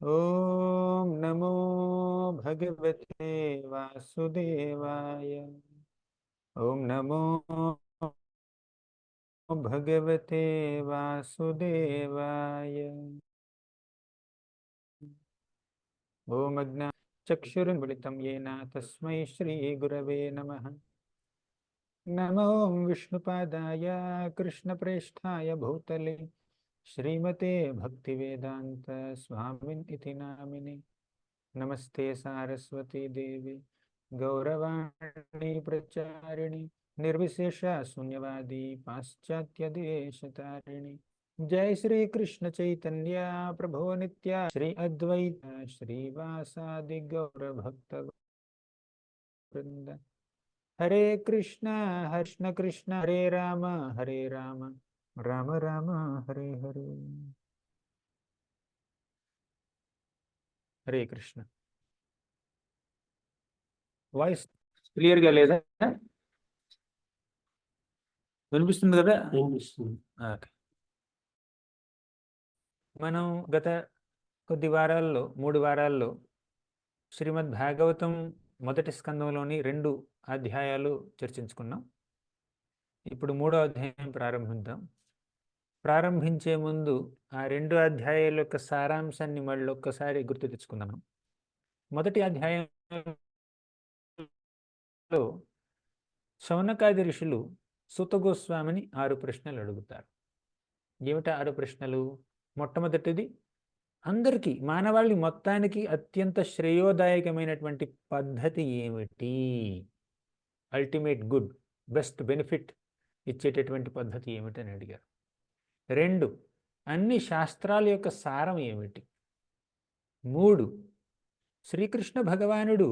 ఓం నమో భగవతే వాసుదేవాయ. ఓం నమో భగవతే వాసుదేవాయ. ఓం అజ్ఞానచక్షురున్మిళితం యేన తస్మై శ్రీ గురవే నమః. నమో విష్ణుపాదాయ కృష్ణప్రేష్ఠాయ భూతలే శ్రీమతే భక్తివేదాంత స్వామిన్ ఇతి నామినే. నమస్తే సారస్వతీ దేవి గౌరవాణి ప్రచారిణి నిర్విశేష శూన్యవాది పాశ్చాత్య దేశతారిణి. జై శ్రీ కృష్ణ చైతన్య ప్రభో నిత్య శ్రీ అద్వైత శ్రీవాసాది గౌర భక్త వృంద. హరే కృష్ణ కృష్ణ కృష్ణ హరే రామ హరే రామ రామ రామ హరే హరే. హరే కృష్ణ. వాయిస్ క్లియర్గా లేదా? వినిపిస్తుంది కదా? ఓకే. మనం గత కొద్ది వారాల్లో 3 వారాల్లో శ్రీమద్ భాగవతం మొదటి స్కందంలోని 2 అధ్యాయాలు చర్చించుకున్నాం. ఇప్పుడు 3వ అధ్యాయం ప్రారంభిద్దాం. ప్రారంభించే ముందు ఆ 2 అధ్యాయాల యొక్క సారాంశాన్ని మళ్ళీ ఒక్కసారి గుర్తు తెచ్చుకుందాం. మొదటి అధ్యాయంలో శౌనకాది ఋషులు సూత గోస్వామిని 6 ప్రశ్నలు అడుగుతారు. ఏమిటా 6 ప్రశ్నలు? మొట్టమొదటిది, అందరికీ మానవాళి మొత్తానికి అత్యంత శ్రేయోదాయకమైనటువంటి పద్ధతి ఏమిటి? అల్టిమేట్ గుడ్, బెస్ట్ బెనిఫిట్ ఇచ్చేటటువంటి పద్ధతి ఏమిటి అని అడిగారు. 2, అన్ని శాస్త్రాల యొక్క సారం ఏమిటి? 3, శ్రీకృష్ణ భగవానుడు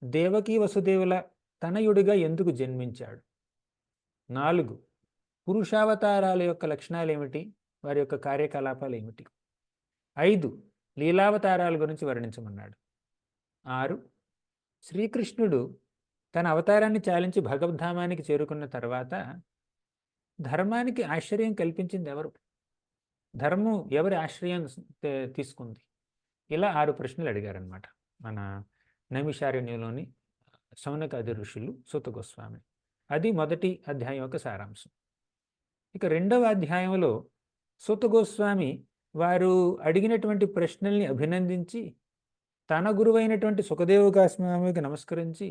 దేవకీ వసుదేవుల తనయుడిగా ఎందుకు జన్మించాడు? 4, పురుషావతారాల యొక్క లక్షణాలు ఏమిటి, వారి యొక్క కార్యకలాపాలు ఏమిటి? 5, లీలావతారాల గురించి వర్ణించమన్నాడు. 6, శ్రీకృష్ణుడు తన అవతారాన్ని చాలించి భగవద్ధామానికి చేరుకున్న తర్వాత ధర్మానికి ఆశ్రయం కల్పించింది ఎవరు? ధర్మం ఎవరి ఆశ్రయం తీసుకుంది? ఇలా 6 ప్రశ్నలు అడిగారనమాట మన నైమిషారణ్యంలోని శౌనకాది ఋషులు సూత గోస్వామి. అది మొదటి అధ్యాయం యొక్క సారాంశం. ఇక 2వ అధ్యాయంలో సూత గోస్వామి వారు అడిగినటువంటి ప్రశ్నల్ని అభినందించి తన గురువైనటువంటి సుఖదేవ గోస్వామికి నమస్కరించి,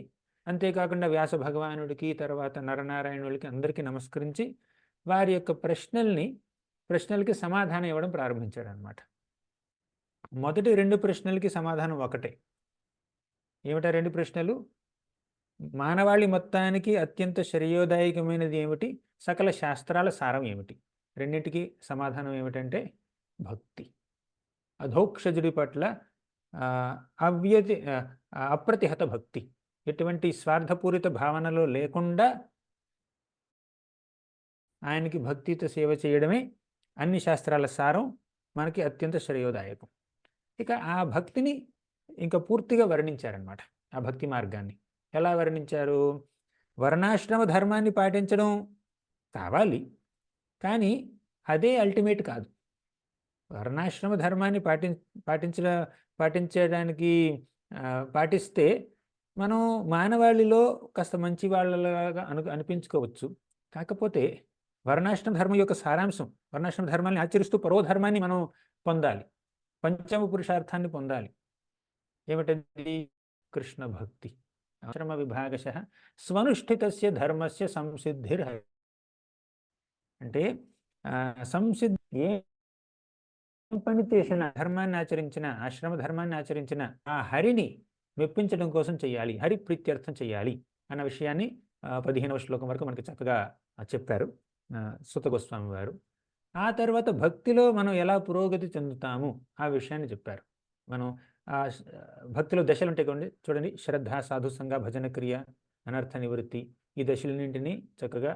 అంతేకాకుండా వ్యాస భగవానుడికి, తర్వాత నరనారాయణులకి అందరికీ నమస్కరించి వారి యొక్క ప్రశ్నలకి సమాధానం ఇవ్వడం ప్రారంభించాడు అనమాట. మొదటి 2 ప్రశ్నలకి సమాధానం ఒకటే. ఏమిటా 2 ప్రశ్నలు? మానవాళి మొత్తానికి అత్యంత శ్రేయోదాయకమైనది ఏమిటి? సకల శాస్త్రాల సారం ఏమిటి? రెండింటికి సమాధానం ఏమిటంటే భక్తి. అధోక్షజుడి పట్ల అప్రతిహత భక్తి, ఎటువంటి స్వార్థపూరిత భావనలో లేకుండా ఆయనకి భక్తితో సేవ చేయడమే అన్ని శాస్త్రాల సారం, మనకి అత్యంత శ్రేయోదాయకం. ఇక ఆ భక్తిని ఇంకా పూర్తిగా వర్ణించారనమాట. ఆ భక్తి మార్గాన్ని ఎలా వర్ణించారు? వర్ణాశ్రమ ధర్మాన్ని పాటించడం కావాలి, కానీ అదే అల్టిమేట్ కాదు. వర్ణాశ్రమ ధర్మాన్ని పాటిస్తే మనం మానవాళిలో కాస్త మంచి వాళ్ళలాగా అనిపించుకోవచ్చు. కాకపోతే వర్ణాశ్రమ ధర్మం యొక్క సారాంశం, వర్ణాశ్రమ ధర్మాన్ని ఆచరిస్తూ పరోధర్మాన్ని మనం పొందాలి, పంచమ పురుషార్థాన్ని పొందాలి. ఏమిటది? కృష్ణ భక్తి. ఆశ్రమ విభాగశః స్వనుష్ఠితస్య ధర్మస్య సంసిద్ధిర్. అంటే సంసిద్ధి, ఏ పని చేసిన, ధర్మాన్ని ఆచరించిన, ఆశ్రమ ధర్మాన్ని ఆచరించిన ఆ హరిని మెప్పించడం కోసం చేయాలి, హరి ప్రీత్యర్థం చేయాలి అన్న విషయాన్ని 15వ శ్లోకం వరకు మనకి చక్కగా చెప్పారు సూత గోస్వామి వారు. ఆ తర్వాత భక్తిలో మనం ఎలా పురోగతి చెందుతాము ఆ విషయాన్ని చెప్పారు. మనం భక్తిలో దశలు ఉంటాయి కదండి, చూడండి. శ్రద్ధ, సాధు సంగ, భజన క్రియ, అనర్థ నివృత్తి, ఈ దశలన్నింటినీ చక్కగా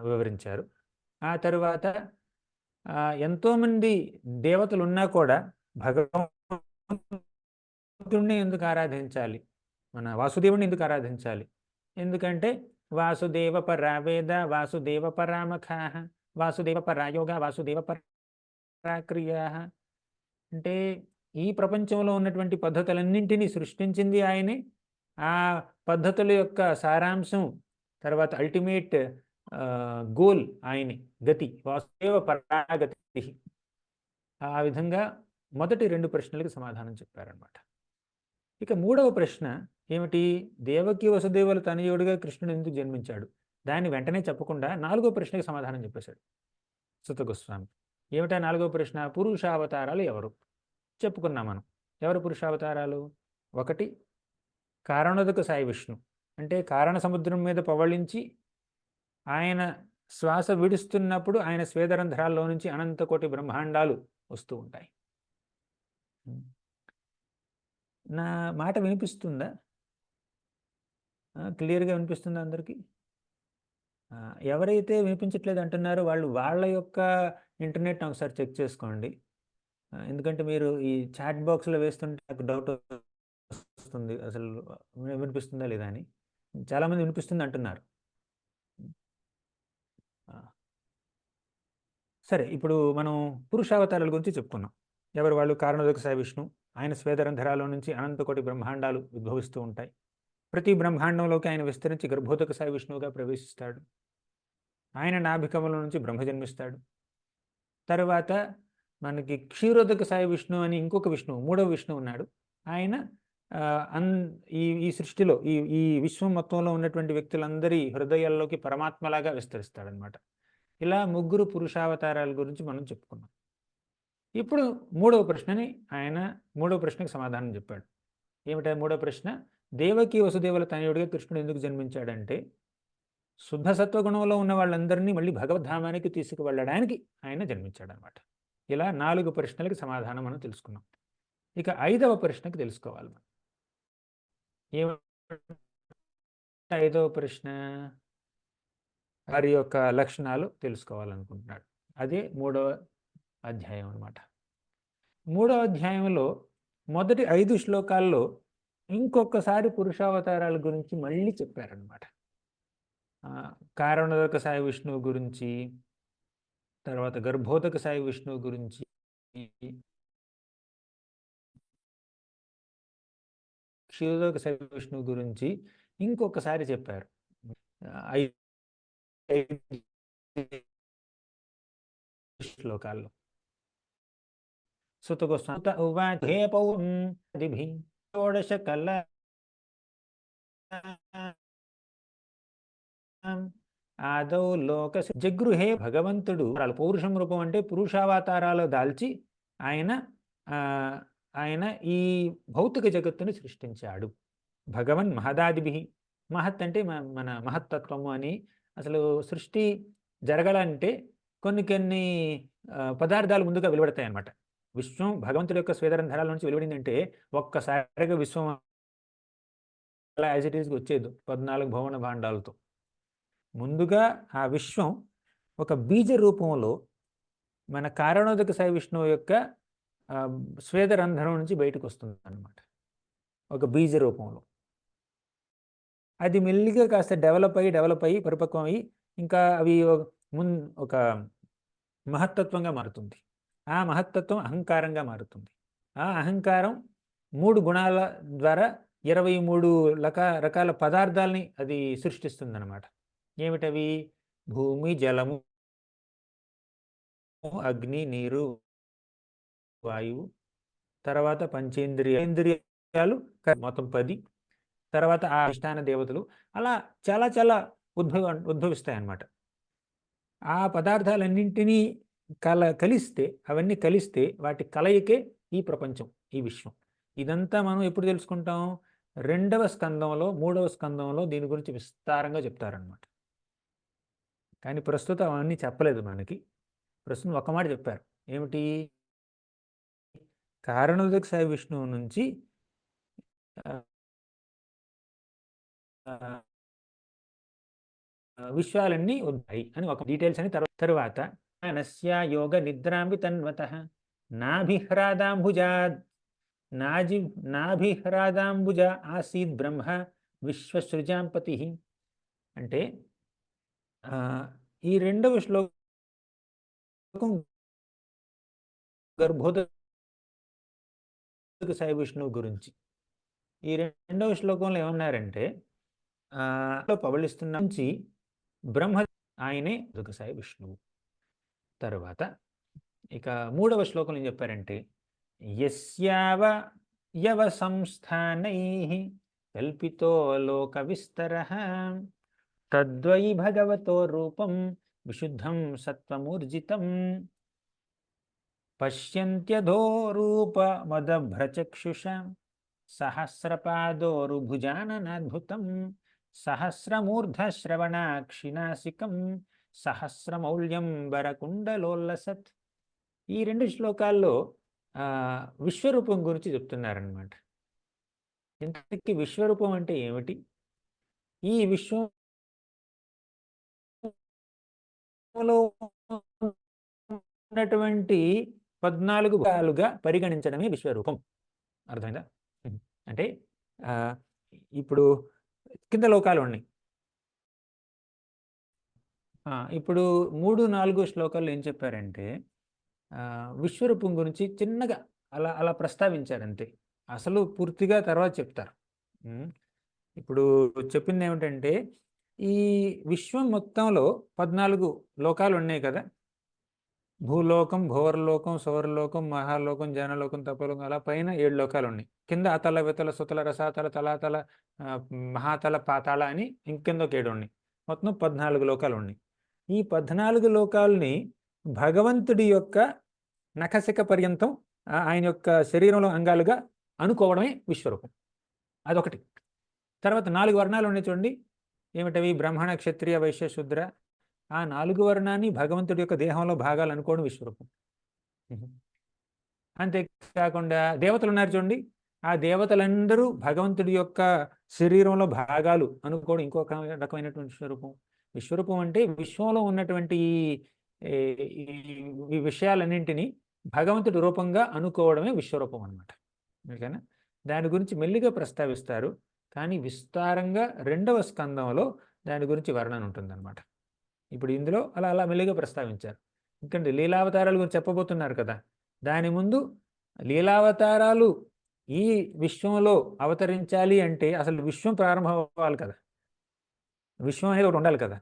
వివరించారు. ఆ తరువాత ఎంతోమంది దేవతలు ఉన్నా కూడా భగవంతుడిని ఎందుకు ఆరాధించాలి, మన వాసుదేవుడిని ఎందుకు ఆరాధించాలి? ఎందుకంటే వాసుదేవ పరా వేద, వాసుదేవ పరామఖాః, వాసుదేవ పరాయోగ, వాసుదేవ పరాక్రియా. అంటే ఈ ప్రపంచంలో ఉన్నటువంటి పద్ధతులన్నింటినీ సృష్టించింది ఆయనే. ఆ పద్ధతుల యొక్క సారాంశం, తర్వాత అల్టిమేట్ గోల్ ఆయనే. గతి వాసుదేవ పరాగతి. ఆ విధంగా మొదటి 2 ప్రశ్నలకు సమాధానం చెప్పారనమాట. ఇక మూడవ ప్రశ్న ఏమిటి? దేవకి వసుదేవుల తనయుడిగా కృష్ణుడు ఎందుకు జన్మించాడు? దాన్ని వెంటనే చెప్పకుండా 4గో ప్రశ్నకి సమాధానం చెప్పేశాడు సుత గోస్వామి. ఏమిటా 4గో ప్రశ్న? పురుషావతారాలు ఎవరు? చెప్పుకున్నాం మనం. ఎవరు పురుషావతారాలు? ఒకటి కారణోదక సాయి విష్ణు. అంటే కారణ సముద్రం మీద పవళించి ఆయన శ్వాస విడుస్తున్నప్పుడు ఆయన స్వేదరంధ్రాల్లో నుంచి అనంతకోటి బ్రహ్మాండాలు వస్తూ ఉంటాయి. నా మాట వినిపిస్తుందా? క్లియర్గా వినిపిస్తుందా అందరికీ? ఎవరైతే వినిపించట్లేదు అంటున్నారో వాళ్ళు వాళ్ళ యొక్క ఇంటర్నెట్ ఒకసారి చెక్ చేసుకోండి. ఎందుకంటే మీరు ఈ చాట్ బాక్స్లో వేస్తుంటే నాకు డౌట్ వస్తుంది, అసలు వినిపిస్తుందా లేదా అని. చాలామంది వినిపిస్తుంది అంటున్నారు. సరే, ఇప్పుడు మనం పురుషావతారాల గురించి చెప్పుకున్నాం. ఎవరు వాళ్ళు? కారణోదక సాయి విష్ణు. ఆయన స్వేదరంధ్రాల నుంచి అనంతకోటి బ్రహ్మాండాలు ఉద్భవిస్తూ ఉంటాయి. ప్రతి బ్రహ్మాండంలోకి ఆయన విస్తరించి గర్భోదక సాయి విష్ణువుగా ప్రవేశిస్తాడు. ఆయన నాభికమలం నుంచి బ్రహ్మ జన్మిస్తాడు. తర్వాత మనకి క్షీరోదక సాయి విష్ణు అని ఇంకొక విష్ణువు, మూడవ విష్ణువు ఉన్నాడు. ఆయన ఈ సృష్టిలో ఈ విశ్వం మొత్తంలో ఉన్నటువంటి వ్యక్తులందరి హృదయాల్లోకి పరమాత్మలాగా విస్తరిస్తాడనమాట. ఇలా ముగ్గురు పురుషావతారాల గురించి మనం చెప్పుకున్నాం. ఇప్పుడు మూడవ ప్రశ్నకి సమాధానం చెప్పాడు. ఏమిటా మూడవ ప్రశ్న? దేవకి వసుదేవుల తనయుడిగా కృష్ణుడు ఎందుకు జన్మించాడంటే, శుద్ధ సత్వగుణంలో ఉన్న వాళ్ళందరినీ మళ్ళీ భగవద్ధామానికి తీసుకువెళ్ళడానికి ఆయన జన్మించాడనమాట. ఇలా 4 ప్రశ్నలకి సమాధానం మనం తెలుసుకున్నాం. ఇక 5వ ప్రశ్నకి తెలుసుకోవాలి మనం. ఏమిటి 5వ ప్రశ్న? వారి యొక్క లక్షణాలు తెలుసుకోవాలనుకుంటున్నాడు. అదే 3వ అధ్యాయం అనమాట. 3వ అధ్యాయంలో మొదటి 5 శ్లోకాల్లో ఇంకొకసారి పురుషావతారాల గురించి మళ్ళీ చెప్పారనమాట. కారణోదక సాయి విష్ణువు గురించి, తర్వాత గర్భోదక సాయి విష్ణువు గురించి, క్షీరోదక సాయి విష్ణువు గురించి ఇంకొకసారి చెప్పారు. 5 శ్లోకాల్లో. సుత గోస్వామి ఉవాచ హే పౌర్ణిభిః షోడశ కళ ఆదౌ లోక జగృహే భగవంతుడు పౌరుషం రూపం అంటే పురుషావతారాలు దాల్చి ఆయన ఈ భౌతిక జగత్తుని సృష్టించాడు. భగవన్ మహదాదిభి. మహత్ అంటే మన మహత్తత్వము అని. అసలు సృష్టి జరగాలంటే కొన్ని పదార్థాలు ముందుగా వెలువడతాయి అన్నమాట. విశ్వం భగవంతుడి యొక్క స్వేదరంధ్రాల నుంచి వెలువడిందంటే ఒక్కసారిగా విశ్వం అలా యాజ్ ఇట్ ఈస్గా వచ్చేది 14 భువన భాండాలతో. ముందుగా ఆ విశ్వం ఒక బీజ రూపంలో మన కారణోదక సాయి విష్ణువు యొక్క స్వేదరంధ్రం నుంచి బయటకు వస్తుంది అన్నమాట, ఒక బీజ రూపంలో. అది మెల్లిగా కాస్త డెవలప్ అయ్యి పరిపక్వం అయ్యి ఇంకా అవి ఒక మహత్తత్వంగా మారుతుంది. ఆ మహత్తత్వం అహంకారంగా మారుతుంది. ఆ అహంకారం 3 గుణాల ద్వారా 23 రకాల పదార్థాలని అది సృష్టిస్తుంది అన్నమాట. ఏమిటవి? భూమి, జలము, అగ్ని, నీరు, వాయువు, తర్వాత పంచేంద్రియాలు మొత్తం 10, తర్వాత ఆ అధిష్టాన దేవతలు, అలా చాలా చాలా ఉద్భవిస్తాయి అన్నమాట. ఆ పదార్థాలన్నింటినీ అవన్నీ కలిస్తే వాటి కలయికే ఈ ప్రపంచం, ఈ విశ్వం. ఇదంతా మనం ఎప్పుడు తెలుసుకుంటాం? 2వ స్కందంలో, 3వ స్కందంలో దీని గురించి విస్తారంగా చెప్తారనమాట. కానీ ప్రస్తుతం అవన్నీ చెప్పలేదు మనకి. ప్రస్తుతం ఒక మాట చెప్పారు. ఏమిటి? కారణోదక సాయి విష్ణువు నుంచి విశ్వాలన్నీ ఉన్నాయి అని ఒక డీటెయిల్స్ అని. తరువాత నస్య యోగ నిద్రాంబి తన్వతః నాభిహ్రాదాంబుజ ఆసీద్ బ్రహ్మ విశ్వసృజాంపతి. అంటే ఈ 2వ శ్లోకం గర్భోదక సాయి విష్ణువు గురించి. ఈ 2వ శ్లోకంలో ఏమన్నారంటే పవళిస్తున్న నుంచి బ్రహ్మ ఆయనే సాయి విష్ణువు. తర్వాత ఇక 3వ శ్లోకంలో ఏం చెప్పారంటే యస్యావ యవ సంస్థానైః కల్పితో లోక విస్తరః తద్వై భగవతో రూపం విశుద్ధం సత్వమూర్జితం పశ్యంత్యధో రూపమదభ్రచక్షుషాం సహస్రపాదోరుభుజాననాద్భుతం సహస్రమూర్ధశ్రవణాక్షినాసికం సహస్రమౌల్యం వరకుండలోల్లసత్. ఈ 2 శ్లోకాల్లో విశ్వరూపం గురించి చెప్తున్నారనమాట. ఇంతకీ విశ్వరూపం అంటే ఏమిటి? ఈ విశ్వంలో ఉన్నటువంటి 14 భాగాలుగా పరిగణించడమే విశ్వరూపం. అర్థమైందా? అంటే ఇప్పుడు కింద లోకాలు ఉన్నాయి. ఇప్పుడు 3, 4 శ్లోకాల్లో ఏం చెప్పారంటే విశ్వరూపం గురించి చిన్నగా అలా ప్రస్తావించారంతే. అసలు పూర్తిగా తర్వాత చెప్తారు. ఇప్పుడు చెప్పింది ఏమిటంటే ఈ విశ్వం మొత్తంలో 14 లోకాలు ఉన్నాయి కదా. భూలోకం, భువర్లోకం, సౌరలోకం, మహాలోకం, జనలోకం, తపలోకం, అలా పైన 7 లోకాలు ఉన్నాయి. కింద అతల, వితల, సుతల, రసాతల, తలాతల, మహాతల, పాతాళ అని ఇంకింద ఒక 7 ఉన్నాయి. మొత్తం 14 లోకాలు ఉన్నాయి. ఈ 14 లోకాలని భగవంతుడి యొక్క నఖశిఖ పర్యంతం ఆయన యొక్క శరీరంలో అంగాలుగా అనుకోవడమే విశ్వరూపం. అదొకటి. తర్వాత 4 వర్ణాలు ఉన్నాయి చూడండి. ఏమిటవి? బ్రాహ్మణ, క్షత్రియ, వైశ్య, శూద్ర. ఆ 4 వర్ణాన్ని భగవంతుడి యొక్క దేహంలో భాగాలు అనుకోవడం విశ్వరూపం. అంతేకాకుండా దేవతలు ఉన్నారు చూడండి. ఆ దేవతలందరూ భగవంతుడి యొక్క శరీరంలో భాగాలు అనుకోవడం ఇంకొక రకమైనటువంటి విశ్వరూపం. విశ్వరూపం అంటే విశ్వంలో ఉన్నటువంటి ఈ విషయాలన్నింటినీ భగవంతుడి రూపంగా అనుకోవడమే విశ్వరూపం అనమాట. ఓకేనా? దాని గురించి మెల్లిగా ప్రస్తావిస్తారు, కానీ విస్తారంగా 2వ స్కందంలో దాని గురించి వర్ణన ఉంటుందన్నమాట. ఇప్పుడు ఇందులో అలా మెల్లిగా ప్రస్తావించారు. ఎందుకంటే లీలావతారాల గురించి చెప్పబోతున్నారు కదా. దాని ముందు లీలావతారాలు ఈ విశ్వంలో అవతరించాలి అంటే అసలు విశ్వం ప్రారంభం అవ్వాలి కదా. విశ్వం అనేది ఒకటి ఉండాలి కదా.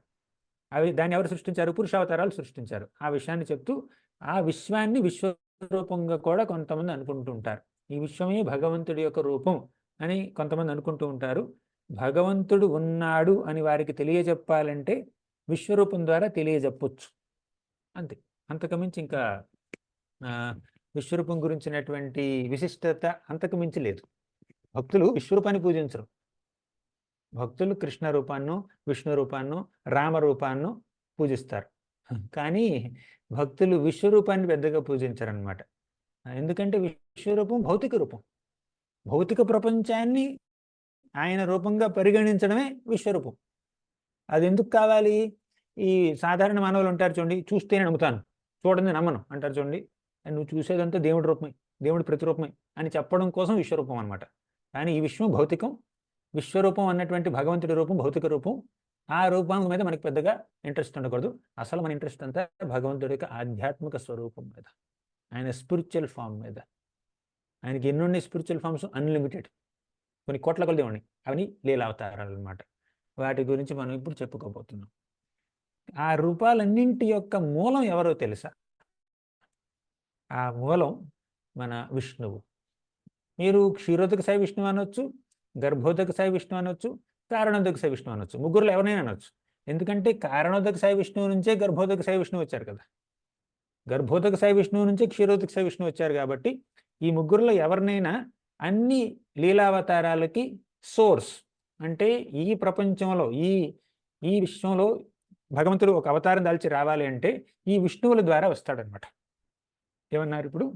దాన్ని ఎవరు సృష్టించారు? పురుషావతారాలు సృష్టించారు. ఆ విషయాన్ని చెప్తూ ఆ విశ్వాన్ని విశ్వరూపంగా కూడా కొంతమంది అనుకుంటూ ఉంటారు. ఈ విశ్వమే భగవంతుడి యొక్క రూపం అని కొంతమంది అనుకుంటూ ఉంటారు. భగవంతుడు ఉన్నాడు అని వారికి తెలియజెప్పాలంటే విశ్వరూపం ద్వారా తెలియజెప్పొచ్చు, అంతే. అంతకుమించి ఇంకా విశ్వరూపం గురించినటువంటి విశిష్టత అంతకుమించి లేదు. భక్తులు విశ్వరూపాన్ని పూజించరు. భక్తులు కృష్ణ రూపాన్నో, విష్ణు రూపాన్నో, రామ రూపాన్నో పూజిస్తారు. కానీ భక్తులు విశ్వరూపాన్ని పెద్దగా పూజించరనమాట. ఎందుకంటే విశ్వరూపం భౌతిక రూపం. భౌతిక ప్రపంచాన్ని ఆయన రూపంగా పరిగణించడమే విశ్వరూపం. అది ఎందుకు కావాలి? ఈ సాధారణ మానవులు ఉంటారు చూడండి, చూస్తేనే నమ్ముతాను, చూడండి నమ్మను అంటారు చూడండి. నువ్వు చూసేదంతా దేవుడి రూపమే, దేవుడి ప్రతిరూపమే అని చెప్పడం కోసం విశ్వరూపం అనమాట. కానీ ఈ విశ్వం భౌతికం. విశ్వరూపం అన్నటువంటి భగవంతుడి రూపం భౌతిక రూపం. ఆ రూపం మీద మనకి పెద్దగా ఇంట్రెస్ట్ ఉండకూడదు. అసలు మన ఇంట్రెస్ట్ అంతా భగవంతుడి యొక్క ఆధ్యాత్మిక స్వరూపం మీద, ఆయన స్పిరిచువల్ ఫామ్ మీద. ఆయనకి ఎన్నున్నాయి స్పిరిచువల్ ఫామ్స్? అన్లిమిటెడ్. కొన్ని కోట్ల కొలది ఉన్నాయి. అవన్నీ లీలావతారాలు అనమాట. వాటి గురించి మనం ఇప్పుడు చెప్పుకోబోతున్నాం. ఆ రూపాలన్నింటి యొక్క మూలం ఎవరో తెలుసా? ఆ మూలం మన విష్ణువు. మీరు క్షీరోదక సాయి విష్ణువు అనొచ్చు, గర్భోదక సాయి విష్ణువు అనొచ్చు, కారణోదక సాయి విష్ణువు అనొచ్చు. ముగ్గురులో ఎవరైనా అనొచ్చు. ఎందుకంటే కారణోదక సాయి విష్ణువు నుంచే గర్భోదక సాయి విష్ణువు వచ్చారు కదా. గర్భోదక సాయి విష్ణువు నుంచే క్షీరోదక సాయి విష్ణువు వచ్చారు కాబట్టి ఈ ముగ్గురులో ఎవరినైనా అన్ని లీలావతారాలకి సోర్స్. అంటే ఈ ప్రపంచంలో ఈ విశ్వంలో భగవంతుడు ఒక అవతారం దాల్చి రావాలి అంటే ఈ విష్ణువుల ద్వారా వస్తాడనమాట. ఏమన్నారు ఇప్పుడు?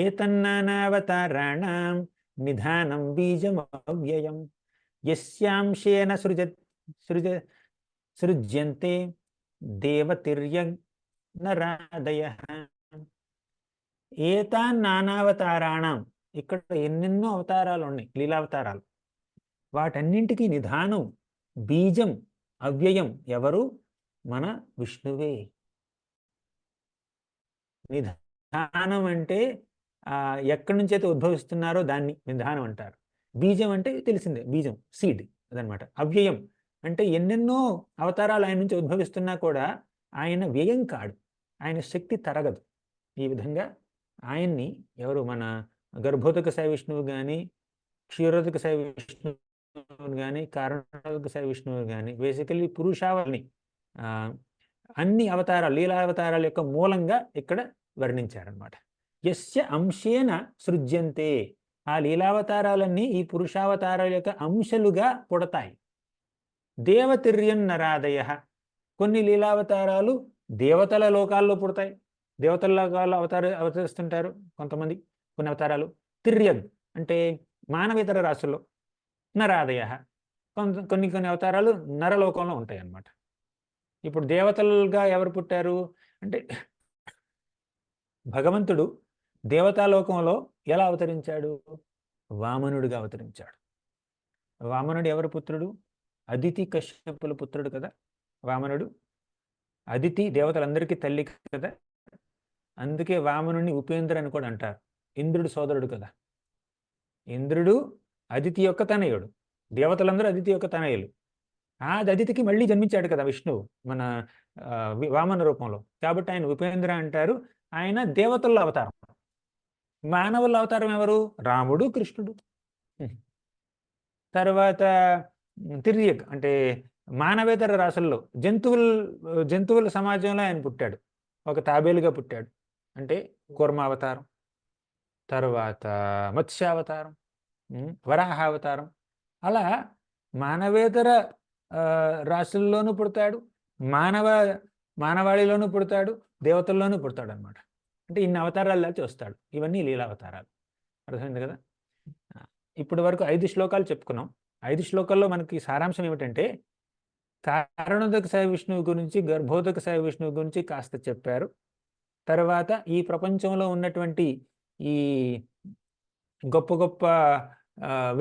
ఏతన్నానావతారాణాం నిధానం బీజమవ్యయం యస్యాంశేన సృజ్యంతే దేవతిర్యనరాదయః. ఏతాన్నానావతారాణం, ఇక్కడ ఎన్నెన్నో అవతారాలు ఉన్నాయి, లీలావతారాలు. వాటన్నింటికీ నిధానం, బీజం, అవ్యయం ఎవరు? మన విష్ణువే. నిధానం అంటే ఎక్కడి నుంచి అయితే ఉద్భవిస్తున్నారో దాన్ని విధానం అంటారు. బీజం అంటే తెలిసిందే, బీజం సీడ్ అదనమాట. అవ్యయం అంటే ఎన్నెన్నో అవతారాలు ఆయన నుంచి ఉద్భవిస్తున్నా కూడా ఆయన వ్యయం కాడు, ఆయన శక్తి తరగదు. ఈ విధంగా ఆయన్ని ఎవరు మన గర్భోదక సాయి విష్ణువు కానీ, క్షీరోదక సాయి విష్ణువు కానీ, కారణోదక సాయి విష్ణువు కానీ బేసికల్లీ పురుషావళిని అన్ని అవతారాలు, లీలావతారాల యొక్క మూలంగా ఇక్కడ వర్ణించారనమాట. యస్య అంశేన సృజ్యంతే, ఆ లీలావతారాలన్నీ ఈ పురుషావతారాల యొక్క అంశలుగా పుడతాయి. దేవతిర్యన్ నరాదయ, కొన్ని లీలావతారాలు దేవతల లోకాల్లో పుడతాయి, దేవతల లోకాల్లో అవతరిస్తుంటారు కొంతమంది కొన్ని అవతారాలు. తిర్యగ్ అంటే మానవేతర రాశుల్లో, నరాదయ కొన్ని కొన్ని అవతారాలు నరలోకంలో ఉంటాయి అన్నమాట. ఇప్పుడు దేవతలుగా ఎవరు పుట్టారు అంటే భగవంతుడు దేవతాలోకంలో ఎలా అవతరించాడు? వామనుడిగా అవతరించాడు. వామనుడు ఎవరి పుత్రుడు? అదితి కశ్యపుల పుత్రుడు కదా వామనుడు. అదితి దేవతలందరికీ తల్లి కదా, అందుకే వామనుడిని ఉపేంద్ర అని కూడా అంటారు. ఇంద్రుడు సోదరుడు కదా. ఇంద్రుడు అదితి యొక్క తనయుడు, దేవతలందరూ అదితి యొక్క తనయులు. ఆ అదితికి మళ్ళీ జన్మించాడు కదా విష్ణువు మన వామన రూపంలో, కాబట్టి ఆయన ఉపేంద్ర అంటారు. ఆయన దేవతల అవతారం. మానవుల అవతారం ఎవరు? రాముడు, కృష్ణుడు. తర్వాత తిర్యక్ అంటే మానవేతర రాశుల్లో జంతువుల సమాజంలో ఆయన పుట్టాడు, ఒక తాబేలుగా పుట్టాడు, అంటే కూర్మావతారం. తర్వాత మత్స్యావతారం, వరాహావతారం. అలా మానవేతర రాశుల్లోనూ పుడతాడు, మానవాళిలోనూ పుడతాడు, దేవతల్లోనూ పుడతాడు అనమాట. అంటే ఇన్ని అవతారాల్లో చూస్తాడు. ఇవన్నీ లీలావతారాలు. అర్థమైంది కదా. ఇప్పటి వరకు 5 శ్లోకాలు చెప్పుకున్నాం. 5 శ్లోకాల్లో మనకి సారాంశం ఏమిటంటే కారణోదక సాయి విష్ణువు గురించి, గర్భోదక సాయి విష్ణువు గురించి కాస్త చెప్పారు. తర్వాత ఈ ప్రపంచంలో ఉన్నటువంటి ఈ గొప్ప గొప్ప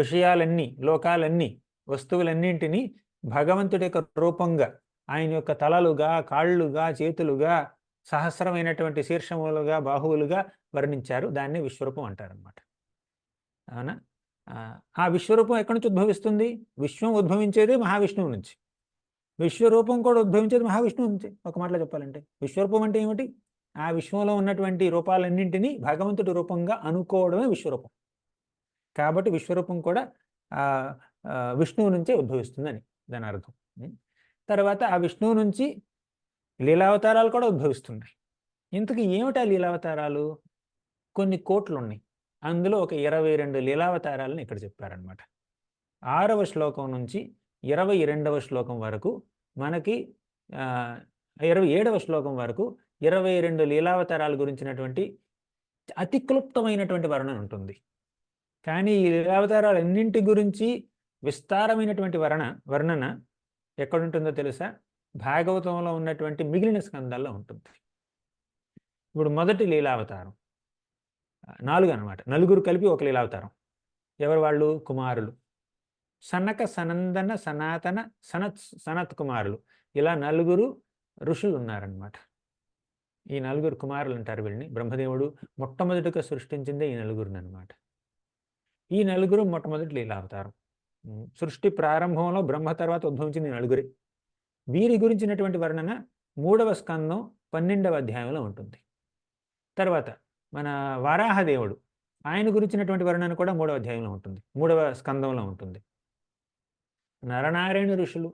విషయాలన్నీ, లోకాలన్నీ, వస్తువులన్నింటినీ భగవంతుడి యొక్క రూపంగా, ఆయన యొక్క తలలుగా, కాళ్ళుగా, చేతులుగా, సహస్రమైనటువంటి శీర్షములుగా, బాహువులుగా వర్ణించారు. దాన్ని విశ్వరూపం అంటారనమాట. అవునా? ఆ విశ్వరూపం ఎక్కడి నుంచి ఉద్భవిస్తుంది? విశ్వం ఉద్భవించేది మహావిష్ణువు నుంచి, విశ్వరూపం కూడా ఉద్భవించేది మహావిష్ణువు నుంచి. ఒక మాటలో చెప్పాలంటే విశ్వరూపం అంటే ఏమిటి? ఆ విశ్వంలో ఉన్నటువంటి రూపాలన్నింటినీ భగవంతుడి రూపంగా అనుకోవడమే విశ్వరూపం. కాబట్టి విశ్వరూపం కూడా విష్ణువు నుంచే ఉద్భవిస్తుందని దాని అర్థం. తర్వాత ఆ విష్ణువు నుంచి లీలావతారాలు కూడా ఉద్భవిస్తున్నాయి. ఇంతకీ ఏమిటా లీలావతారాలు? కొన్ని కోట్లు ఉన్నాయి. అందులో ఒక 22 లీలావతారాలను ఇక్కడ చెప్పారనమాట. 6వ శ్లోకం నుంచి 22వ శ్లోకం వరకు మనకి 27వ శ్లోకం వరకు 22 లీలావతారాల గురించినటువంటి అతి క్లుప్తమైనటువంటి వర్ణన ఉంటుంది. కానీ ఈ లీలావతారాలన్నింటి గురించి విస్తారమైనటువంటి వర్ణన ఎక్కడుంటుందో తెలుసా? భాగవతంలో ఉన్నటువంటి మిగిలిన స్కందాల్లో ఉంటుంది. ఇప్పుడు మొదటి లీలావతారం 4 అనమాట. 4 కలిపి ఒక లీలావతారం. ఎవరు వాళ్ళు? కుమారులు. సనక, సనందన, సనాతన, సనత్ కుమారులు. ఇలా 4 ఋషులు ఉన్నారనమాట. ఈ 4 కుమారులు అంటారు వీళ్ళని. బ్రహ్మదేవుడు మొట్టమొదటిగా సృష్టించిందే ఈ 4 అనమాట. ఈ 4 మొట్టమొదటి లీలావతారం. సృష్టి ప్రారంభంలో బ్రహ్మ తర్వాత ఉద్భవించింది 4. వీరి గురించినటువంటి వర్ణన 3వ స్కందం 12వ అధ్యాయంలో ఉంటుంది. తర్వాత మన వారాహదేవుడు, ఆయన గురించినటువంటి వర్ణన కూడా 3వ అధ్యాయంలో ఉంటుంది, 3వ స్కందంలో ఉంటుంది. నరనారాయణ ఋషులు,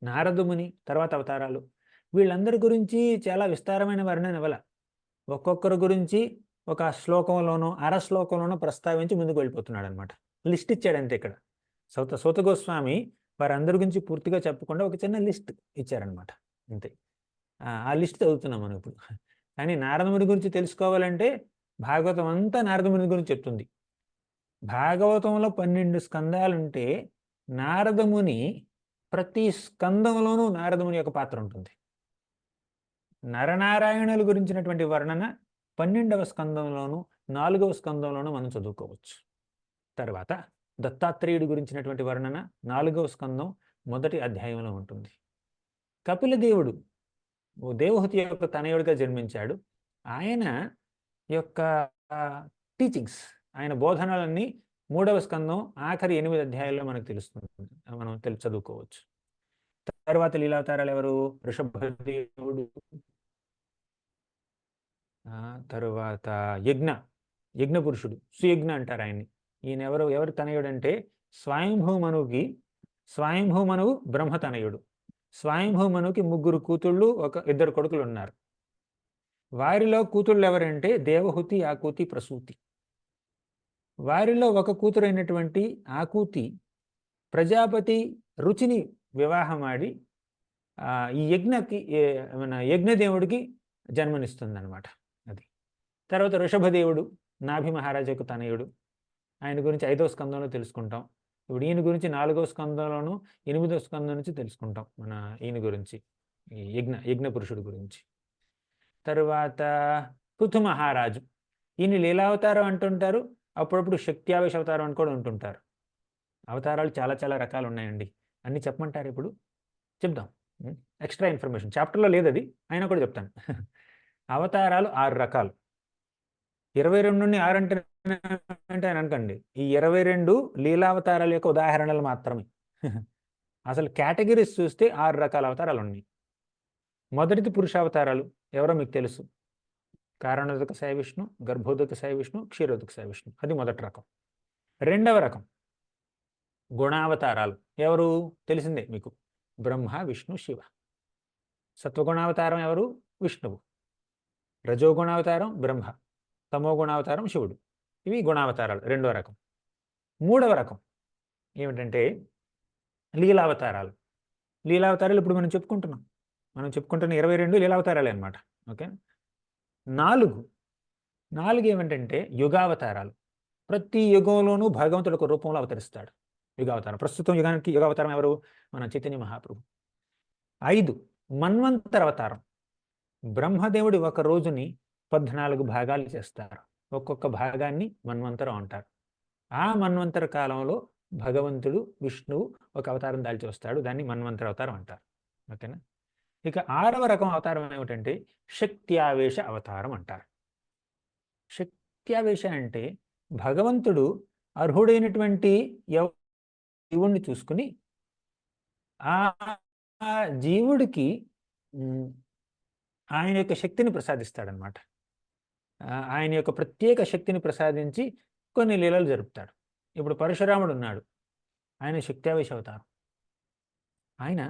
నారదుముని తర్వాత అవతారాలు, వీళ్ళందరి గురించి చాలా విస్తారమైన వర్ణన ఇవ్వాల. ఒక్కొక్కరి గురించి ఒక శ్లోకంలోనో శ్లోకంలోనో ప్రస్తావించి ముందుకు వెళ్ళిపోతున్నాడు అనమాట. లిస్ట్ ఇచ్చాడంతే ఇక్కడ. సూత గోస్వామి వారందరి గురించి పూర్తిగా చెప్పకుండా ఒక చిన్న లిస్ట్ ఇచ్చారనమాట, అంతే. ఆ లిస్ట్ చదువుతున్నాం మనం ఇప్పుడు. కానీ నారదముని గురించి తెలుసుకోవాలంటే భాగవతం అంతా నారదముని గురించి చెప్తుంది. భాగవతంలో 12 స్కందాలుంటే నారదముని ప్రతి స్కందంలోనూ నారదముని యొక్క పాత్ర ఉంటుంది. నరనారాయణుల గురించినటువంటి వర్ణన 12వ స్కందంలోనూ 4వ స్కందంలోనూ మనం చదువుకోవచ్చు. తర్వాత దత్తాత్రేయుడి గురించినటువంటి వర్ణన 4వ స్కందం 1వ అధ్యాయంలో ఉంటుంది. కపిలదేవుడు దేవహూతి యొక్క తనయుడిగా జన్మించాడు. ఆయన యొక్క టీచింగ్స్, ఆయన బోధనలన్నీ 3వ స్కందం ఆఖరి 8 అధ్యాయాల్లో మనకు తెలుస్తుంది, మనం చదువుకోవచ్చు. తర్వాత లీలావతారాలు ఎవరు? వృషభదేవుడు, తరువాత యజ్ఞ పురుషుడు, సుయజ్ఞ అంటారు ఆయన్ని. ఈయన ఎవరు తనయుడు అంటే స్వయంభూమనువు బ్రహ్మ తనయుడు. స్వయంభూమనువుకి 3 కూతుళ్ళు, 2 కొడుకులు ఉన్నారు. వారిలో కూతుళ్ళు ఎవరంటే దేవహుతి, ఆకూతి, ప్రసూతి. వారిలో ఒక కూతురైనటువంటి ఆకూతి ప్రజాపతి రుచిని వివాహమాడి ఈ యజ్ఞదేవుడికి జన్మనిస్తుంది అనమాట. అది. తర్వాత వృషభదేవుడు నాభి మహారాజుకు తనయుడు. ఆయన గురించి 5వ స్కందంలో తెలుసుకుంటాం. ఇప్పుడు ఈయన గురించి 4వ స్కందంలోను 8వ స్కందం నుంచి తెలుసుకుంటాం మన ఈయన గురించి, ఈ యజ్ఞ పురుషుడు గురించి. తరువాత పృథు మహారాజు, ఈయన లీలావతారం అంటుంటారు, అప్పుడప్పుడు శక్త్యావేశ అవతారం అని కూడా ఉంటుంటారు. అవతారాలు చాలా చాలా రకాలు ఉన్నాయండి. అన్నీ చెప్పమంటారు ఇప్పుడు? చెప్దాం. ఎక్స్ట్రా ఇన్ఫర్మేషన్ చాప్టర్లో లేదు అది, అయినా కూడా చెప్తాను. అవతారాలు 6 రకాలు. 22 నుండి 6 అంటే అని అనుకోండి, ఈ 22 లీలావతారాల యొక్క ఉదాహరణలు మాత్రమే. అసలు కేటగిరీస్ చూస్తే 6 రకాల అవతారాలు ఉన్నాయి. మొదటిది పురుషావతారాలు, ఎవరో మీకు తెలుసు. కారణోదక సాయి విష్ణు, గర్భోదక సాయి విష్ణు, క్షీరోదక సాయి విష్ణు, అది మొదటి రకం. రెండవ రకం గుణావతారాలు, ఎవరు? తెలిసిందే మీకు, బ్రహ్మ, విష్ణు, శివ. సత్వగుణావతారం ఎవరు? విష్ణువు. రజోగుణావతారం బ్రహ్మ, తమోగుణావతారం శివుడు. ఇవి గుణావతారాలు, రెండవ రకం. మూడవ రకం ఏమిటంటే లీలావతారాలు. లీలావతారాలు ఇప్పుడు మనం చెప్పుకుంటున్న 22 లీలావతారాలే అనమాట. ఓకే. 4 ఏమిటంటే యుగావతారాలు. ప్రతి యుగంలోనూ భగవంతుడు ఒక రూపంలో అవతరిస్తాడు. యుగావతారం. ప్రస్తుతం యుగానికి యుగావతారం ఎవరు? మన చైతన్య మహాప్రభు. 5 మన్వంతర అవతారం. బ్రహ్మదేవుడి ఒక రోజుని 14 భాగాలు చేస్తారు. ఒక్కొక్క భాగాన్ని మన్వంతరం అంటారు. ఆ మన్వంతర కాలంలో భగవంతుడు విష్ణువు ఒక అవతారం దాల్చి వస్తాడు, దాన్ని మన్వంతర అవతారం అంటారు. ఓకేనా. ఇక 6వ రకం అవతారం ఏమిటంటే శక్త్యావేశ అవతారం అంటారు. శక్త్యావేశ అంటే భగవంతుడు అర్హుడైనటువంటి జీవుణ్ణి చూసుకుని ఆ జీవుడికి ఆయన యొక్క శక్తిని ప్రసాదిస్తాడనమాట. ఆయన యొక్క ప్రత్యేక శక్తిని ప్రసాదించి కొన్ని లీలలు జరుపుతాడు. ఇప్పుడు పరశురాముడు ఉన్నాడు, ఆయన శక్త్యావేశ అవతారం. ఆయన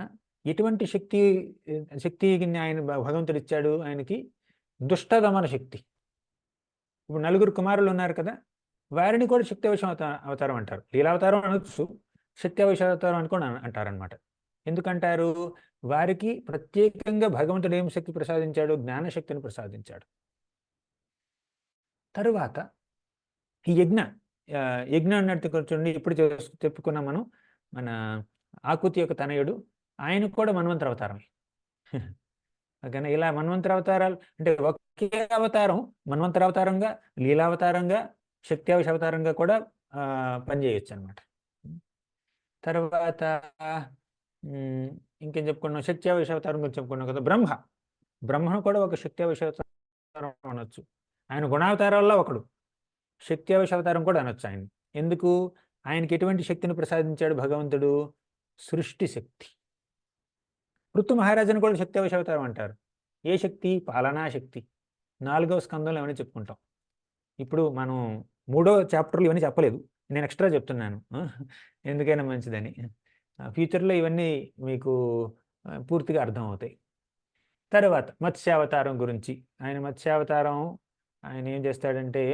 ఎటువంటి శక్తిని ఆయన భగవంతుడు ఇచ్చాడు ఆయనకి? దుష్టదమన శక్తి. ఇప్పుడు 4 కుమారులు ఉన్నారు కదా, వారిని కూడా శక్త్యావేశ అవతారం అంటారు. లీలావతారం అనొచ్చు, శక్త్యావేశ అవతారం అని కూడా అంటారనమాట. ఎందుకంటారు? వారికి ప్రత్యేకంగా భగవంతుడు ఏం శక్తి ప్రసాదించాడు? జ్ఞానశక్తిని ప్రసాదించాడు. తరువాత ఈ యజ్ఞ అన్నట్టు కూర్చోండి. ఇప్పుడు చెప్పుకున్నాం మనం, మన ఆకృతి యొక్క తనయుడు, ఆయనకు కూడా మన్వంతర అవతారమే. ఓకేనా. ఇలా మన్వంతర అవతారాలు అంటే ఒకే అవతారం మన్వంతర అవతారంగా, లీలావతారంగా, శక్త్యావేశ అవతారంగా కూడా పనిచేయచ్చు అనమాట. తర్వాత ఇంకేం చెప్పుకున్నాం? శక్త్యావేశ అవతారం గురించి చెప్పుకున్నాం కదా. బ్రహ్మను కూడా ఒక శక్త్యావేశ అవతారం అనొచ్చు. ఆయన గుణావతారాల్లో ఒకడు. శక్త్యావేశ అవతారం కూడా అనొచ్చు ఆయన. ఎందుకు? ఆయనకి ఎటువంటి శక్తిని ప్రసాదించాడు భగవంతుడు? సృష్టి శక్తి. పృథు మహారాజుని కూడా శక్త్యావేశ అవతారం అంటారు. ఏ శక్తి? పాలనా శక్తి. 4వ స్కందంలో ఏమైనా చెప్పుకుంటాం. ఇప్పుడు మనం 3వ చాప్టర్లో ఇవన్నీ చెప్పలేదు, నేను ఎక్స్ట్రా చెప్తున్నాను, ఎందుకైనా మంచిదని. ఫ్యూచర్లో ఇవన్నీ మీకు పూర్తిగా అర్థమవుతాయి. తర్వాత మత్స్యావతారం గురించి. ఆయన ఏం చేస్తాడంటే,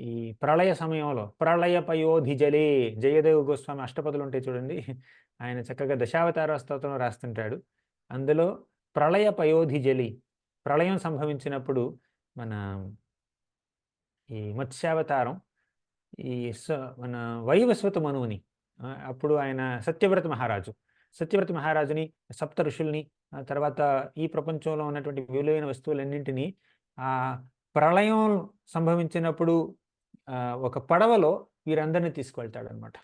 ఈ ప్రళయ సమయంలో ప్రళయ పయోధి జలే, జయదేవ గోస్వామి అష్టపదులు ఉంటాయి చూడండి, ఆయన చక్కగా దశావతార స్తోత్రం రాస్తుంటాడు. అందులో ప్రళయ పయోధి జలి, ప్రళయం సంభవించినప్పుడు మన ఈ మత్స్యావతారం మన వైవస్వత మనువుని, అప్పుడు ఆయన సత్యవ్రత మహారాజుని, సప్త ఋషుల్ని, తర్వాత ఈ ప్రపంచంలో ఉన్నటువంటి విలువైన వస్తువులన్నింటినీ ఆ ప్రళయం సంభవించినప్పుడు ఒక పడవలో వీరందరినీ తీసుకువెళ్తాడనమాట.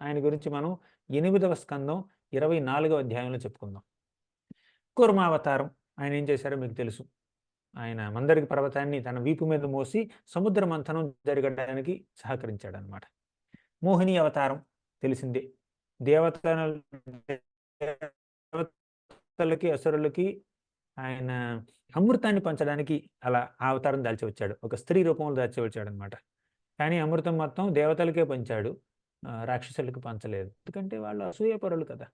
ఆయన గురించి మనం 8వ స్కందం 24వ అధ్యాయంలో చెప్పుకుందాం. కూర్మావతారం, ఆయన ఏం చేశారో మీకు తెలుసు. ఆయన మందరికి పర్వతాన్ని తన వీపు మీద మోసి సముద్ర మంథనం జరగడానికి సహకరించాడు అనమాట. మోహిని అవతారం తెలిసిందే. దేవతలకి అసురులకి ఆయన అమృతాన్ని పంచడానికి అలా ఆ అవతారం దాల్చి వచ్చాడు. ఒక స్త్రీ రూపంలో దాల్చి వచ్చాడు అనమాట. కానీ అమృతం మొత్తం దేవతలకే పంచాడు, రాక్షసులకు పంచలేదు. ఎందుకంటే వాళ్ళు అసూయపరులు కదా.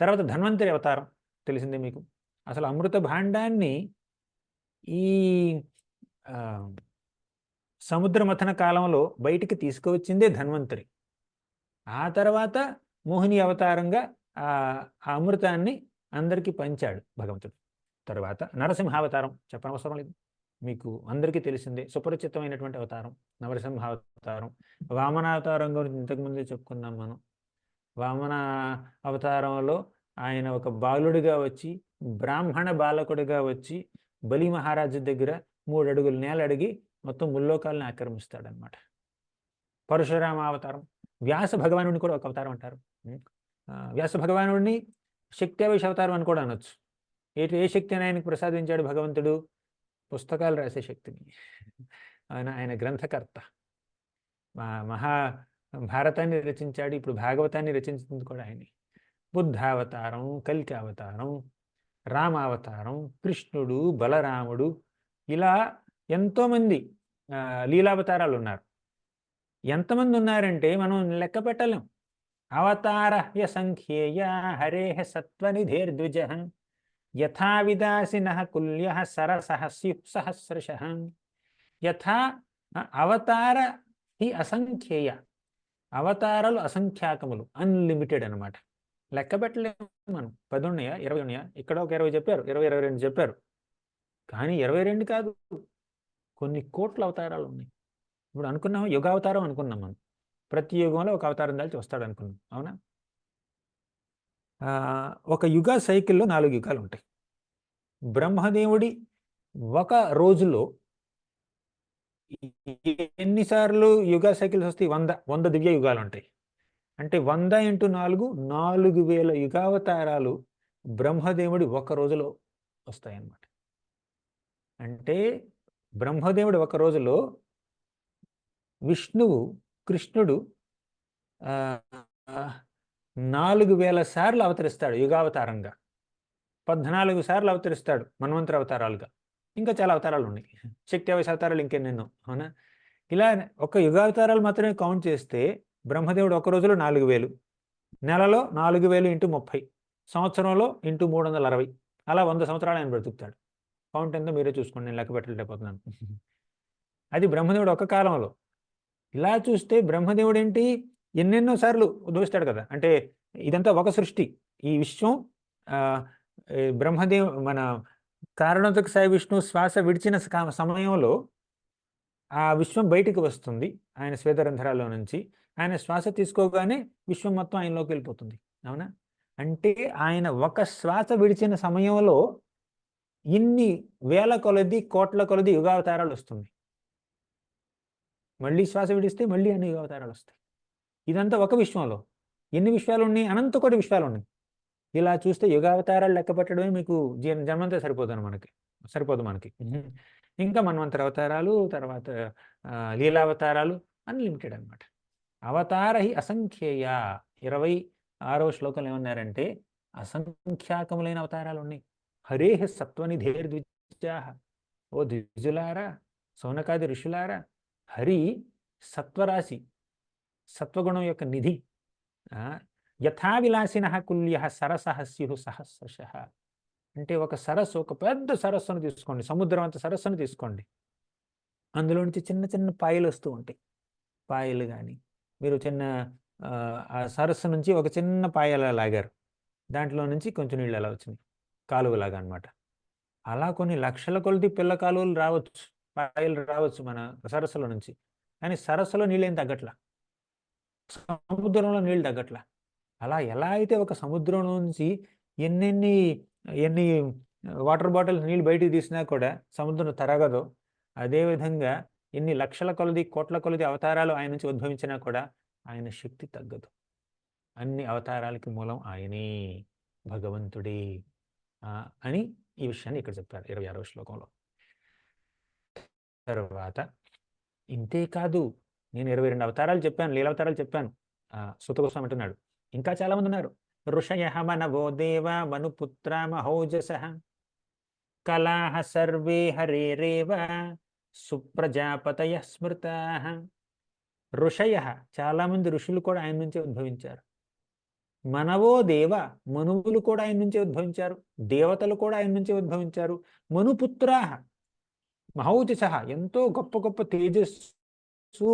తర్వాత ధన్వంతరి అవతారం తెలిసిందే మీకు. అసలు అమృత భాండాన్ని ఈ సముద్ర మథన కాలంలో బయటికి తీసుకువచ్చిందే ధన్వంతరి. ఆ తర్వాత మోహిని అవతారంగా ఆ అమృతాన్ని అందరికీ పంచాడు భగవంతుడు. తర్వాత నరసింహావతారం చెప్పనవసరం లేదు, మీకు అందరికీ తెలిసిందే, సుపరిచితమైనటువంటి అవతారం నరసింహావతారం. వామనావతారం గురించి ఇంతకుముందే చెప్పుకున్నాం మనం. వామన అవతారంలో ఆయన ఒక బాలుడిగా వచ్చి, బ్రాహ్మణ బాలకుడిగా వచ్చి బలి మహారాజు దగ్గర 3 అడుగులు నేల అడిగి మొత్తం ముల్లోకాలను ఆక్రమిస్తాడనమాట. పరశురామ అవతారం, వ్యాస భగవానుడిని కూడా ఒక అవతారం అంటారు. వ్యాస భగవానుడిని శక్త్యావేశ అవతారం అని కూడా అనొచ్చు. ఏ శక్తిని ఆయనకు ప్రసాదించాడు భగవంతుడు? పుస్తకాలు రాసే శక్తిని. ఆయన గ్రంథకర్త. మహాభారతాన్ని రచించాడు, ఇప్పుడు భాగవతాన్ని రచించింది కూడా ఆయనే. బుద్ధావతారం, కల్కి అవతారం, రామావతారం, కృష్ణుడు, బలరాముడు, ఇలా ఎంతోమంది లీలావతారాలు ఉన్నారు. ఎంతమంది ఉన్నారంటే మనం లెక్క పెట్టలేం. అవతారహ్య సంఖ్యేయ హరేహ సత్వనిధేర్ద్విజ యథా విదాసినః కుల్యః సరసః సహస్రశః. యథా అవతార హి అసంఖ్యేయ, అవతారాలు అసంఖ్యాకములు, అన్లిమిటెడ్ అనమాట. లెక్క పెట్టలేము మనం. 10 ఉన్నాయా, 20 ఉన్నాయా? ఇక్కడ ఒక 20 చెప్పారు, 22 చెప్పారు. కానీ 22 కాదు, కొన్ని కోట్ల అవతారాలు ఉన్నాయి. ఇప్పుడు అనుకున్నాం యుగావతారం అనుకున్నాం మనం. ప్రతి యుగంలో ఒక అవతారం దాల్చి వస్తాడు అనుకున్నాం, అవునా? ఒక యుగ సైకిల్లో 4 యుగాలు ఉంటాయి. బ్రహ్మదేవుడి ఒక రోజులో ఎన్నిసార్లు యుగ సైకిల్స్ వస్తాయి? 100 దివ్య యుగాలు ఉంటాయి. అంటే 100 × 4 4000 యుగావతారాలు బ్రహ్మదేవుడి ఒక రోజులో వస్తాయన్నమాట. అంటే బ్రహ్మదేవుడి ఒక రోజులో విష్ణువు, కృష్ణుడు 4000 సార్లు అవతరిస్తాడు యుగావతారంగా. 14 సార్లు అవతరిస్తాడు మన్వంతర అవతారాలుగా. ఇంకా చాలా అవతారాలు ఉన్నాయి, శక్తి అవతారాలు ఇంకెన్నెన్నో, అవునా? ఇలా ఒక యుగావతారాలు మాత్రమే కౌంట్ చేస్తే బ్రహ్మదేవుడు ఒక రోజులో 4000, నెలలో 4000 × 30, సంవత్సరంలో × 360, అలా 100 సంవత్సరాలు ఆయన బ్రతుకుతాడు. కౌంట్ ఎంతో మీరే చూసుకోండి, నేను లెక్క పెట్టలేకపోతున్నాను. అది బ్రహ్మదేవుడు ఒక కాలంలో. ఇలా చూస్తే బ్రహ్మదేవుడు ఏంటి, ఎన్నెన్నో సార్లు దోస్తాడు కదా. అంటే ఇదంతా ఒక సృష్టి. ఈ విశ్వం మన కారణోదక సాయి విష్ణు శ్వాస విడిచిన సమయంలో ఆ విశ్వం బయటికి వస్తుంది ఆయన శ్వేతరంధ్రాల్లో నుంచి. ఆయన శ్వాస తీసుకోగానే విశ్వం మొత్తం ఆయనలోకి వెళ్ళిపోతుంది, అవునా? అంటే ఆయన ఒక శ్వాస విడిచిన సమయంలో ఇన్ని వేల కొలది, కోట్ల కొలది యుగావతారాలు వస్తుంది. మళ్ళీ శ్వాస విడిస్తే మళ్ళీ అన్ని యుగావతారాలు వస్తాయి. ఇదంతా ఒక విశ్వంలో. ఎన్ని విశ్వాలు ఉన్నాయి? అనంత కోటి విశ్వాలు ఉన్నాయి. ఇలా చూస్తే యుగావతారాలు లెక్క పెట్టడమే మీకు జన్మంతా సరిపోదు మనకి. ఇంకా మన్వంతర అవతారాలు, తర్వాత లీలావతారాలు, అన్లిమిటెడ్ అనమాట. అవతార హి అసంఖ్యేయ. 26వ శ్లోకంలో ఏమన్నారంటే అసంఖ్యాకములైన అవతారాలు ఉన్నాయి. హరేహ సత్వనిధేర్ద్విజాః. ఓ ద్విజులారా, సౌనకాది ఋషులారా, హరి సత్వరాశి, సత్వగుణం యొక్క నిధి. యథా విలాసినః కుల్యః సరసః స్యుః సహస్రశః. అంటే ఒక సరస్సు, ఒక పెద్ద సరస్సును తీసుకోండి, సముద్రం అంత సరస్సును తీసుకోండి. అందులో నుంచి చిన్న చిన్న పాయలు వస్తూ ఉంటాయి. పాయలు కానీ మీరు చిన్న ఆ సరస్సు నుంచి ఒక చిన్న పాయలా లాగారు, దాంట్లో నుంచి కొంచెం నీళ్ళు అలా వచ్చినాయి, కాలువలాగా అనమాట. అలా కొన్ని లక్షల కొలది పిల్ల కాలువలు రావచ్చు, పాయలు రావచ్చు మన సరస్సులో నుంచి. కానీ సరస్సులో నీళ్ళు ఏం తగ్గట్లా, సముద్రంలో నీళ్ళు తగ్గట్లా. అలా ఎలా అయితే ఒక సముద్రం నుంచి ఎన్ని వాటర్ బాటిల్స్ నీళ్ళు బయటికి తీసినా కూడా సముద్రం తరగదో, అదేవిధంగా ఎన్ని లక్షల కొలది, కోట్ల కొలది అవతారాలు ఆయన నుంచి ఉద్భవించినా కూడా ఆయన శక్తి తగ్గదు. అన్ని అవతారాలకి మూలం ఆయనే, భగవంతుడే అని ఈ విషయాన్ని ఇక్కడ చెప్పారు 26వ శ్లోకంలో. తర్వాత ఇంతే కాదు, నేను 22 అవతారాలు చెప్పాను, లీలావతారాలు చెప్పాను. సూత గోస్వామి అంటున్నాడు ఇంకా చాలా మంది ఉన్నారు. ఋషయ మనవో దేవ మనుపుత్ర మహోజస కలాహ సర్వే హరేరేవ సుప్రజాపతయ స్మృత. ఋషయ, చాలా మంది ఋషులు కూడా ఆయన నుంచే ఉద్భవించారు. మనవో దేవ, మనువులు కూడా ఆయన నుంచే ఉద్భవించారు. దేవతలు కూడా ఆయన నుంచే ఉద్భవించారు. మనుపుత్రాహ మహౌజస, ఎంతో గొప్ప గొప్ప తేజస్సు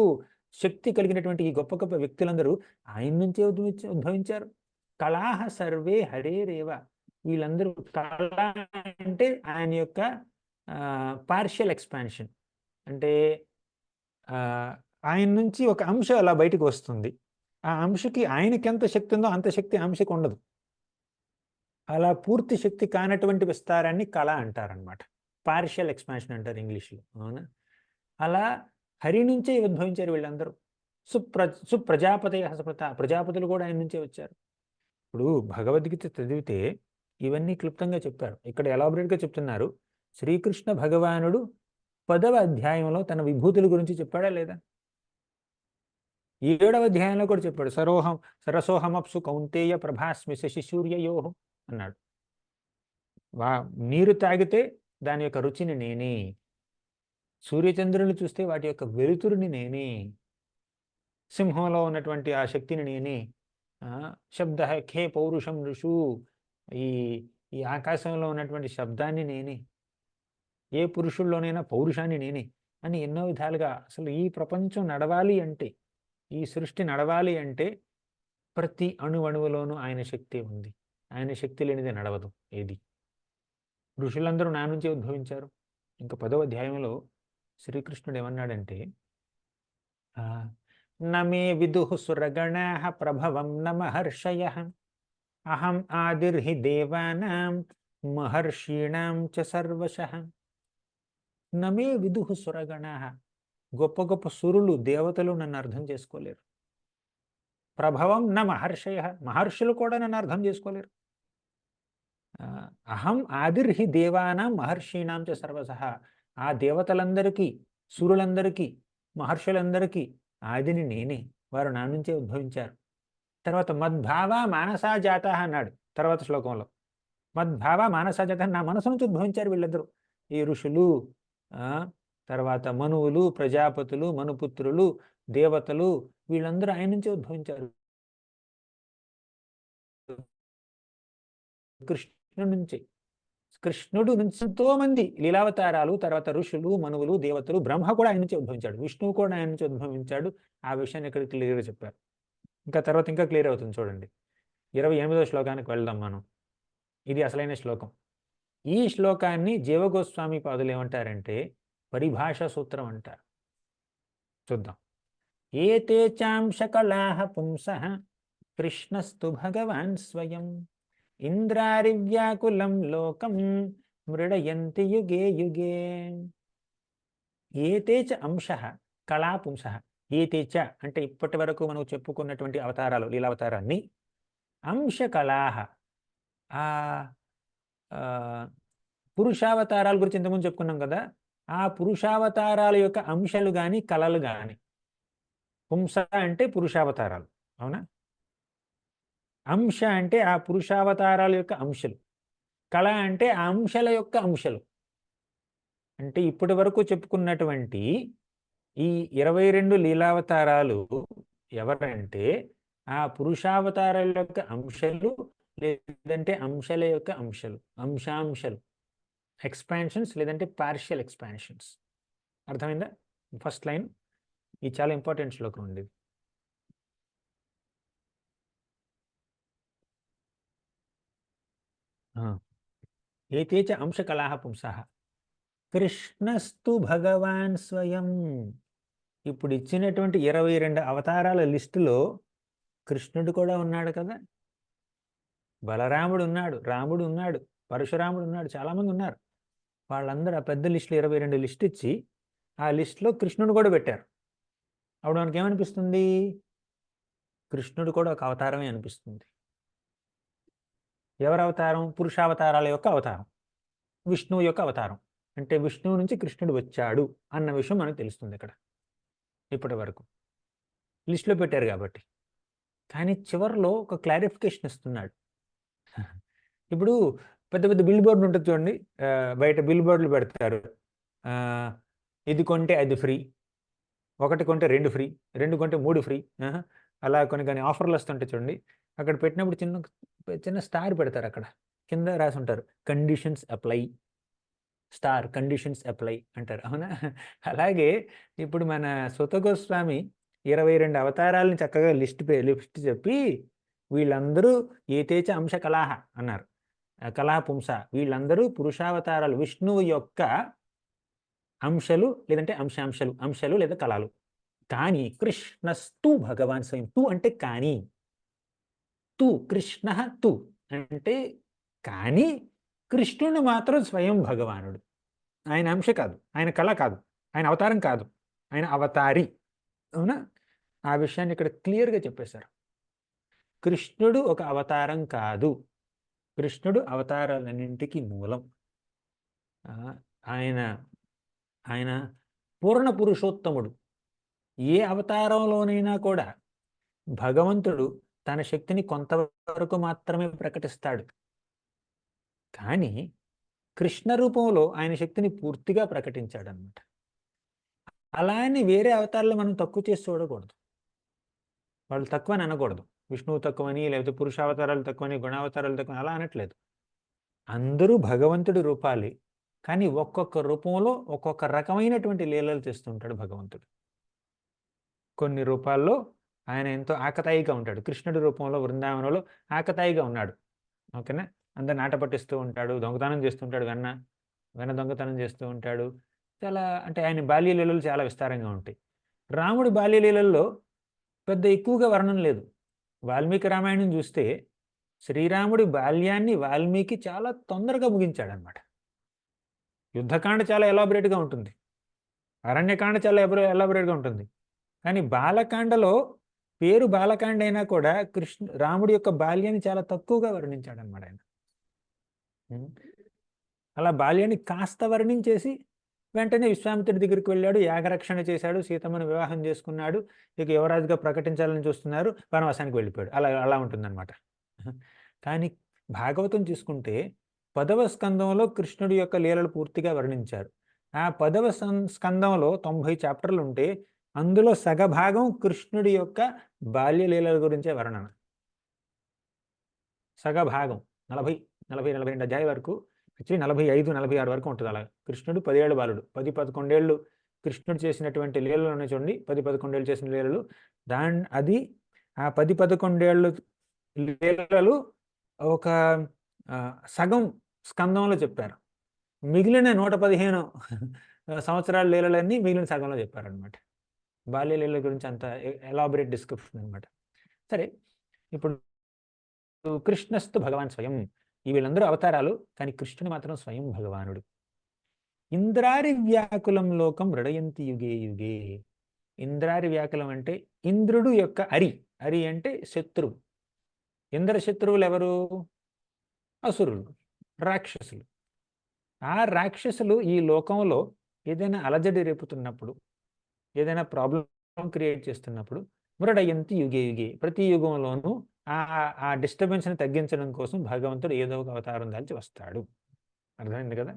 శక్తి కలిగినటువంటి ఈ గొప్ప గొప్ప వ్యక్తులందరూ ఆయన నుంచే ఉద్భవించారు. కళాహ సర్వే హరేరేవ, వీళ్ళందరూ కళ అంటే ఆయన యొక్క పార్షియల్ ఎక్స్పాన్షన్, అంటే ఆయన నుంచి ఒక అంశం అలా బయటకు వస్తుంది. ఆ అంశకి ఆయనకి ఎంత శక్తి ఉందో అంత శక్తి అంశకు ఉండదు. అలా పూర్తి శక్తి కానటువంటి విస్తారాన్ని కళ అంటారనమాట. పార్షియల్ ఎక్స్పాన్షన్ అంటారు ఇంగ్లీష్లో, అవునా? అలా హరి నుంచే ఉద్భవించారు వీళ్ళందరూ. సుప్రజాపతయ స్మృత, ప్రజాపతులు కూడా ఆయన నుంచే వచ్చారు. ఇప్పుడు భగవద్గీత చదివితే ఇవన్నీ క్లుప్తంగా చెప్పారు. ఇక్కడ ఎలాబరేట్గా చెప్తున్నారు. శ్రీకృష్ణ భగవానుడు 10వ అధ్యాయంలో తన విభూతుల గురించి చెప్పాడా లేదా? 7వ అధ్యాయంలో కూడా చెప్పాడు. సరసోహమప్సు కౌంతేయ ప్రభాస్మి శశి సూర్యయో అన్నాడు. నీరు తాగితే దాని యొక్క రుచిని నేనే, సూర్యచంద్రుని చూస్తే వాటి యొక్క వెలుతురుని నేనే, సింహంలో ఉన్నటువంటి ఆ శక్తిని నేనే, శబ్ద ఖే పౌరుషం ఋషు, ఈ ఈ ఆకాశంలో ఉన్నటువంటి శబ్దాన్ని నేనే, ఏ పురుషుల్లోనైనా పౌరుషాన్ని నేనే అని ఎన్నో విధాలుగా. అసలు ఈ ప్రపంచం నడవాలి అంటే, ఈ సృష్టి నడవాలి అంటే ప్రతి అణువణువులోనూ ఆయన శక్తి ఉంది. ఆయన శక్తి లేనిదే నడవదు ఏది. ఋషులందరూ నా నుంచే ఉద్భవించారు. ఇంకా 10వ అధ్యాయంలో శ్రీకృష్ణుడు ఏమన్నాడంటే, నమే విదుః సురగణాః ప్రభవం న మహర్షయః అహం ఆదిర్హి దేవానాం మహర్షీణాం చ సర్వశః. నమే విదుః సురగణాః, గొప్ప గొప్ప సురులు దేవతలు నన్ను అర్థం చేసుకోలేరు. ప్రభవం న మహర్షయః, మహర్షులు కూడా నన్ను అర్థం చేసుకోలేరు. అహం ఆదిర్హి దేవానాం మహర్షీణాం చ సర్వశః, ఆ దేవతలందరికీ, సురులందరికీ, మహర్షులందరికీ ఆదిని నేనే, వారు నా నుంచే ఉద్భవించారు. తర్వాత మద్భావ మానసా జాత అన్నాడు తర్వాత శ్లోకంలో. మద్భావ మానసా జాత, నా మనసు నుంచి ఉద్భవించారు వీళ్ళందరూ. ఈ ఋషులు, తర్వాత మనువులు, ప్రజాపతులు, మనుపుత్రులు, దేవతలు, వీళ్ళందరూ ఆయన నుంచే ఉద్భవించారు. కృష్ణుడు నుంచి ఎంతో మంది లీలావతారాలు, తర్వాత ఋషులు, మనువులు, దేవతలు, బ్రహ్మ కూడా ఆయన నుంచి ఉద్భవించాడు. విష్ణువు కూడా ఆయన నుంచి ఉద్భవించాడు. ఆ విషయాన్ని ఇక్కడ క్లియర్గా చెప్పారు. ఇంకా తర్వాత ఇంకా క్లియర్ అవుతుంది చూడండి. 28వ శ్లోకానికి వెళ్దాం మనం. ఇది అసలైన శ్లోకం. ఈ శ్లోకాన్ని జీవగోస్వామి పాదులు ఏమంటారంటే పరిభాష సూత్రం అంటారు. చూద్దాం. ఏతే చాంశకలాః పుంసః కృష్ణస్తు భగవాన్ స్వయం ఇంద్రారివ్యాకులం లోకం మృడయంతి యుగే యుగే. ఏతే చ అంశః కళా పుంసః. ఏతే చ అంటే ఇప్పటి వరకు మనం చెప్పుకున్నటువంటి అవతారాలు, లీలావతారాన్ని, అంశకళాః, పురుషావతారాల గురించి ఇంతకుముందు చెప్పుకున్నాం కదా, ఆ పురుషావతారాల యొక్క అంశాలు కానీ కళలు కానీ. పుంస అంటే పురుషావతారాలు, అవునా? అంశ అంటే ఆ పురుషావతారాల యొక్క అంశలు, కళ అంటే ఆ అంశాల యొక్క అంశాలు. అంటే ఇప్పటి వరకు చెప్పుకున్నటువంటి ఈ 22 లీలావతారాలు ఎవరంటే ఆ పురుషావతారాల యొక్క అంశాలు, లేదంటే అంశాల యొక్క అంశాలు, అంశాంశాలు, ఎక్స్పాన్షన్స్ లేదంటే పార్షియల్ ఎక్స్పాన్షన్స్. అర్థమైందా? ఫస్ట్ లైన్ ఇది చాలా ఇంపార్టెంట్ శ్లోకం ఉండేది. ఏతే చ అంశకళాః పుంసః కృష్ణస్తు భగవాన్ స్వయం. ఇప్పుడు ఇచ్చినటువంటి 22 అవతారాల లిస్టులో కృష్ణుడు కూడా ఉన్నాడు కదా, బలరాముడు ఉన్నాడు, రాముడు ఉన్నాడు, పరశురాముడు ఉన్నాడు, చాలామంది ఉన్నారు. వాళ్ళందరూ ఆ పెద్ద లిస్టులో 22 లిస్ట్ ఇచ్చి ఆ లిస్టులో కృష్ణుడు కూడా పెట్టారు. అప్పుడు మనకి ఏమనిపిస్తుంది? కృష్ణుడు కూడా ఒక అవతారమే అనిపిస్తుంది. ఎవరి అవతారం? పురుషావతారాల యొక్క అవతారం. విష్ణువు యొక్క అవతారం. అంటే విష్ణువు నుంచి కృష్ణుడు వచ్చాడు అన్న విషయం మనకు తెలుస్తుంది ఇక్కడ ఇప్పటి వరకు లిస్టులో పెట్టారు కాబట్టి. కానీ చివరిలో ఒక క్లారిఫికేషన్ ఇస్తున్నాడు. ఇప్పుడు పెద్ద పెద్ద బిల్ బోర్డులు ఉంటుంది చూడండి, బయట బిల్ బోర్డులు పెడతారు. ఇది కొంటే అది ఫ్రీ, ఒకటి కొంటే 2 ఫ్రీ, 2 కొంటే 3 ఫ్రీ, అలా కొన్ని ఆఫర్లు వస్తుంటాయి చూడండి. అక్కడ పెట్టినప్పుడు చిన్న చిన్న స్టార్ పెడతారు, అక్కడ కింద రాసి ఉంటారు conditions apply, star conditions apply అంటారు, అవునా? అలాగే ఇప్పుడు మన సుత గోస్వామి 22 అవతారాలను చక్కగా లిస్ట్ చెప్పి వీళ్ళందరూ ఏతేచ అంశ కళాహ అన్నారు, కళా పుంస, వీళ్ళందరూ పురుషావతారాలు, విష్ణువు యొక్క అంశలు లేదంటే అంశాలు లేదా కళలు. కానీ కృష్ణస్తు భగవాన్ స్వయం, తు అంటే కానీ, తు కృష్ణ తు అంటే కానీ కృష్ణుడు మాత్రం స్వయం భగవానుడు. ఆయన అంశ కాదు, ఆయన కళ కాదు, ఆయన అవతారం కాదు, ఆయన అవతారి, అవునా? ఆ విషయాన్ని ఇక్కడ క్లియర్గా చెప్పేశారు. కృష్ణుడు ఒక అవతారం కాదు, కృష్ణుడు అవతారాలన్నింటికి మూలం. ఆయన ఆయన పూర్ణ పురుషోత్తముడు. ఏ అవతారంలోనైనా కూడా భగవంతుడు తన శక్తిని కొంతవరకు మాత్రమే ప్రకటిస్తాడు, కానీ కృష్ణ రూపంలో ఆయన శక్తిని పూర్తిగా ప్రకటించాడనమాట. అలా అని వేరే అవతారాలు మనం తక్కువ చేసి చూడకూడదు, వాళ్ళు తక్కువ అని అనకూడదు. విష్ణువు తక్కువని, లేకపోతే పురుషావతారాలు తక్కువని, గుణావతారాలు తక్కువ అలా అనట్లేదు. అందరూ భగవంతుడి రూపాలే, కానీ ఒక్కొక్క రూపంలో ఒక్కొక్క రకమైనటువంటి లీలలు చేస్తుంటాడు భగవంతుడు. కొన్ని రూపాల్లో ఆయన ఎంతో ఆకతాయిగా ఉంటాడు. కృష్ణుడి రూపంలో వృందావనంలో ఆకతాయిగా ఉన్నాడు, ఓకేనా? అందరిని ఆట పట్టిస్తూ ఉంటాడు, దొంగతనం చేస్తుంటాడు, వెన్న దొంగతనం చేస్తూ ఉంటాడు. చాలా అంటే ఆయన బాల్యలీలలు చాలా విస్తారంగా ఉంటాయి. రాముడి బాల్యలీలల్లో పెద్ద ఎక్కువగా వర్ణన లేదు. వాల్మీకి రామాయణం చూస్తే శ్రీరాముడి బాల్యాన్ని వాల్మీకి చాలా తొందరగా ముగించాడనమాట. యుద్ధకాండ చాలా ఎలాబొరేట్గా ఉంటుంది, అరణ్యకాండ చాలా ఎలాబొరేట్గా ఉంటుంది, కానీ బాలకాండలో పేరు బాలకాండ అయినా కూడా రాముడి యొక్క బాల్యాన్ని చాలా తక్కువగా వర్ణించాడనమాట ఆయన. అలా బాల్యాన్ని కాస్త వర్ణించేసి వెంటనే విశ్వామిత్రుడి దగ్గరికి వెళ్ళాడు, యాగరక్షణ చేశాడు, సీతమ్మను వివాహం చేసుకున్నాడు, ఇక యువరాజుగా ప్రకటించాలని చూస్తున్నారు, వనవాసానికి వెళ్ళిపోయాడు. అలా ఉంటుందన్నమాట. కానీ భాగవతం తీసుకుంటే 10వ స్కందంలో కృష్ణుడి యొక్క లీలలు పూర్తిగా వర్ణించారు. ఆ 10వ స్కందంలో 90 చాప్టర్లు ఉంటే అందులో సగభాగం కృష్ణుడి యొక్క బాల్య లీలల గురించే వర్ణన. సగభాగం 40-42 అధ్యాయం వరకు, యాక్చువల్లీ 45-46 వరకు ఉంటుంది. అలా కృష్ణుడు 10 ఏళ్ళ బాలుడు, 10-11 ఏళ్ళు కృష్ణుడు చేసినటువంటి లీలలు ఉన్నాయి చూడండి, 10-11 ఏళ్ళు చేసిన లీలలు. అది ఆ 10-11 ఏళ్ళు లీలలు ఒక సగం స్కందంలో చెప్పారు. మిగిలిన 115 సంవత్సరాల లీలలన్నీ మిగిలిన సగంలో చెప్పారనమాట. బాల్య లీలల గురించి అంత ఎలాబొరేట్ డిస్క్రిప్షన్ అనమాట. సరే, ఇప్పుడు కృష్ణస్తు భగవాన్ స్వయం, వీళ్ళందరూ అవతారాలు, కానీ కృష్ణుడు మాత్రం స్వయం భగవానుడు. ఇంద్రారి వ్యాకులం లోకం రడయంతి యుగే యుగే. ఇంద్రారి వ్యాకులం అంటే ఇంద్రుడు యొక్క అరి అంటే శత్రువు. ఇంద్ర శత్రువులు ఎవరు? అసురులు, రాక్షసులు. ఆ రాక్షసులు ఈ లోకంలో ఏదైనా అలజడి రేపుతున్నప్పుడు, ఏదైనా ప్రాబ్లం క్రియేట్ చేస్తున్నప్పుడు మృడయంతి యుగే యుగే, ప్రతి యుగంలోనూ ఆ డిస్టర్బెన్స్ని తగ్గించడం కోసం భగవంతుడు ఏదో ఒక అవతారం దాల్చి వస్తాడు. అర్థమైంది కదా?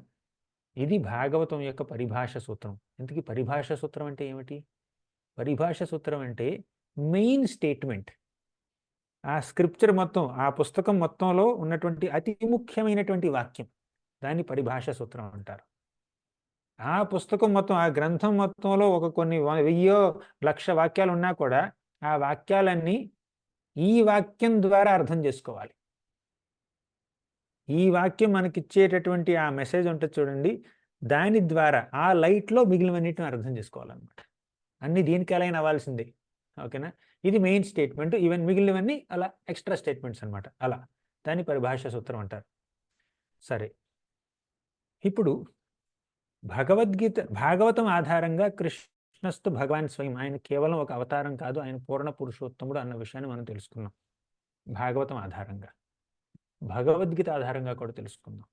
ఇది భాగవతం యొక్క పరిభాష సూత్రం. ఇంతకీ పరిభాష సూత్రం అంటే ఏమిటి? పరిభాష సూత్రం అంటే మెయిన్ స్టేట్మెంట్, ఆ స్క్రిప్చర్ మొత్తం, ఆ పుస్తకం మొత్తంలో ఉన్నటువంటి అతి ముఖ్యమైనటువంటి వాక్యం, దాన్ని పరిభాష సూత్రం అంటారు. ఆ పుస్తకం మొత్తం, ఆ గ్రంథం మొత్తంలో కొన్ని 1000-1,00,000 వాక్యాలు ఉన్నా కూడా ఆ వాక్యాలన్నీ ఈ వాక్యం ద్వారా అర్థం చేసుకోవాలి. ఈ వాక్యం మనకిచ్చేటటువంటి ఆ మెసేజ్ ఉంటుంది చూడండి, దాని ద్వారా ఆ లైట్లో మిగిలినన్నిటిని అర్థం చేసుకోవాలన్నమాట. అన్ని దీనికి అలైన్ అవ్వాల్సిందే, ఓకేనా? ఇది మెయిన్ స్టేట్మెంట్, ఈవెన్ మిగిలినవన్నీ అలా ఎక్స్ట్రా స్టేట్మెంట్స్ అనమాట. అలా దాన్ని పరిభాష సూత్రం అంటారు. సరే, ఇప్పుడు భాగవతం ఆధారంగా కృష్ణస్తు భగవాన్ స్వయం, ఆయన కేవలం ఒక అవతారం కాదు, ఆయన పూర్ణ పురుషోత్తముడు అన్న విషయాన్ని మనం తెలుసుకున్నాం భాగవతం ఆధారంగా. భగవద్గీత ఆధారంగా కూడా తెలుసుకుందాం.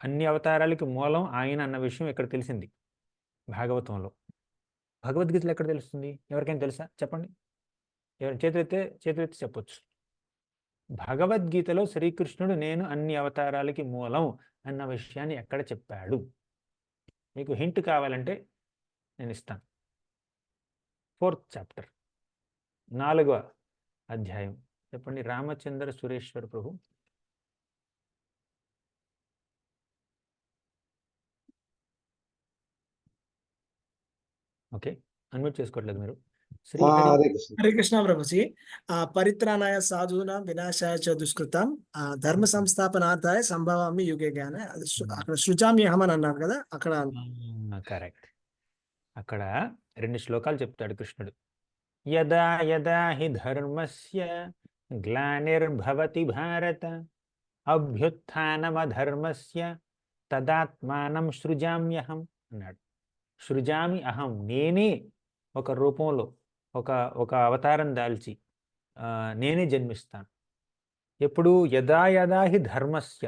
అన్ని అవతారాలకి మూలం ఆయన అన్న విషయం ఇక్కడ తెలిసింది భాగవతంలో. భగవద్గీతలో ఎక్కడ తెలుస్తుంది? ఎవరికైనా తెలుసా? చెప్పండి. ఎవరైనా చేతులెత్తి చెప్పొచ్చు. భగవద్గీతలో శ్రీకృష్ణుడు నేను అన్ని అవతారాలకి మూలం అన్న విషయాన్ని ఎక్కడ చెప్పాడు? మీకు హింట్ కావాలంటే నేను ఇస్తాను. 4th చాప్టర్, 4వ అధ్యాయం. చెప్పండి. రామచంద్ర సురేశ్వర ప్రభు. ఓకే, అన్మ్యూట్ చేసుకోవట్లేదు మీరు. హరే కృష్ణ ప్రభుజీ. పరిత్రాణాయ సాధూనాం వినాశాయ చ దుష్కృతాం ధర్మ సంస్థాపనార్థాయ సంభవామి యుగే జ్ఞాన. అక్కడ సృజామ్యహం అని అన్నారు కదా, అక్కడ కరెక్ట్. అక్కడ 2 శ్లోకాలు చెప్తాడు కృష్ణుడు. యదా యదా హి ధర్మస్య గ్లానిర్భవతి భారత అభ్యుత్థానమధర్మస్య తదాత్మానం సృజామ్యహం అన్నాడు. సృజామి అహం, నేనే ఒక రూపంలో ఒక అవతారం దాల్చి నేనే జన్మిస్తాను. ఎప్పుడు? యదా యదా హి ధర్మస్య,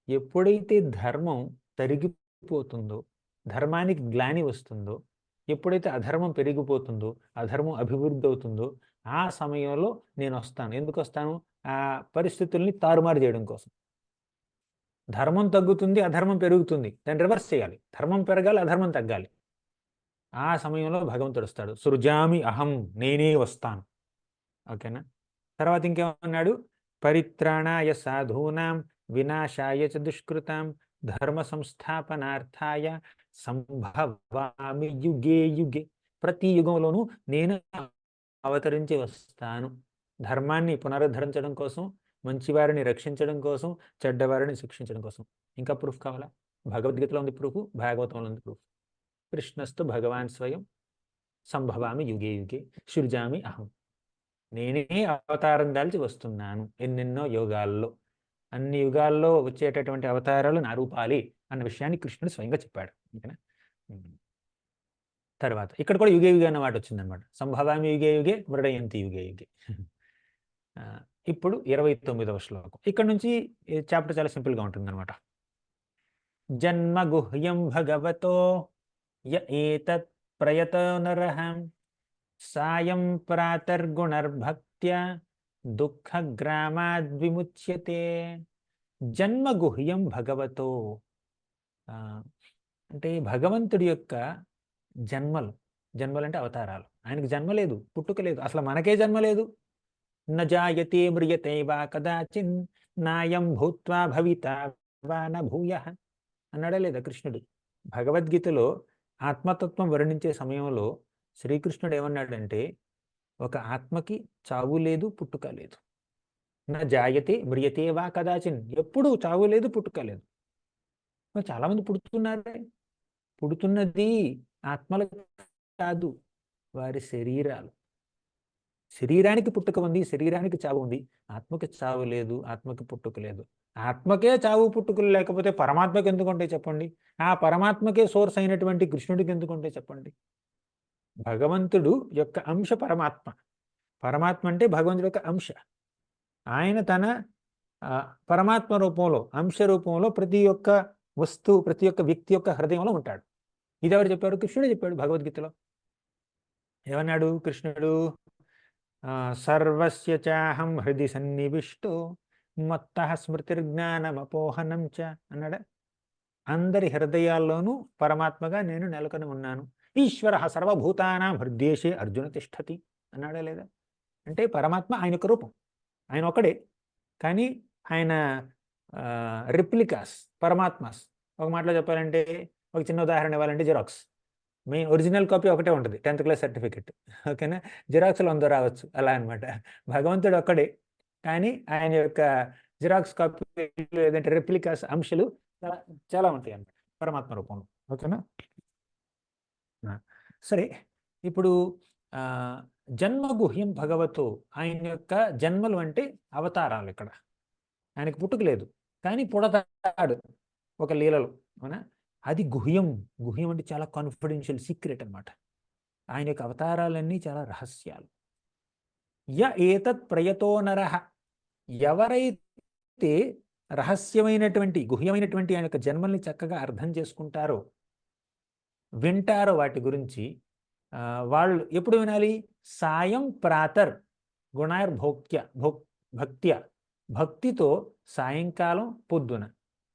ఎప్పుడైతే ధర్మం తరిగిపోతుందో, ధర్మానికి గ్లాని వస్తుందో, ఎప్పుడైతే అధర్మం పెరిగిపోతుందో, అధర్మం అభివృద్ధి అవుతుందో, ఆ సమయంలో నేను వస్తాను. ఎందుకు వస్తాను? ఆ పరిస్థితుల్ని తారుమారు చేయడం కోసం. ధర్మం తగ్గుతుంది, అధర్మం పెరుగుతుంది, దాన్ని రివర్స్ చేయాలి. ధర్మం పెరగాలి, అధర్మం తగ్గాలి. ఆ సమయంలో భగవంతుడు వస్తాడు. సృజామి అహం, నేనే వస్తాను. ఓకేనా? తర్వాత ఇంకేమన్నాడు? పరిత్రాణాయ సాధూనాం వినాశాయ చ దుష్కృతాం ధర్మ సంస్థాపనార్థాయ సంభవామి యుగే యుగే. ప్రతి యుగంలోనూ నేను అవతరించి వస్తాను. ధర్మాన్ని పునరుద్ధరించడం కోసం, మంచివారిని రక్షించడం కోసం, చెడ్డవారిని శిక్షించడం కోసం. ఇంకా ప్రూఫ్ కావాలా? భగవద్గీతలో ఉంది ప్రూఫ్, భాగవతంలో ఉంది ప్రూఫ్. కృష్ణస్తు భగవాన్ స్వయం సంభవామి యుగే యుగే సృజామి అహం, నేనే అవతారం దాల్చి వస్తున్నాను. ఎన్నెన్నో యుగాల్లో, అన్ని యుగాల్లో వచ్చేటటువంటి అవతారాలు నా రూపాలి అన్న విషయాన్ని కృష్ణుడు స్వయంగా చెప్పాడు. ఓకేనా? తర్వాత ఇక్కడ కూడా యుగే యుగే అన్న మాట వచ్చిందనమాట. సంభవామి యుగే యుగే మృడయంతి యుగే యుగే. ఇప్పుడు 29వ శ్లోకం. ఇక్కడ నుంచి చాప్టర్ చాలా సింపుల్గా ఉంటుందన్నమాట. జన్మ గుహ్యం భగవతో య ఏతత్ ప్రయతో నరః సాయం ప్రాతర్గుణర్భక్త్యా దుఃఖగ్రామాద్విముచ్యతే. జన్మగుహ్యం భగవతో అంటే భగవంతుడి యొక్క జన్మలు అంటే అవతారాలు. ఆయనకి జన్మ లేదు, పుట్టుక లేదు. అసలు మనకే జన్మ లేదు. న జాయతే మ్రియతే వా కదాచిన్ నాయం భూత్వా భవితా వా న భూయః అన్నాడా లేదా కృష్ణుడు? భగవద్గీతలో ఆత్మతత్వం వర్ణించే సమయంలో శ్రీకృష్ణుడు ఏమన్నాడంటే, ఒక ఆత్మకి చావు లేదు, పుట్టుక లేదు. నా జాయతే మ్రియతే వా కదాచిన్, ఎప్పుడు చావు లేదు, పుట్టుక లేదు. చాలామంది పుడుతున్నారే, పుడుతున్నది ఆత్మలు కాదు, వారి శరీరాలు. శరీరానికి పుట్టుక ఉంది, శరీరానికి చావు ఉంది. ఆత్మకి చావు లేదు, ఆత్మకి పుట్టుక లేదు. ఆత్మకే చావు పుట్టుకలు లేకపోతే పరమాత్మకి ఎందుకుంటే చెప్పండి? ఆ పరమాత్మకే సోర్స్ అయినటువంటి కృష్ణుడికి ఎందుకుంటే చెప్పండి? భగవంతుడు యొక్క అంశ పరమాత్మ. పరమాత్మ అంటే భగవంతుడి యొక్క అంశ. ఆయన తన పరమాత్మ రూపంలో, అంశ రూపంలో ప్రతి ఒక్క వస్తువు, ప్రతి ఒక్క వ్యక్తి యొక్క హృదయంలో ఉంటాడు. ఇది ఎవరు చెప్పారు? కృష్ణుడే చెప్పాడు భగవద్గీతలో. ఏమన్నాడు కృష్ణుడు? సర్వస్య చాహం హృది సన్నివిష్టో మత్తః స్మృతిర్జ్ఞానమపోహనం చ అన్నాడా? అందరి హృదయాల్లోనూ పరమాత్మగా నేను నెలకొని ఉన్నాను. ఈశ్వర సర్వభూతానాం హృద్యేషే అర్జున తిష్టతి అన్నాడా లేదా? అంటే పరమాత్మ ఆయన యొక్క రూపం, ఆయన ఒకడే. కానీ ఆయన రిప్లికాస్, పరమాత్మాస్. ఒక మాటలో చెప్పాలంటే, ఒక చిన్న ఉదాహరణ ఇవ్వాలంటే జిరాక్స్. మెయిన్ ఒరిజినల్ కాపీ ఒకటే ఉంటుంది, 10th క్లాస్ సర్టిఫికెట్. ఓకేనా? జిరాక్స్లో ఉందో రావచ్చు, అలా అనమాట. భగవంతుడు ఒక్కడే, కానీ ఆయన యొక్క జిరాక్స్ కాపీ లేదంటే రెప్లికాస్ అంశాలు చాలా ఉంటాయి అన్నమాట పరమాత్మ రూపంలో. ఓకేనా? సరే, ఇప్పుడు జన్మగుహ్యం భగవతో, ఆయన యొక్క జన్మలు అంటే అవతారాలు. ఇక్కడ ఆయనకు పుట్టుక లేదు, కానీ పుడతాడు ఒక లీలలో. అవునా? అది గుహ్యం. గుహ్యం అంటే చాలా కాన్ఫిడెన్షియల్, సీక్రెట్ అన్నమాట. ఆయన యొక్క అవతారాలన్నీ చాలా రహస్యాలు. య ఏతత్ ప్రయతో నరః, ఎవరైతే రహస్యమైనటువంటి గుహ్యమైనటువంటి ఆయన యొక్క జన్మల్ని చక్కగా అర్థం చేసుకుంటారో, వింటారో వాటి గురించి, వాళ్ళు ఎప్పుడు వినాలి? సాయం ప్రాతర్ గుణార్భోక్య భక్త్య, భక్తితో సాయంకాలం పొద్దున,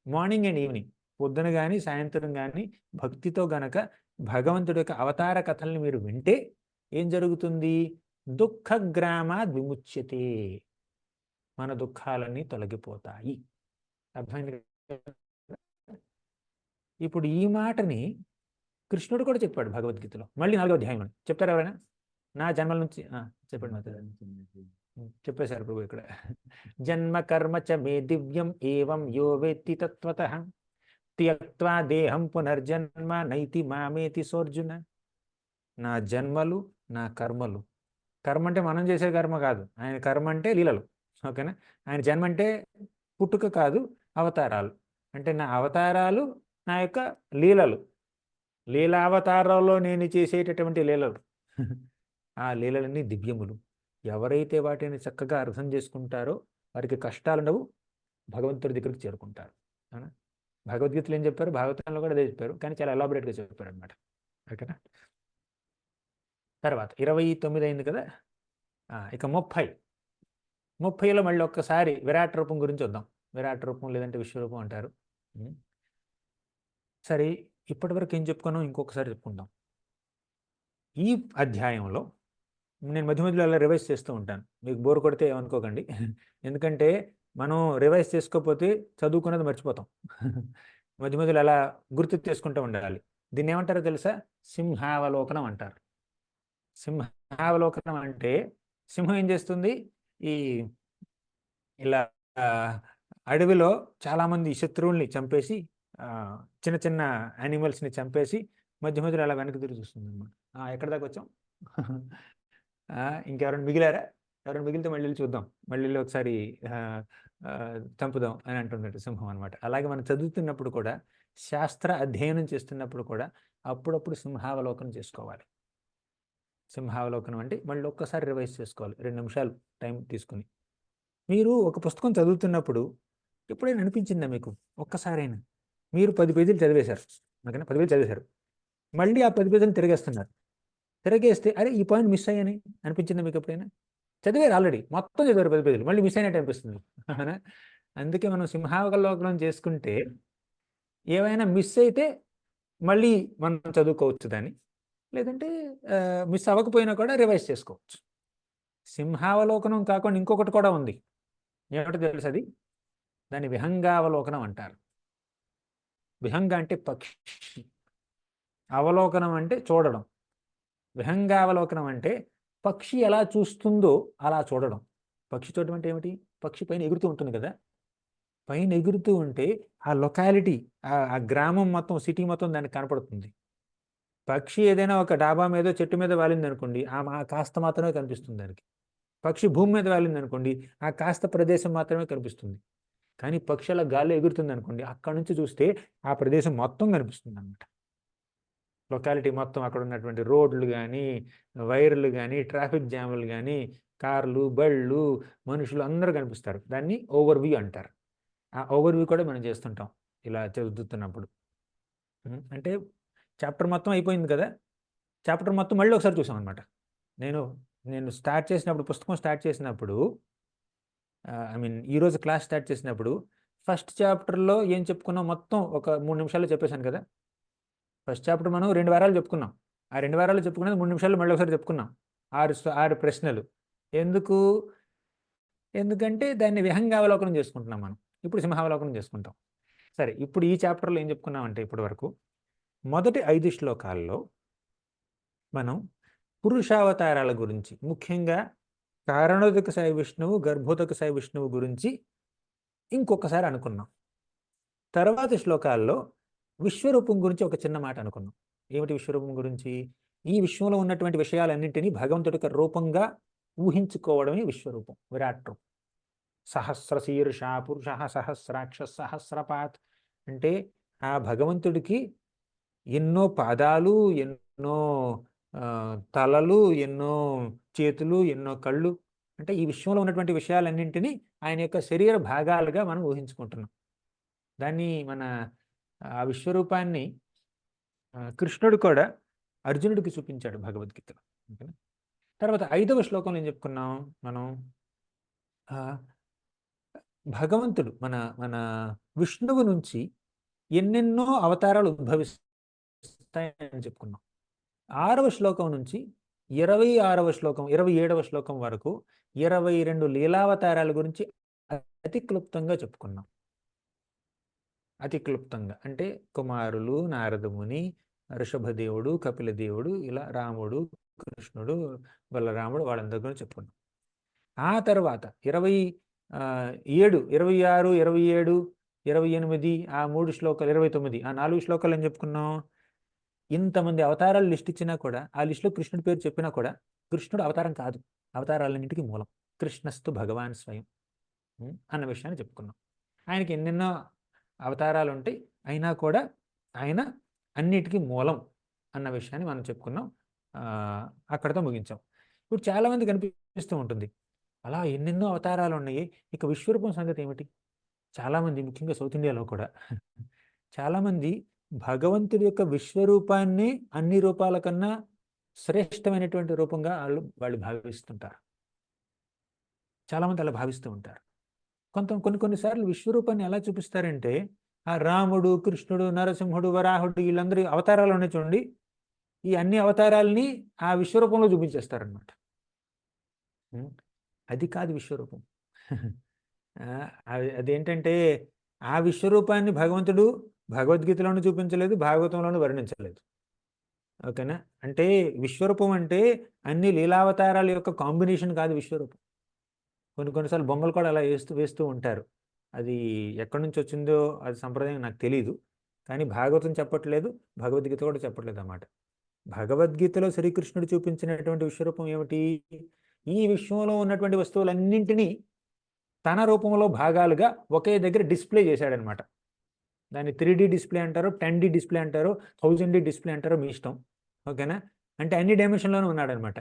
మార్నింగ్ అండ్ ఈవినింగ్, పొద్దున కానీ సాయంత్రం కానీ భక్తితో గనక భగవంతుడి యొక్క అవతార కథల్ని మీరు వింటే ఏం జరుగుతుంది? దుఃఖగ్రామాద్ విముచ్యతే, మన దుఃఖాలన్నీ తొలగిపోతాయి. అర్థమైంది? ఇప్పుడు ఈ మాటని కృష్ణుడు కూడా చెప్పాడు భగవద్గీతలో, మళ్ళీ 4వ అధ్యాయంలో. చెప్తారు ఎవరైనా? నా జన్మల నుంచి చెప్పండి మాత్రం. చెప్పేశారు ప్రభు ఇక్కడ. జన్మ కర్మ చ మే దివ్యం ఏవం యో వేత్తి తత్వతః త్యక్త్వా దేహం పునర్జన్మ నైతి మామేతి సోర్జున. నా జన్మలు, నా కర్మలు. కర్మ అంటే మనం చేసే కర్మ కాదు, ఆయన కర్మ అంటే లీలలు. ఓకేనా? ఆయన జన్మ అంటే పుట్టుక కాదు, అవతారాలు. అంటే నా అవతారాలు నా యొక్క లీలలు, లీలావతారంలో నేను చేసేటటువంటి లీలలు. ఆ లీలలన్నీ దివ్యములు. ఎవరైతే వాటిని చక్కగా అర్థం చేసుకుంటారో వారికి కష్టాలు ఉండవు, భగవంతుడి దగ్గరికి చేరుకుంటారు. అవునా? భగవద్గీతలో ఏం చెప్పారు, భాగవతంలో కూడా అదే చెప్పారు, కానీ చాలా ఎలాబొరేట్గా చెప్పారు అనమాట. ఓకేనా? తర్వాత 29 అయింది కదా. ఇక 30లో మళ్ళీ ఒక్కసారి విరాట్ రూపం గురించి వద్దాం. విరాట్ రూపం లేదంటే విశ్వరూపం అంటారు. సరే, ఇప్పటివరకు ఏం చెప్పుకున్నాం, ఇంకొకసారి చెప్పుకుందాం. ఈ అధ్యాయంలో నేను మధ్య మధ్యలో అలా రివైజ్ చేస్తూ ఉంటాను, మీకు బోర్ కొడితే ఏమనుకోకండి. ఎందుకంటే మనం రివైజ్ చేసుకోకపోతే చదువుకున్నది మర్చిపోతాం. మధ్య మధ్యలో అలా గుర్తు చేసుకుంటూ ఉండాలి. దీన్ని ఏమంటారో తెలుసా? సింహావలోకనం అంటారు. సింహావలోకనం అంటే సింహం ఏం చేస్తుంది? ఈ ఇలా అడవిలో చాలామంది శత్రువుల్ని చంపేసి, చిన్న చిన్న యానిమల్స్ని చంపేసి మధ్య మధ్యలో అలా వెనక్కి తిరిగి చూస్తుంది అనమాట. ఎక్కడి దాకా వచ్చాం? ఇంకెవరైనా మిగిలారా? ఎవరైనా మిగిలితే మళ్ళీ చూద్దాం, మళ్ళీ ఒకసారి చంపుదాం అని అంటున్నట్టు సింహం అనమాట. అలాగే మనం చదువుతున్నప్పుడు కూడా, శాస్త్ర అధ్యయనం చేస్తున్నప్పుడు కూడా అప్పుడప్పుడు సింహావలోకనం చేసుకోవాలి. సింహావలోకనం అంటే మళ్ళీ ఒక్కసారి రివైజ్ చేసుకోవాలి, 2 నిమిషాలు టైం తీసుకుని. మీరు ఒక పుస్తకం చదువుతున్నప్పుడు ఎప్పుడైనా అనిపించిందా మీకు, ఒక్కసారైనా మీరు 10 పేజీలు చదివేశారు, ఓకేనా? 10 పేజీలు చదివేశారు, మళ్ళీ ఆ 10 పేజీలు తిరిగేస్తున్నారు. తిరిగేస్తే అరే ఈ పాయింట్ మిస్ అయ్యని అనిపించిందా మీకు ఎప్పుడైనా? చదివారు ఆల్రెడీ, మొత్తం చదివారు 10 పేజీలు, మళ్ళీ మిస్ అయినట్టు అనిపిస్తుంది. అందుకే మనం సింహావలోకనం చేసుకుంటే ఏవైనా మిస్ అయితే మళ్ళీ మనం చదువుకోవచ్చు దాన్ని, లేదంటే మిస్ అవ్వకపోయినా కూడా రివైజ్ చేసుకోవచ్చు. సింహావలోకనం కాకుండా ఇంకొకటి కూడా ఉంది, ఏమిటో తెలుసు అది? దాన్ని విహంగావలోకనం అంటారు. విహంగ అంటే పక్షి, అవలోకనం అంటే చూడడం. విహంగావలోకనం అంటే పక్షి ఎలా చూస్తుందో అలా చూడడం. పక్షి చూడడం అంటే ఏమిటి? పక్షి పైన ఎగురుతూ ఉంటుంది కదా, పైన ఎగురుతూ ఉంటే ఆ లొకాలిటీ, ఆ గ్రామం మొత్తం, సిటీ మొత్తం దానికి కనపడుతుంది. పక్షి ఏదైనా ఒక డాబా మీద, చెట్టు మీద వాలింది అనుకోండి, ఆ కాస్త మాత్రమే కనిపిస్తుంది దానికి. పక్షి భూమి మీద వాలింది అనుకోండి, ఆ కాస్త ప్రదేశం మాత్రమే కనిపిస్తుంది. కానీ పక్షి అలా గాల్లో ఎగురుతుంది అనుకోండి, అక్కడ నుంచి చూస్తే ఆ ప్రదేశం మొత్తం కనిపిస్తుంది అన్నమాట. లొకాలిటీ మొత్తం, అక్కడ ఉన్నటువంటి రోడ్లు కానీ, వైర్లు కానీ, ట్రాఫిక్ జాములు కానీ, కార్లు, బళ్ళు, మనుషులు అందరూ కనిపిస్తారు. దాన్ని ఓవర్వ్యూ అంటారు. ఆ ఓవర్వ్యూ కూడా మనం చేస్తుంటాం ఇలా చదువుతున్నప్పుడు. అంటే చాప్టర్ మొత్తం అయిపోయింది కదా, చాప్టర్ మొత్తం మళ్ళీ ఒకసారి చూసాం అనమాట. నేను స్టార్ట్ చేసినప్పుడు, పుస్తకం స్టార్ట్ చేసినప్పుడు, ఈరోజు క్లాస్ స్టార్ట్ చేసినప్పుడు ఫస్ట్ చాప్టర్లో ఏం చెప్పుకున్నాం మొత్తం ఒక 3 నిమిషాల్లో చెప్పేశాను కదా. ఫస్ట్ చాప్టర్ మనం 2 వారాలు చెప్పుకున్నాం. ఆ 2 వారాలు చెప్పుకున్నది 3 నిమిషాల్లో మళ్ళీ ఒకసారి చెప్పుకున్నాం. 6 ప్రశ్నలు. ఎందుకంటే దాన్ని విహంగావలోకనం చేసుకుంటున్నాం మనం. ఇప్పుడు సింహావలోకనం చేసుకుంటాం. సరే, ఇప్పుడు ఈ చాప్టర్లో ఏం చెప్పుకున్నామంటే, ఇప్పటి వరకు మొదటి 5 శ్లోకాల్లో మనం పురుషావతారాల గురించి, ముఖ్యంగా కారణోదక సాయి విష్ణువు, గర్భోదక సాయి విష్ణువు గురించి ఇంకొకసారి అనుకున్నాం. తర్వాత శ్లోకాల్లో విశ్వరూపం గురించి ఒక చిన్న మాట అనుకున్నాం. ఏమిటి విశ్వరూపం గురించి? ఈ విశ్వంలో ఉన్నటువంటి విషయాలన్నింటినీ భగవంతుడి యొక్క రూపంగా ఊహించుకోవడమే విశ్వరూపం, విరాట్ రూపం. సహస్రశీర్ష పురుష సహస్రాక్ష సహస్రపాత్ అంటే ఆ భగవంతుడికి ఎన్నో పాదాలు, ఎన్నో తలలు, ఎన్నో చేతులు, ఎన్నో కళ్ళు, అంటే ఈ విశ్వంలో ఉన్నటువంటి విషయాలన్నింటినీ ఆయన యొక్క శరీర భాగాలుగా మనం ఊహించుకుంటున్నాం. దాన్ని మన ఆ విశ్వరూపాన్ని కృష్ణుడు కూడా అర్జునుడికి చూపించాడు భగవద్గీతలో. ఓకేనా? తర్వాత 5వ శ్లోకంలో ఏం చెప్పుకున్నాం మనం? భగవంతుడు మన మన విష్ణువు నుంచి ఎన్నెన్నో అవతారాలు ఉద్భవిస్తాయని చెప్పుకున్నాం. 6వ శ్లోకం నుంచి 26వ శ్లోకం 27వ శ్లోకం వరకు 22 లీలావతారాల గురించి అతి క్లుప్తంగా చెప్పుకున్నాం. అతి క్లుప్తంగా అంటే కుమారులు, నారదముని, ఋషభదేవుడు, కపిలదేవుడు, ఇలా రాముడు, కృష్ణుడు, బలరాముడు, వాళ్ళందరి గురించి చెప్పుకున్నాం. ఆ తర్వాత 27, 26, 27, 28, ఆ 3 శ్లోకాలు, 29, ఆ 4 శ్లోకాలు ఏం చెప్పుకున్నాం? ఇంతమంది అవతారాలు లిస్ట్ ఇచ్చినా కూడా, ఆ లిస్టులో కృష్ణుడి పేరు చెప్పినా కూడా కృష్ణుడు అవతారం కాదు, అవతారాలన్నింటికి మూలం కృష్ణస్తు భగవాన్ స్వయం అన్న విషయాన్ని చెప్పుకున్నాం. ఆయనకి ఎన్నెన్నో అవతారాలు ఉంటాయి, అయినా కూడా ఆయన అన్నిటికీ మూలం అన్న విషయాన్ని మనం చెప్పుకున్నాం. అక్కడితో ముగించాం. ఇప్పుడు చాలామంది కనిపిస్తూ ఉంటుంది, అలా ఎన్నెన్నో అవతారాలు ఉన్నాయి, ఇక విశ్వరూపం సంగతి ఏమిటి? చాలామంది, ముఖ్యంగా సౌత్ ఇండియాలో కూడా చాలామంది భగవంతుడి యొక్క విశ్వరూపాన్ని అన్ని రూపాల కన్నా శ్రేష్టమైనటువంటి రూపంగా వాళ్ళు భావిస్తుంటారు. చాలామంది అలా భావిస్తూ ఉంటారు. కొన్నిసార్లు విశ్వరూపాన్ని ఎలా చూపిస్తారంటే, ఆ రాముడు, కృష్ణుడు, నరసింహుడు, వరాహుడు, వీళ్ళందరూ అవతారాలు ఉన్నాయి చూడండి, ఈ అన్ని అవతారాలని ఆ విశ్వరూపంలో చూపించేస్తారనమాట. అది కాదు విశ్వరూపం. అదేంటంటే ఆ విశ్వరూపాన్ని భగవంతుడు భగవద్గీతలోనూ చూపించలేదు, భాగవతంలోనూ వర్ణించలేదు. ఓకేనా? అంటే విశ్వరూపం అంటే అన్ని లీలావతారాల యొక్క కాంబినేషన్ కాదు విశ్వరూపం. కొన్నిసార్లు బొమ్మలు కూడా అలా వేస్తూ ఉంటారు. అది ఎక్కడి నుంచి వచ్చిందో అది సంప్రదాయం నాకు తెలీదు, కానీ భాగవతం చెప్పట్లేదు, భగవద్గీత కూడా చెప్పట్లేదు అన్నమాట. భగవద్గీతలో శ్రీకృష్ణుడు చూపించినటువంటి విశ్వరూపం ఏమిటి? ఈ విశ్వంలో ఉన్నటువంటి వస్తువులన్నింటినీ తన రూపంలో భాగాలుగా ఒకే దగ్గర డిస్ప్లే చేశాడనమాట. దాన్ని 3D డిస్ప్లే అంటారు, 10D డిస్ప్లే అంటారు, 1000D డిస్ప్లే అంటారు, మీ ఇష్టం. ఓకేనా? అంటే అన్ని డైమెన్షన్లోనూ ఉన్నాడనమాట.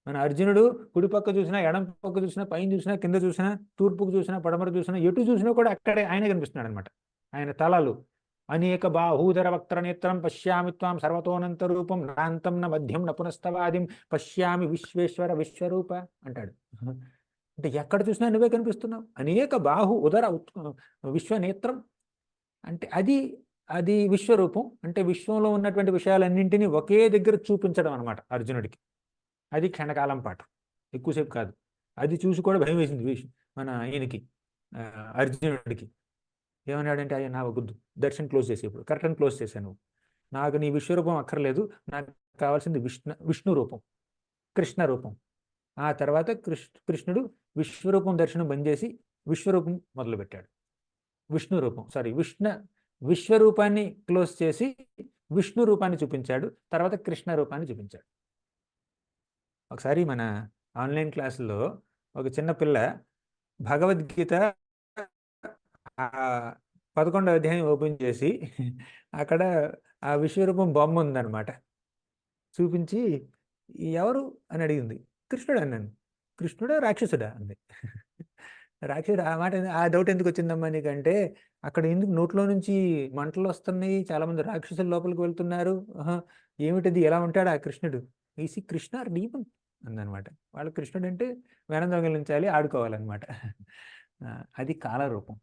మన అర్జునుడు కుడి పక్క చూసినా, ఎడం పక్క చూసినా, పైన చూసినా, కింద చూసినా, తూర్పుకు చూసినా, పడమర చూసినా, ఎటు చూసినా కూడా అక్కడే ఆయనే కనిపిస్తున్నాడు అనమాట. ఆయన తలలు అనేక బాహూదర వక్త్ర నేత్రం పశ్యామి త్వాం సర్వతోనంత రూపం నాంతం న మధ్యం న పునస్తవాదిం పశ్యామి విశ్వేశ్వర విశ్వరూప అంటాడు. అంటే ఎక్కడ చూసినా నువ్వే కనిపిస్తున్నావు. అనేక బాహు ఉదర విశ్వనేత్రం అంటే అది విశ్వరూపం. అంటే విశ్వంలో ఉన్నటువంటి విషయాలన్నింటినీ ఒకే దగ్గర చూపించడం అనమాట అర్జునుడికి. అది క్షణకాలం పాటు, ఎక్కువసేపు కాదు. అది చూసి కూడా భయం వేసింది మన ఈయనకి, అర్జునుడికి. ఏమన్నాడంటే, అయ్యా నా వద్దు, దర్శనం క్లోజ్ చేసి, ఇప్పుడు కరెక్ట్ క్లోజ్ చేశాను, నాకు నీ విశ్వరూపం అక్కర్లేదు, నాకు కావాల్సింది విష్ణు రూపం, కృష్ణ రూపం. ఆ తర్వాత కృష్ణుడు విశ్వరూపం దర్శనం బంద్ చేసి విశ్వరూపం మొదలుపెట్టాడు. విశ్వరూపాన్ని క్లోజ్ చేసి విష్ణు రూపాన్ని చూపించాడు, తర్వాత కృష్ణ రూపాన్ని చూపించాడు. ఒకసారి మన ఆన్లైన్ క్లాసులో ఒక చిన్న పిల్ల భగవద్గీత 11వ అధ్యాయం ఓపెన్ చేసి అక్కడ ఆ విశ్వరూపం బొమ్మ ఉందన్నమాట. చూపించి ఎవరు అని అడిగింది. కృష్ణుడు అన్నాను. కృష్ణుడా రాక్షసుడా అంది. రాక్షసుడు. ఆ మాట, ఆ డౌట్ ఎందుకు వచ్చిందమ్మా నీకంటే, అక్కడ ఎందుకు నోట్లో నుంచి మంటలు వస్తున్నాయి, చాలామంది రాక్షసులు లోపలికి వెళ్తున్నారు, ఏమిటది, ఎలా ఉంటాడు ఆ కృష్ణుడు, ఈసి కృష్ణ డీమన్ అందనమాట. వాళ్ళు కృష్ణుడు అంటే వెనం దొంగలించాలి, ఆడుకోవాలన్నమాట. అది కాలరూపం.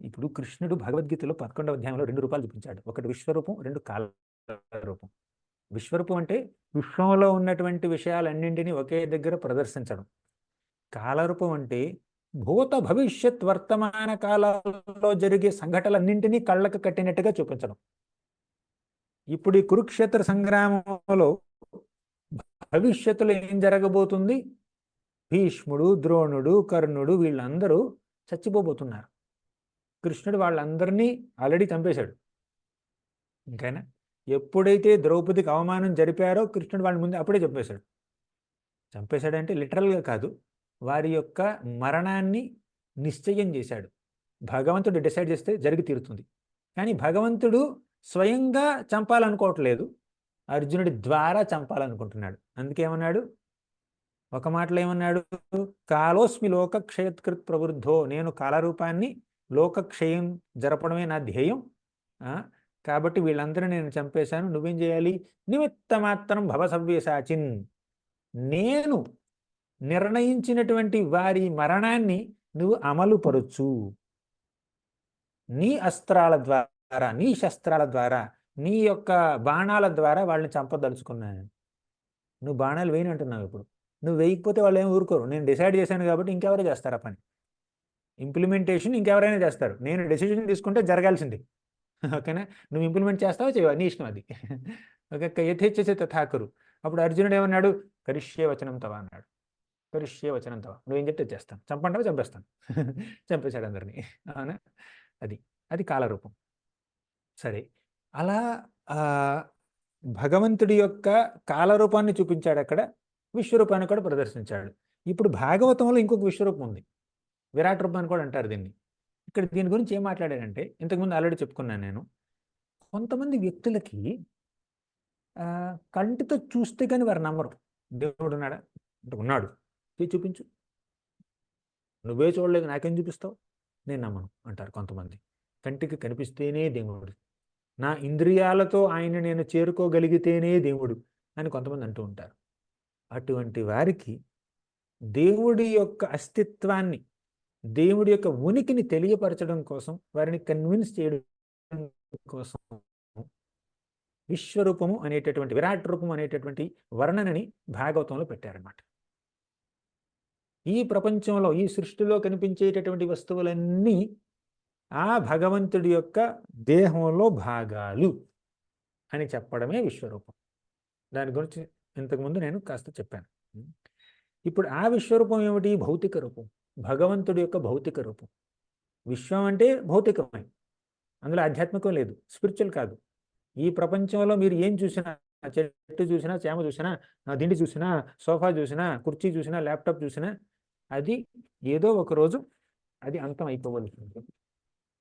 ఇప్పుడు కృష్ణుడు భగవద్గీతలో 11వ అధ్యాయంలో 2 రూపాలు చూపించాడు. ఒకటి విశ్వరూపం, 2 కాలరూపం. విశ్వరూపం అంటే విశ్వంలో ఉన్నటువంటి విషయాలన్నింటినీ ఒకే దగ్గర ప్రదర్శించడం. కాలరూపం అంటే భూత భవిష్యత్ వర్తమాన కాలాల్లో జరిగే సంఘటనలన్నింటినీ కళ్ళకు కట్టినట్టుగా చూపించడం. ఇప్పుడు ఈ కురుక్షేత్ర సంగ్రామంలో భవిష్యత్తులో ఏం జరగబోతుంది? భీష్ముడు, ద్రోణుడు, కర్ణుడు వీళ్ళందరూ చచ్చిపోబోతున్నారు. కృష్ణుడు వాళ్ళందరినీ ఆల్రెడీ చంపేశాడు. ఇంకైనా ఎప్పుడైతే ద్రౌపదికి అవమానం జరిపారో కృష్ణుడు వాళ్ళ ముందు అప్పుడే చంపేశాడంటే లిటరల్గా కాదు, వారి యొక్క మరణాన్ని నిశ్చయం చేశాడు. భగవంతుడు డిసైడ్ చేస్తే జరిగి తీరుతుంది. కానీ భగవంతుడు స్వయంగా చంపాలనుకోవట్లేదు, అర్జునుడి ద్వారా చంపాలనుకుంటున్నాడు. అందుకేమన్నాడు, ఒక మాటలో ఏమన్నాడు, కాలోస్మి లోకక్షయత్కృత్ ప్రవృద్ధో, నేను కాలరూపాన్ని లోకక్షయం జరపడమే నా ధ్యేయం. కాబట్టి వీళ్ళందరూ నేను చంపేశాను, నువ్వేం చేయాలి, నిమిత్త మాత్రం భవసవ్యసాచిన్, నేను నిర్ణయించినటువంటి వారి మరణాన్ని నువ్వు అమలుపరచు. నీ అస్త్రాల ద్వారా, నీ శస్త్రాల ద్వారా, నీ యొక్క బాణాల ద్వారా వాళ్ళని చంపదలుచుకున్నాను. నువ్వు బాణాలు వేయనంటున్నావు. ఇప్పుడు నువ్వు వేయకపోతే వాళ్ళు ఏమి ఊరుకోరు. నేను డిసైడ్ చేశాను కాబట్టి ఇంకెవరో చేస్తారు ఆ పని. ఇంప్లిమెంటేషన్ ఇంకెవరైనా చేస్తారు. నేను డెసిషన్ తీసుకుంటే జరగాల్సింది. ఓకేనా? నువ్వు ఇంప్లిమెంట్ చేస్తావో చేయవా నీ ఇష్టం అది. ఓకే, యథేచ్ఛసే తథాకురు. అప్పుడు అర్జునుడు ఏమన్నాడు, కరిష్యే వచనం తవ అన్నాడు. కరిష్యే వచనం తవ, నువ్వేం చెప్తే చేస్తాను, చంపంటావా చంపేస్తాను. చంపేశాడు అందరినీ. అవునా? అది అది కాలరూపం. సరే, అలా భగవంతుడి యొక్క కాలరూపాన్ని చూపించాడు అక్కడ, విశ్వరూపాన్ని కూడా ప్రదర్శించాడు. ఇప్పుడు భాగవతంలో ఇంకొక విశ్వరూపం ఉంది, విరాట్ రూపం అని కూడా అంటారు దీన్ని. ఇక్కడ దీని గురించి ఏం మాట్లాడాడంటే, ఇంతకుముందు ఆల్రెడీ చెప్పుకున్నాను నేను, కొంతమంది వ్యక్తులకి కంటితో చూస్తే కానీ వారు నమ్మరు. దేవుడు ఉన్నాడా అంటే, ఉన్నాడు, చూపించు, నువ్వే చూడలేదు నాకేం చూపిస్తావు, నేను నమ్మను అంటారు కొంతమంది. కంటికి కనిపిస్తేనే దేవుడు, నా ఇంద్రియాలతో ఆయన నేను చేరుకోగలిగితేనే దేవుడు అని కొంతమంది అంటూ ఉంటారు. అటువంటి వారికి దేవుడి యొక్క అస్తిత్వాన్ని, దేవుడి యొక్క ఉనికిని తెలియపరచడం కోసం, వారిని కన్విన్స్ చేయడం కోసం విశ్వరూపము అనేటటువంటి, విరాట్ రూపం అనేటటువంటి వర్ణనని భాగవతంలో పెట్టారన్నమాట. ఈ ప్రపంచంలో, ఈ సృష్టిలో కనిపించేటటువంటి వస్తువులన్నీ ఆ భగవంతుడి యొక్క దేహంలో భాగాలు అని చెప్పడమే విశ్వరూపం. దాని గురించి ఇంతకుముందు నేను కాస్త చెప్పాను. ఇప్పుడు ఆ విశ్వరూపం ఏమిటి? భౌతిక రూపం, భగవంతుడి యొక్క భౌతిక రూపం. విశ్వం అంటే భౌతికమే, అందులో ఆధ్యాత్మికం లేదు, స్పిరిచువల్ కాదు. ఈ ప్రపంచంలో మీరు ఏం చూసినా, చెట్టు చూసినా, చేమ చూసినా, దిండి చూసినా, సోఫా చూసినా, కుర్చీ చూసినా, ల్యాప్టాప్ చూసినా, అది ఏదో ఒక రోజు అది అంతం అయిపోవలసింది.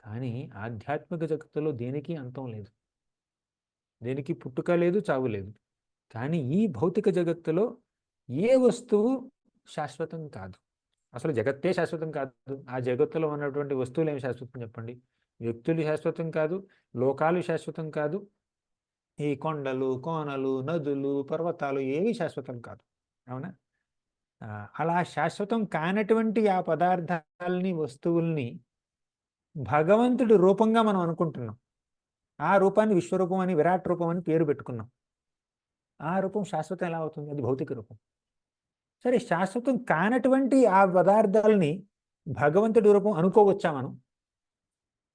కానీ ఆధ్యాత్మిక జగత్తులో దేనికి అంతం లేదు, దేనికి పుట్టుక లేదు, చావు లేదు. కానీ ఈ భౌతిక జగత్తులో ఏ వస్తువు శాశ్వతం కాదు. అసలు జగత్తే శాశ్వతం కాదు. ఆ జగత్తులో ఉన్నటువంటి వస్తువులు ఏమి శాశ్వతం చెప్పండి? వ్యక్తులు శాశ్వతం కాదు, లోకాలు శాశ్వతం కాదు, ఈ కొండలు, కోనలు, నదులు, పర్వతాలు ఏవి శాశ్వతం కాదు. అవునా? అలా శాశ్వతం కానటువంటి ఆ పదార్థాలని, వస్తువుల్ని భగవంతుడి రూపంగా మనం అనుకుంటున్నాం. ఆ రూపాన్ని విశ్వరూపం అని, విరాట్ రూపం అని పేరు పెట్టుకున్నాం. ఆ రూపం శాశ్వతం ఎలా అవుతుంది? అది భౌతిక రూపం. సరే, శాశ్వతం కానటువంటి ఆ పదార్థాలని భగవంతుడి రూపం అనుకోవచ్చా మనం?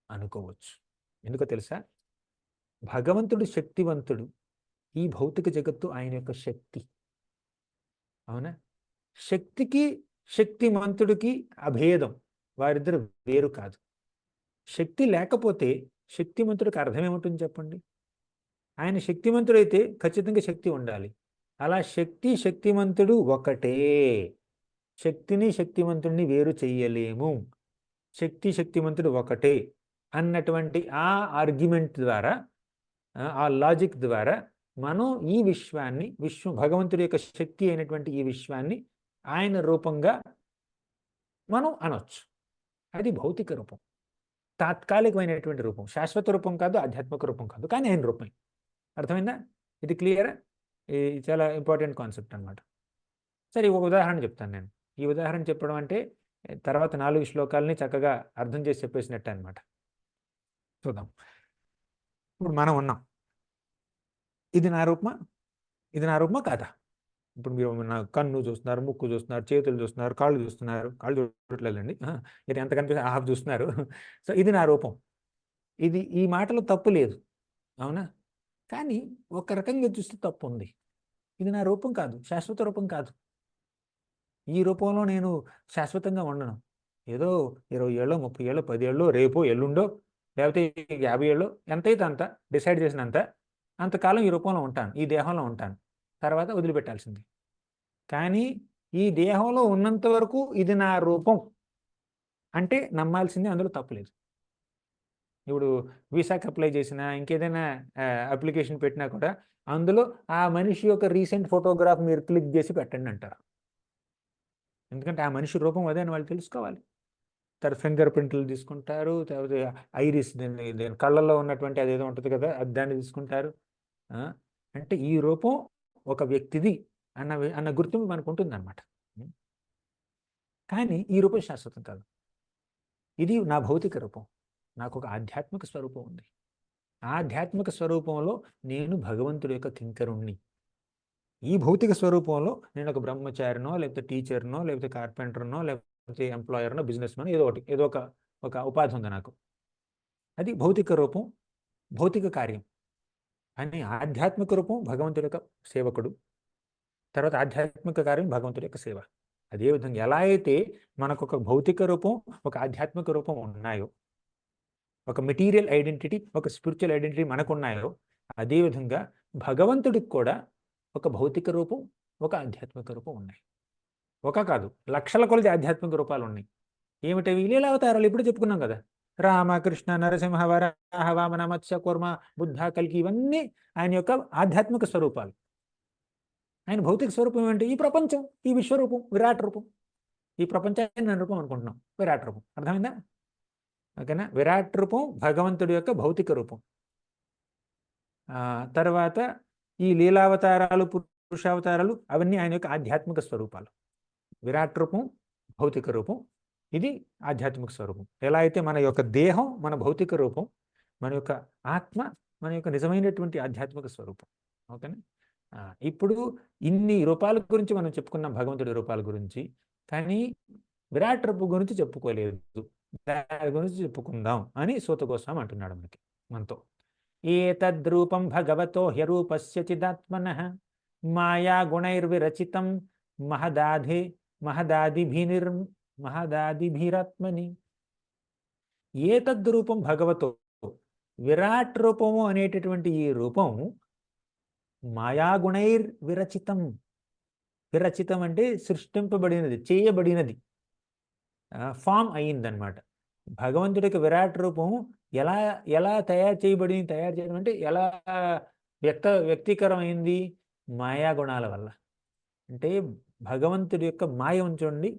అనుకోవచ్చు. ఎందుకో తెలుసా? భగవంతుడు శక్తివంతుడు, ఈ భౌతిక జగత్తు ఆయన యొక్క శక్తి. అవునా? శక్తికి శక్తిమంతుడికి అభేదం, వారిద్దరు వేరు కాదు. శక్తి లేకపోతే శక్తిమంతుడికి అర్థం ఏముంటుంది చెప్పండి? ఆయన శక్తిమంతుడైతే ఖచ్చితంగా శక్తి ఉండాలి. అలా శక్తి, శక్తిమంతుడు ఒకటే. శక్తిని, శక్తిమంతుడిని వేరు చెయ్యలేము. శక్తి, శక్తిమంతుడు ఒకటే అన్నటువంటి ఆ ఆర్గ్యుమెంట్ ద్వారా, ఆ లాజిక్ ద్వారా మనం ఈ విశ్వాన్ని, భగవంతుడి యొక్క శక్తి అయినటువంటి ఈ విశ్వాన్ని ఆయన రూపంగా మనం అనొచ్చు. అది భౌతిక రూపం, తాత్కాలికమైనటువంటి రూపం, శాశ్వత రూపం కాదు, ఆధ్యాత్మిక రూపం కాదు, కానీ ఆయన రూపం. అర్థమైందా? ఇది క్లియరా? ఇది చాలా ఇంపార్టెంట్ కాన్సెప్ట్ అనమాట. సరే, ఒక ఉదాహరణ చెప్తాను నేను. ఈ ఉదాహరణ చెప్పడం అంటే తర్వాత 4 శ్లోకాలని చక్కగా అర్థం చేసి చెప్పేసినట్టు అనమాట. చూద్దాం. ఇప్పుడు మనం ఉన్నాం, ఇది నా రూపమా? ఇది నా రూపమా కాదా? ఇప్పుడు మీరు నా కన్ను చూస్తున్నారు, ముక్కు చూస్తున్నారు, చేతులు చూస్తున్నారు, కాళ్ళు చూస్తున్నారు. కాళ్ళు చూడట్లేదండి, ఇది ఎంత కనిపిస్తుంది, హాఫ్ చూస్తున్నారు. సో ఇది నా రూపం. ఇది, ఈ మాటలో తప్పు లేదు, అవునా? కానీ ఒక రకంగా చూస్తే తప్పు ఉంది. ఇది నా రూపం కాదు, శాశ్వత రూపం కాదు. ఈ రూపంలో నేను శాశ్వతంగా ఉండను. ఏదో 20 ఏళ్ళో, 30 ఏళ్ళో, 10 ఏళ్ళో, రేపో ఎల్లుండో, లేకపోతే 50 ఏళ్ళో, ఎంతైతే అంత డిసైడ్ చేసినంత అంతకాలం ఈ రూపంలో ఉంటాను, ఈ దేహంలో ఉంటాను. తర్వాత వదిలిపెట్టాల్సింది. కానీ ఈ దేహంలో ఉన్నంత వరకు ఇది నా రూపం అంటే నమ్మాల్సింది, అందులో తప్పులేదు. ఇప్పుడు వీసాకి అప్లై చేసినా, ఇంకేదైనా అప్లికేషన్ పెట్టినా కూడా అందులో ఆ మనిషి యొక్క రీసెంట్ ఫోటోగ్రాఫ్ మీరు క్లిక్ చేసి పెట్టండి అంటారు. ఎందుకంటే ఆ మనిషి రూపం అదే అని వాళ్ళు తెలుసుకోవాలి. తర్వాత ఫింగర్ ప్రింట్లు తీసుకుంటారు, తర్వాత ఐరిస్ దీని కళ్ళల్లో ఉన్నటువంటి అదేదో ఉంటుంది కదా, అది దాన్ని తీసుకుంటారు. అంటే ఈ రూపం ఒక వ్యక్తిది అన్న గుర్తింపు మనకు ఉంటుందన్నమాట. కానీ ఈ రూపం శాశ్వతం కాదు. ఇది నా భౌతిక రూపం. నాకు ఒక ఆధ్యాత్మిక స్వరూపం ఉంది. ఆధ్యాత్మిక స్వరూపంలో నేను భగవంతుడి యొక్క కింకరుణ్ణి. ఈ భౌతిక స్వరూపంలో నేను ఒక బ్రహ్మచారినో, లేకపోతే టీచర్నో, లేకపోతే కార్పెంటర్నో, లేకపోతే ఎంప్లాయర్నో, బిజినెస్ మ్యాన్, ఏదో ఒక ఉపాధి ఉంది నాకు. అది భౌతిక రూపం, భౌతిక కార్యం. అని ఆధ్యాత్మిక రూపం భగవంతుడి యొక్క సేవకుడు, తర్వాత ఆధ్యాత్మిక కార్యం భగవంతుడి యొక్క సేవ. అదేవిధంగా ఎలా అయితే మనకు ఒక భౌతిక రూపం, ఒక ఆధ్యాత్మిక రూపం ఉన్నాయో, ఒక మెటీరియల్ ఐడెంటిటీ, ఒక స్పిరిచువల్ ఐడెంటిటీ మనకు ఉన్నాయో, అదేవిధంగా భగవంతుడికి కూడా ఒక భౌతిక రూపం, ఒక ఆధ్యాత్మిక రూపం ఉన్నాయి. ఒక కాదు, లక్షల కొలది ఆధ్యాత్మిక రూపాలు ఉన్నాయి. ఏమిటవి? లీలావతారాలు ఇప్పుడు చెప్పుకున్నాం కదా. రామ, కృష్ణ, నరసింహ, వరాహ, వామన, మత్స్య, కూర్మ, బుద్ధ, కల్కి, ఇవన్నీ ఆయన యొక్క ఆధ్యాత్మిక స్వరూపాలు. ఆయన భౌతిక స్వరూపం ఏంటి? ఈ ప్రపంచం, ఈ విశ్వరూపం, విరాట్ రూపం. ఈ ప్రపంచాన్ని రూపం అనుకుంటున్నాం, విరాట్ రూపం. అర్థమైందా? ఓకేనా? విరాట్ రూపం భగవంతుడి యొక్క భౌతిక రూపం. తర్వాత ఈ లీలావతారాలు, పురుషావతారాలు, అవన్నీ ఆయన యొక్క ఆధ్యాత్మిక స్వరూపాలు. విరాట్ రూపం, భౌతిక రూపం, ఇది ఆధ్యాత్మిక స్వరూపం. ఎలా అయితే మన యొక్క దేహం మన భౌతిక రూపం, మన యొక్క ఆత్మ మన యొక్క నిజమైనటువంటి ఆధ్యాత్మిక స్వరూపం. ఓకేనా? ఇప్పుడు ఇన్ని రూపాల గురించి మనం చెప్పుకున్నాం, భగవంతుడి రూపాల గురించి. కానీ విరాట్ రూపం గురించి చెప్పుకోలేదు. దాని గురించి చెప్పుకుందాం అని సూత గోస్వామి అంటున్నాడు మనతో. ఏతద్రూపం భగవతో హ్యరూపస్య చిదాత్మనః మాయా గుణైర్విరచితం మహదాదిభిరాత్మని. ఏతద్రూపం భగవతో, విరాట్ రూపము అనేటటువంటి ఈ రూపం మాయాగుణైర్ విరచితం. విరచితం అంటే సృష్టింపబడినది, చేయబడినది, ఫామ్ అయిందనమాట. భగవంతుడికి విరాట్ రూపం ఎలా తయారు చేయడం అంటే ఎలా వ్యక్తీకరం అయింది? మాయాగుణాల వల్ల. అంటే భగవంతుడి యొక్క మాయ ఉంచండి,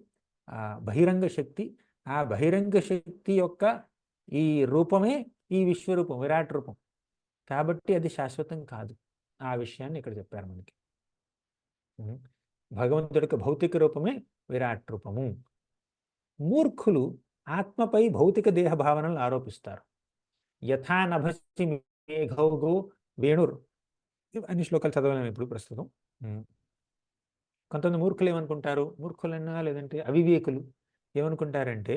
బహిరంగ శక్తి. ఆ బహిరంగ శక్తి యొక్క ఈ రూపమే ఈ విశ్వరూపం, విరాట్ రూపం. కాబట్టి అది శాశ్వతం కాదు. ఆ విషయాన్ని ఇక్కడ చెప్పారు మనకి. భగవంతుడి యొక్క భౌతిక రూపమే విరాట్ రూపము. మూర్ఖులు ఆత్మపై భౌతిక దేహ భావనలు ఆరోపిస్తారు. యథా నభసి మేఘౌగో వేణుర్. అన్ని శ్లోకాలు చదవలేము ఇప్పుడు ప్రస్తుతం. కొంతమంది మూర్ఖులు ఏమనుకుంటారు, మూర్ఖులన్నా లేదంటే అవివేకులు ఏమనుకుంటారంటే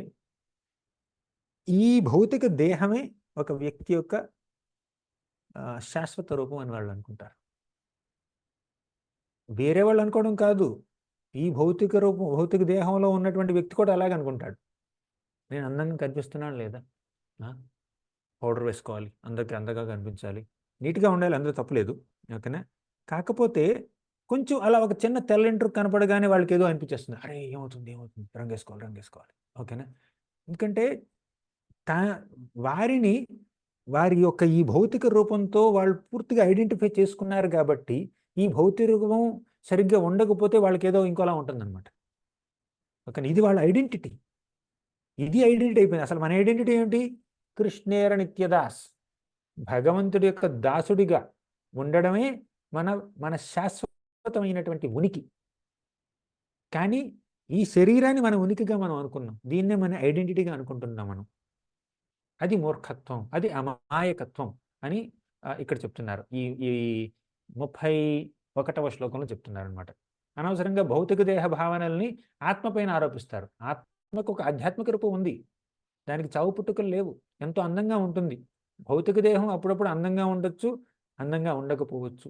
ఈ భౌతిక దేహమే ఒక వ్యక్తి యొక్క శాశ్వత రూపం అని వాళ్ళు అనుకుంటారు. వేరే వాళ్ళు అనుకోవడం కాదు, ఈ భౌతిక రూపం, భౌతిక దేహంలో ఉన్నటువంటి వ్యక్తి కూడా అలాగే అనుకుంటాడు. నేను అందంగా కనిపిస్తున్నాను లేదా, పౌడర్ వేసుకోవాలి, అందరికీ అందంగా కనిపించాలి, నీట్గా ఉండాలి, అందరూ తప్పలేదు. ఓకేనా? కాకపోతే కొంచెం అలా ఒక చిన్న తెల్లంట్రుకు కనపడగానే వాళ్ళకి ఏదో అనిపించేస్తుంది, అరే ఏమవుతుంది రంగేసుకోవాలి. ఓకేనా? ఎందుకంటే వారి యొక్క ఈ భౌతిక రూపంతో వాళ్ళు పూర్తిగా ఐడెంటిఫై చేసుకున్నారు కాబట్టి ఈ భౌతిక రూపం సరిగ్గా ఉండకపోతే వాళ్ళకి ఏదో ఇంకోలా ఉంటుందన్నమాట. ఓకే, ఇది వాళ్ళ ఐడెంటిటీ. ఇది ఐడెంటిటీ అయిపోయింది. అసలు మన ఐడెంటిటీ ఏమిటి? కృష్ణేర నిత్యదాస్, భగవంతుడి యొక్క దాసుడిగా ఉండడమే మన శాశ్వతమైనటువంటి ఉనికి. కానీ ఈ శరీరాన్ని మన ఉనికిగా మనం అనుకున్నాం, దీన్నే మన ఐడెంటిటీగా అనుకుంటున్నాం మనం. అది మూర్ఖత్వం, అది అమాయకత్వం అని ఇక్కడ చెప్తున్నారు. ఈ 31వ శ్లోకంలో చెప్తున్నారు అనమాట. అనవసరంగా భౌతిక దేహ భావనల్ని ఆత్మపైన ఆరోపిస్తారు. ఆత్మకు ఒక ఆధ్యాత్మిక రూపం ఉంది, దానికి చావు పుట్టుకలు లేవు, ఎంతో అందంగా ఉంటుంది. భౌతిక దేహం అప్పుడప్పుడు అందంగా ఉండొచ్చు, అందంగా ఉండకపోవచ్చు.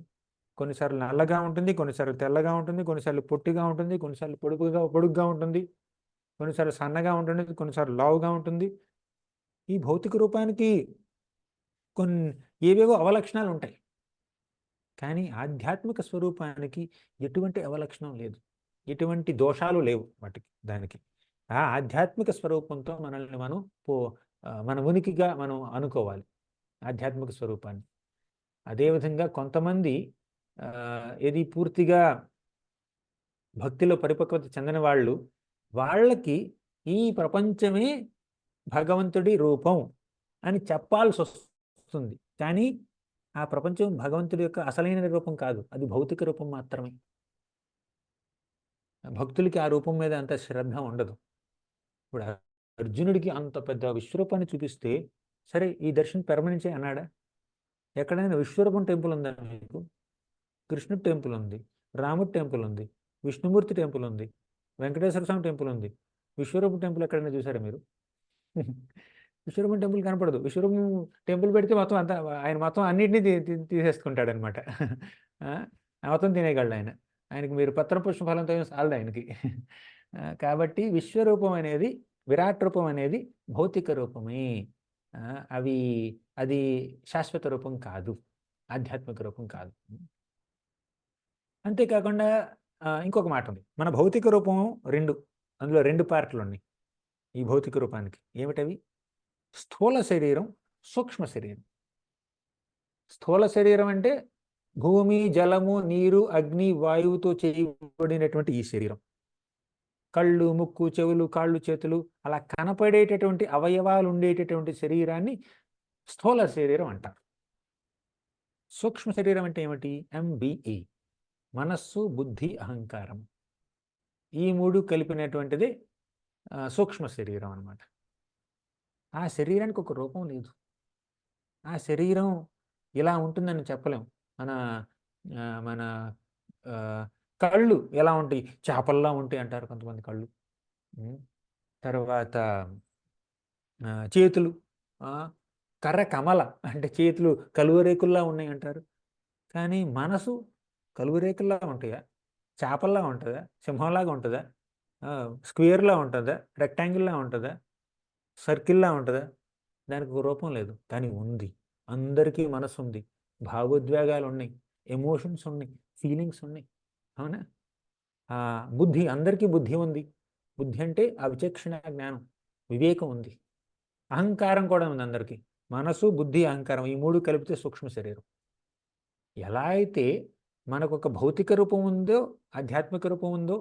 కొన్నిసార్లు నల్లగా ఉంటుంది, కొన్నిసార్లు తెల్లగా ఉంటుంది, కొన్నిసార్లు పొట్టిగా ఉంటుంది, కొన్నిసార్లు పొడుగ్గా ఉంటుంది, కొన్నిసార్లు సన్నగా ఉంటుంది, కొన్నిసార్లు లావుగా ఉంటుంది. ఈ భౌతిక రూపానికి ఏవేవో అవలక్షణాలు ఉంటాయి. కానీ ఆధ్యాత్మిక స్వరూపానికి ఎటువంటి అవలక్షణం లేదు, ఎటువంటి దోషాలు లేవు దానికి. ఆ ఆధ్యాత్మిక స్వరూపంతో మనల్ని మన ఉనికిగా మనం అనుకోవాలి ఆధ్యాత్మిక స్వరూపాన్ని. అదేవిధంగా కొంతమంది పూర్తిగా భక్తిలో పరిపక్వత చెందిన వాళ్ళు వాళ్ళకి ఈ ప్రపంచమే భగవంతుడి రూపం అని చెప్పాల్సి వస్తుంది. కానీ ఆ ప్రపంచం భగవంతుడి యొక్క అసలైన రూపం కాదు, అది భౌతిక రూపం మాత్రమే. భక్తులకి ఆ రూపం మీద అంత శ్రద్ధ ఉండదు. ఇప్పుడు అర్జునుడికి అంత పెద్ద విశ్వరూపాన్ని చూపిస్తే, సరే ఈ దర్శనం పెర్మనెంట్ చేయి అన్నాడా? ఎక్కడైనా విశ్వరూపం టెంపుల్ ఉందా మీకు? కృష్ణుడి టెంపుల్ ఉంది, రాముడి టెంపుల్ ఉంది, విష్ణుమూర్తి టెంపుల్ ఉంది, వెంకటేశ్వర స్వామి టెంపుల్ ఉంది. విశ్వరూపం టెంపుల్ ఎక్కడైనా చూసారా మీరు? విశ్వరూపం టెంపుల్ కనపడదు. విశ్వరూపం టెంపుల్ పెడితే మొత్తం అంతా ఆయన మొత్తం అన్నింటినీ తీసేసుకుంటాడు అనమాట. మొత్తం తినేయగలడు ఆయన. ఆయనకి మీరు పత్ర పుష్ప ఫలంతో చాలదు ఆయనకి. కాబట్టి విశ్వరూపం అనేది, విరాట్ రూపం అనేది భౌతిక రూపమే. అది శాశ్వత రూపం కాదు, ఆధ్యాత్మిక రూపం కాదు. అంతేకాకుండా ఇంకొక మాట ఉంది. మన భౌతిక రూపం అందులో 2 పార్ట్లు ఉన్నాయి ఈ భౌతిక రూపానికి. ఏమిటవి? స్థూల శరీరం, సూక్ష్మ శరీరం. స్థూల శరీరం అంటే భూమి, జలము, నీరు, అగ్ని, వాయువుతో చేయబడినటువంటి ఈ శరీరం. కళ్ళు, ముక్కు, చెవులు, కాళ్ళు, చేతులు అలా కనపడేటటువంటి అవయవాలు ఉండేటటువంటి శరీరాన్ని స్థూల శరీరం అంటారు. సూక్ష్మ శరీరం అంటే ఏమిటి? MBE, మనస్సు, బుద్ధి, అహంకారం. ఈ 3 కలిపినటువంటిది సూక్ష్మ శరీరం అన్నమాట. ఆ శరీరానికి ఒక రూపం లేదు. ఆ శరీరం ఇలా ఉంటుందని చెప్పలేం. మన కళ్ళు ఎలా ఉంటాయి? చేపల్లా ఉంటాయి అంటారు కొంతమంది కళ్ళు. తర్వాత చేతులు కర్ర కమల అంటే చేతులు కలువరేకుల్లా ఉన్నాయి అంటారు. కానీ మనసు కలువరేకుల్లా ఉంటాయా? చేపల్లా ఉంటుందా? సింహంలాగా ఉంటుందా? స్క్వేర్లా ఉంటుందా? రెక్టాంగిల్లా ఉంటుందా? సర్కిల్లా ఉంటుందా? దానికి ఒక రూపం లేదు, కానీ ఉంది. అందరికీ మనసు ఉంది, భావోద్వేగాలు ఉన్నాయి, ఎమోషన్స్ ఉన్నాయి, ఫీలింగ్స్ ఉన్నాయి. అవునా? బుద్ధి, అందరికీ బుద్ధి ఉంది. బుద్ధి అంటే అవిచక్షణ జ్ఞానం, వివేకం ఉంది. అహంకారం కూడా ఉంది అందరికీ. మనసు, బుద్ధి, అహంకారం ఈ 3 కలిపితే సూక్ష్మ శరీరం. ఎలా అయితే మనకు ఒక భౌతిక రూపం ఉందో, ఆధ్యాత్మిక రూపం ఉందో,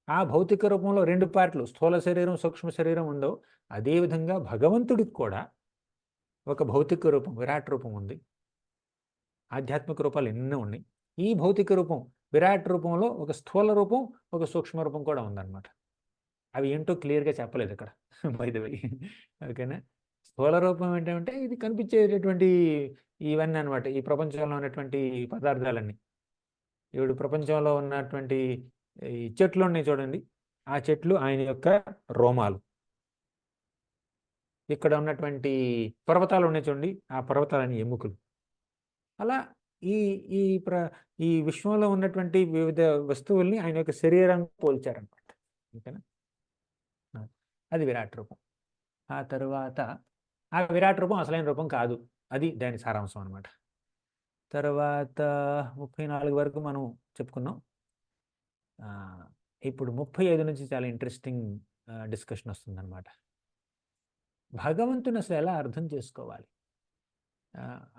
ఆ భౌతిక రూపంలో 2 పార్ట్లు స్థూల శరీరం, సూక్ష్మ శరీరం ఉందో, అదేవిధంగా భగవంతుడికి కూడా ఒక భౌతిక రూపం, విరాట్ రూపం ఉంది. ఆధ్యాత్మిక రూపాలు ఎన్నో ఉన్నాయి. ఈ భౌతిక రూపం, విరాట్ రూపంలో ఒక స్థూల రూపం, ఒక సూక్ష్మ రూపం కూడా ఉందన్నమాట. అవి ఏంటో క్లియర్గా చెప్పలేదు ఇక్కడ, బై ద వే. ఓకేనా? స్థూల రూపం ఏంటంటే ఇది కనిపించేటటువంటి ఇవన్నీ అనమాట, ఈ ప్రపంచంలో ఉన్నటువంటి పదార్థాలన్నీ. ఇప్పుడు ప్రపంచంలో ఉన్నటువంటి ఈ చెట్లు ఉన్నాయి చూడండి, ఆ చెట్లు ఆయన యొక్క రోమాలు. ఇక్కడ ఉన్నటువంటి పర్వతాలు ఉన్నాయి చూడండి, ఆ పర్వతాలని ఎముకలు. అలా ఈ ఈ ఈ విశ్వంలో ఉన్నటువంటి వివిధ వస్తువుల్ని ఆయన యొక్క శరీరాన్ని పోల్చారనమాట. ఓకేనా? అది విరాట్ రూపం. ఆ తరువాత ఆ విరాట్ రూపం అసలైన రూపం కాదు, అది దాని సారాంశం అనమాట. తర్వాత 34 వరకు మనం చెప్పుకున్నాం. ఇప్పుడు 35 నుంచి చాలా ఇంట్రెస్టింగ్ డిస్కషన్ వస్తుందన్నమాట. భగవంతుని అసలు ఎలా అర్థం చేసుకోవాలి?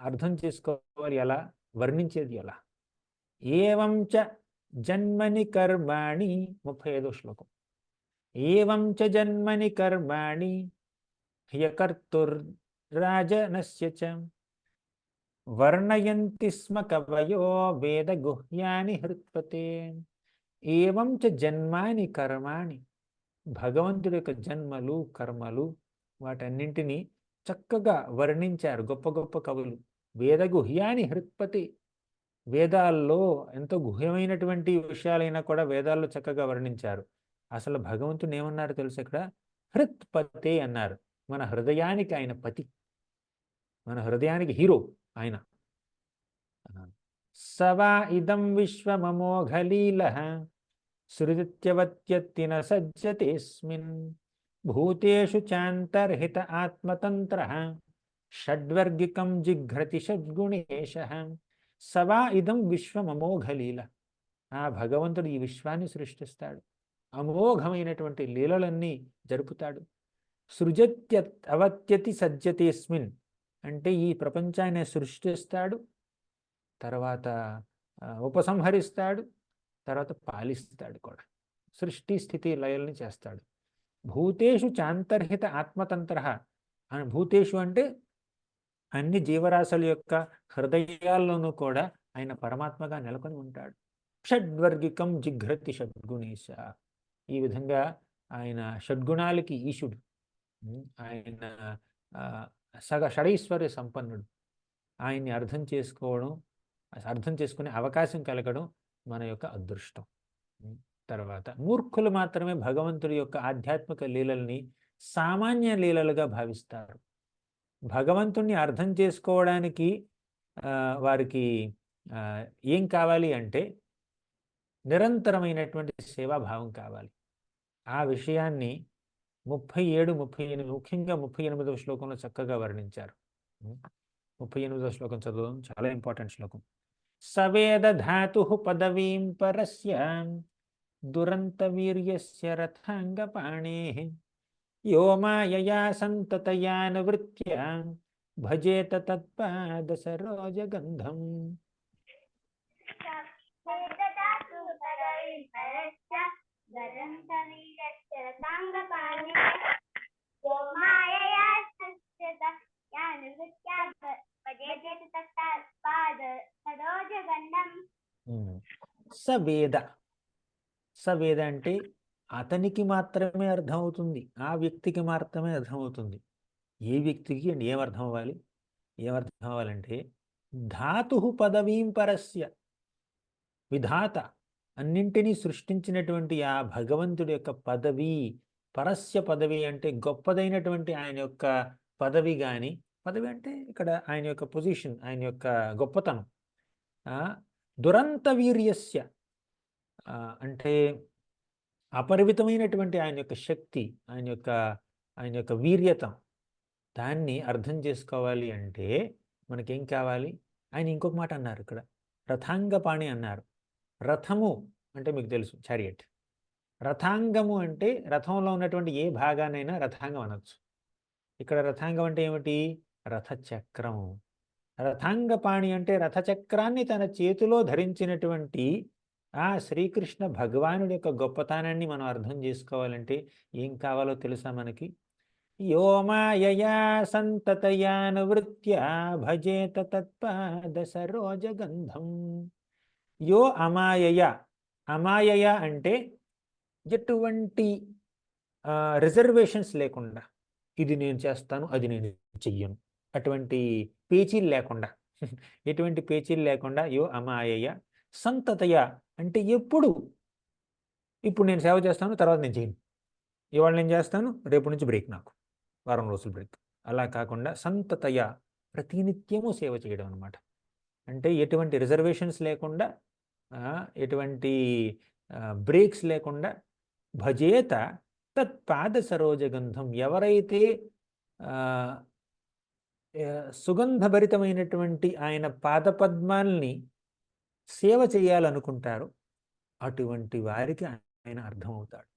అర్థం చేసుకోవాలి ఎలా? వర్ణించేది ఎలా? ఏవం చ జన్మని కర్మాణి, 35వ శ్లోకం. ఏవం చ జన్మని కర్మాణి హ్యకర్తుర్రాజనస్య చ వర్ణయంతి స్మ కవయో వేద గుహ్యాని హృత్పతే. ఏవం చ జన్మాని కర్మాణి, భగవంతుడి యొక్క జన్మలు, కర్మలు వాటన్నింటినీ చక్కగా వర్ణించారు గొప్ప గొప్ప కవులు. వేద గుహ్యాని హృత్పతి, వేదాల్లో ఎంతో గుహ్యమైనటువంటి విషయాలైనా కూడా వేదాల్లో చక్కగా వర్ణించారు. అసలు భగవంతుని ఏమన్నారు తెలుసు? ఇక్కడ హృత్పతే అన్నారు. మన హృదయానికి ఆయన పతి, మన హృదయానికి హీరో ఆయన. సవా ఇదం విశ్వమమోఘలీలః సృజిత్యవత్యత్తిన సజ్జతేస్మిన్ భూతేషు చాంతర్హిత ఆత్మతంత్రః షడ్వర్గికం జిఘ్రతి షడ్గుణేశః. సవా ఇదం విశ్వమమోఘలీల. ఆ భగవంతుడు ఈ విశ్వాన్ని సృష్టిస్తాడు, అమోఘమైనటువంటి లీలలన్నీ జరుపుతాడు. అవత్యతి సజ్జతేస్మిన్ అంటే ఈ ప్రపంచాన్ని సృష్టిస్తాడు, తర్వాత ఉపసంహరిస్తాడు, తర్వాత పాలిస్తాడు కూడా. సృష్టి స్థితి లయల్ని చేస్తాడు. భూతేషు చాంతర్హిత ఆత్మతంత్ర. భూతేషు అంటే అన్ని జీవరాశుల యొక్క హృదయాల్లోనూ కూడా ఆయన పరమాత్మగా నెలకొని ఉంటాడు. షడ్వర్గికం జిఘ్రతి షడ్గుణేశ. ఈ విధంగా ఆయన షడ్గుణాలకి ఈశుడు. ఆయన షడైశ్వర్య సంపన్నుడు. ఆయన్ని అర్థం చేసుకునే అవకాశం కలగడం మన యొక్క అదృష్టం. తర్వాత మూర్ఖులు మాత్రమే భగవంతుడి యొక్క ఆధ్యాత్మిక లీలల్ని సామాన్య లీలలుగా భావిస్తారు. భగవంతుణ్ణి అర్థం చేసుకోవడానికి వారికి ఏం కావాలి అంటే నిరంతరమైనటువంటి సేవాభావం కావాలి. ఆ విషయాన్ని 37, 38, ముఖ్యంగా 38వ శ్లోకంలో చక్కగా వర్ణించారు. 38వ శ్లోకం చదవడం చాలా ఇంపార్టెంట్ శ్లోకం. సవేద ధాతు పదవీం పరస్య దురంత వీర్యస్య రథాంగపాణే యో మాయయా సంతతయానువృత్య భజేత తత్పాద సరోజగంధం. సవేద. సవేద అంటే అతనికి మాత్రమే అర్థమవుతుంది, ఆ వ్యక్తికి మాత్రమే అర్థమవుతుంది. ఏ వ్యక్తికి అండ్ ఏమర్థం అవ్వాలి? ఏమర్థం అవ్వాలంటే ధాతు పదవీం పరస్య, విధాత అన్నింటినీ సృష్టించినటువంటి ఆ భగవంతుడి యొక్క పదవి, పరస్య పదవి అంటే గొప్పదైనటువంటి ఆయన యొక్క పదవి. కానీ పదవి అంటే ఇక్కడ ఆయన యొక్క పొజిషన్, ఆయన యొక్క గొప్పతనం. దురంత వీర్యస్య అంటే అపరిమితమైనటువంటి ఆయన యొక్క శక్తి, ఆయన యొక్క వీర్యతం. దాన్ని అర్థం చేసుకోవాలి అంటే మనకేం కావాలి? ఆయన ఇంకొక మాట అన్నారు ఇక్కడ, రథాంగపాణి అన్నారు. రథము అంటే మీకు తెలుసు, చారియట్. రథాంగము అంటే రథంలో ఉన్నటువంటి ఏ భాగానైనా రథాంగం అనొచ్చు. ఇక్కడ రథాంగం అంటే ఏమిటి? రథచక్రము. రథాంగపాణి అంటే రథచక్రాన్ని తన చేతిలో ధరించినటువంటి ఆ శ్రీకృష్ణ భగవానుడి యొక్క గొప్పతనాన్ని మనం అర్థం చేసుకోవాలంటే ఏం కావాలో తెలుసా మనకి? యో మాయయా సంతతయానువృత్య భజేత తత్పాద సరోజగంధం. యో అమాయయ. అమాయయ అంటే ఎటువంటి రిజర్వేషన్స్ లేకుండా, ఇది నేను చేస్తాను, అది నేను చెయ్యను, అటువంటి పేచీలు లేకుండా, ఎటువంటి పేచీలు లేకుండా యో అమాయయ. సంతతయ అంటే ఇప్పుడు నేను సేవ చేస్తాను, తర్వాత నేను చేయను. ఇవాళ నేను చేస్తాను, రేపు నుంచి బ్రేక్, నాకు వారం రోజులు బ్రేక్. అలా కాకుండా సంతతయ ప్రతినిత్యము సేవ చేయడం అనమాట. అంటే ఎటువంటి రిజర్వేషన్స్ లేకుండా, ఎటువంటి బ్రేక్స్ లేకుండా భజేత తత్పాద సరోజగంధం. ఎవరైతే సుగంధభరితమైనటువంటి ఆయన పాదపద్మాల్ని సేవ చేయాలనుకుంటారో అటువంటి వారికి ఆయన అర్థమవుతాడు.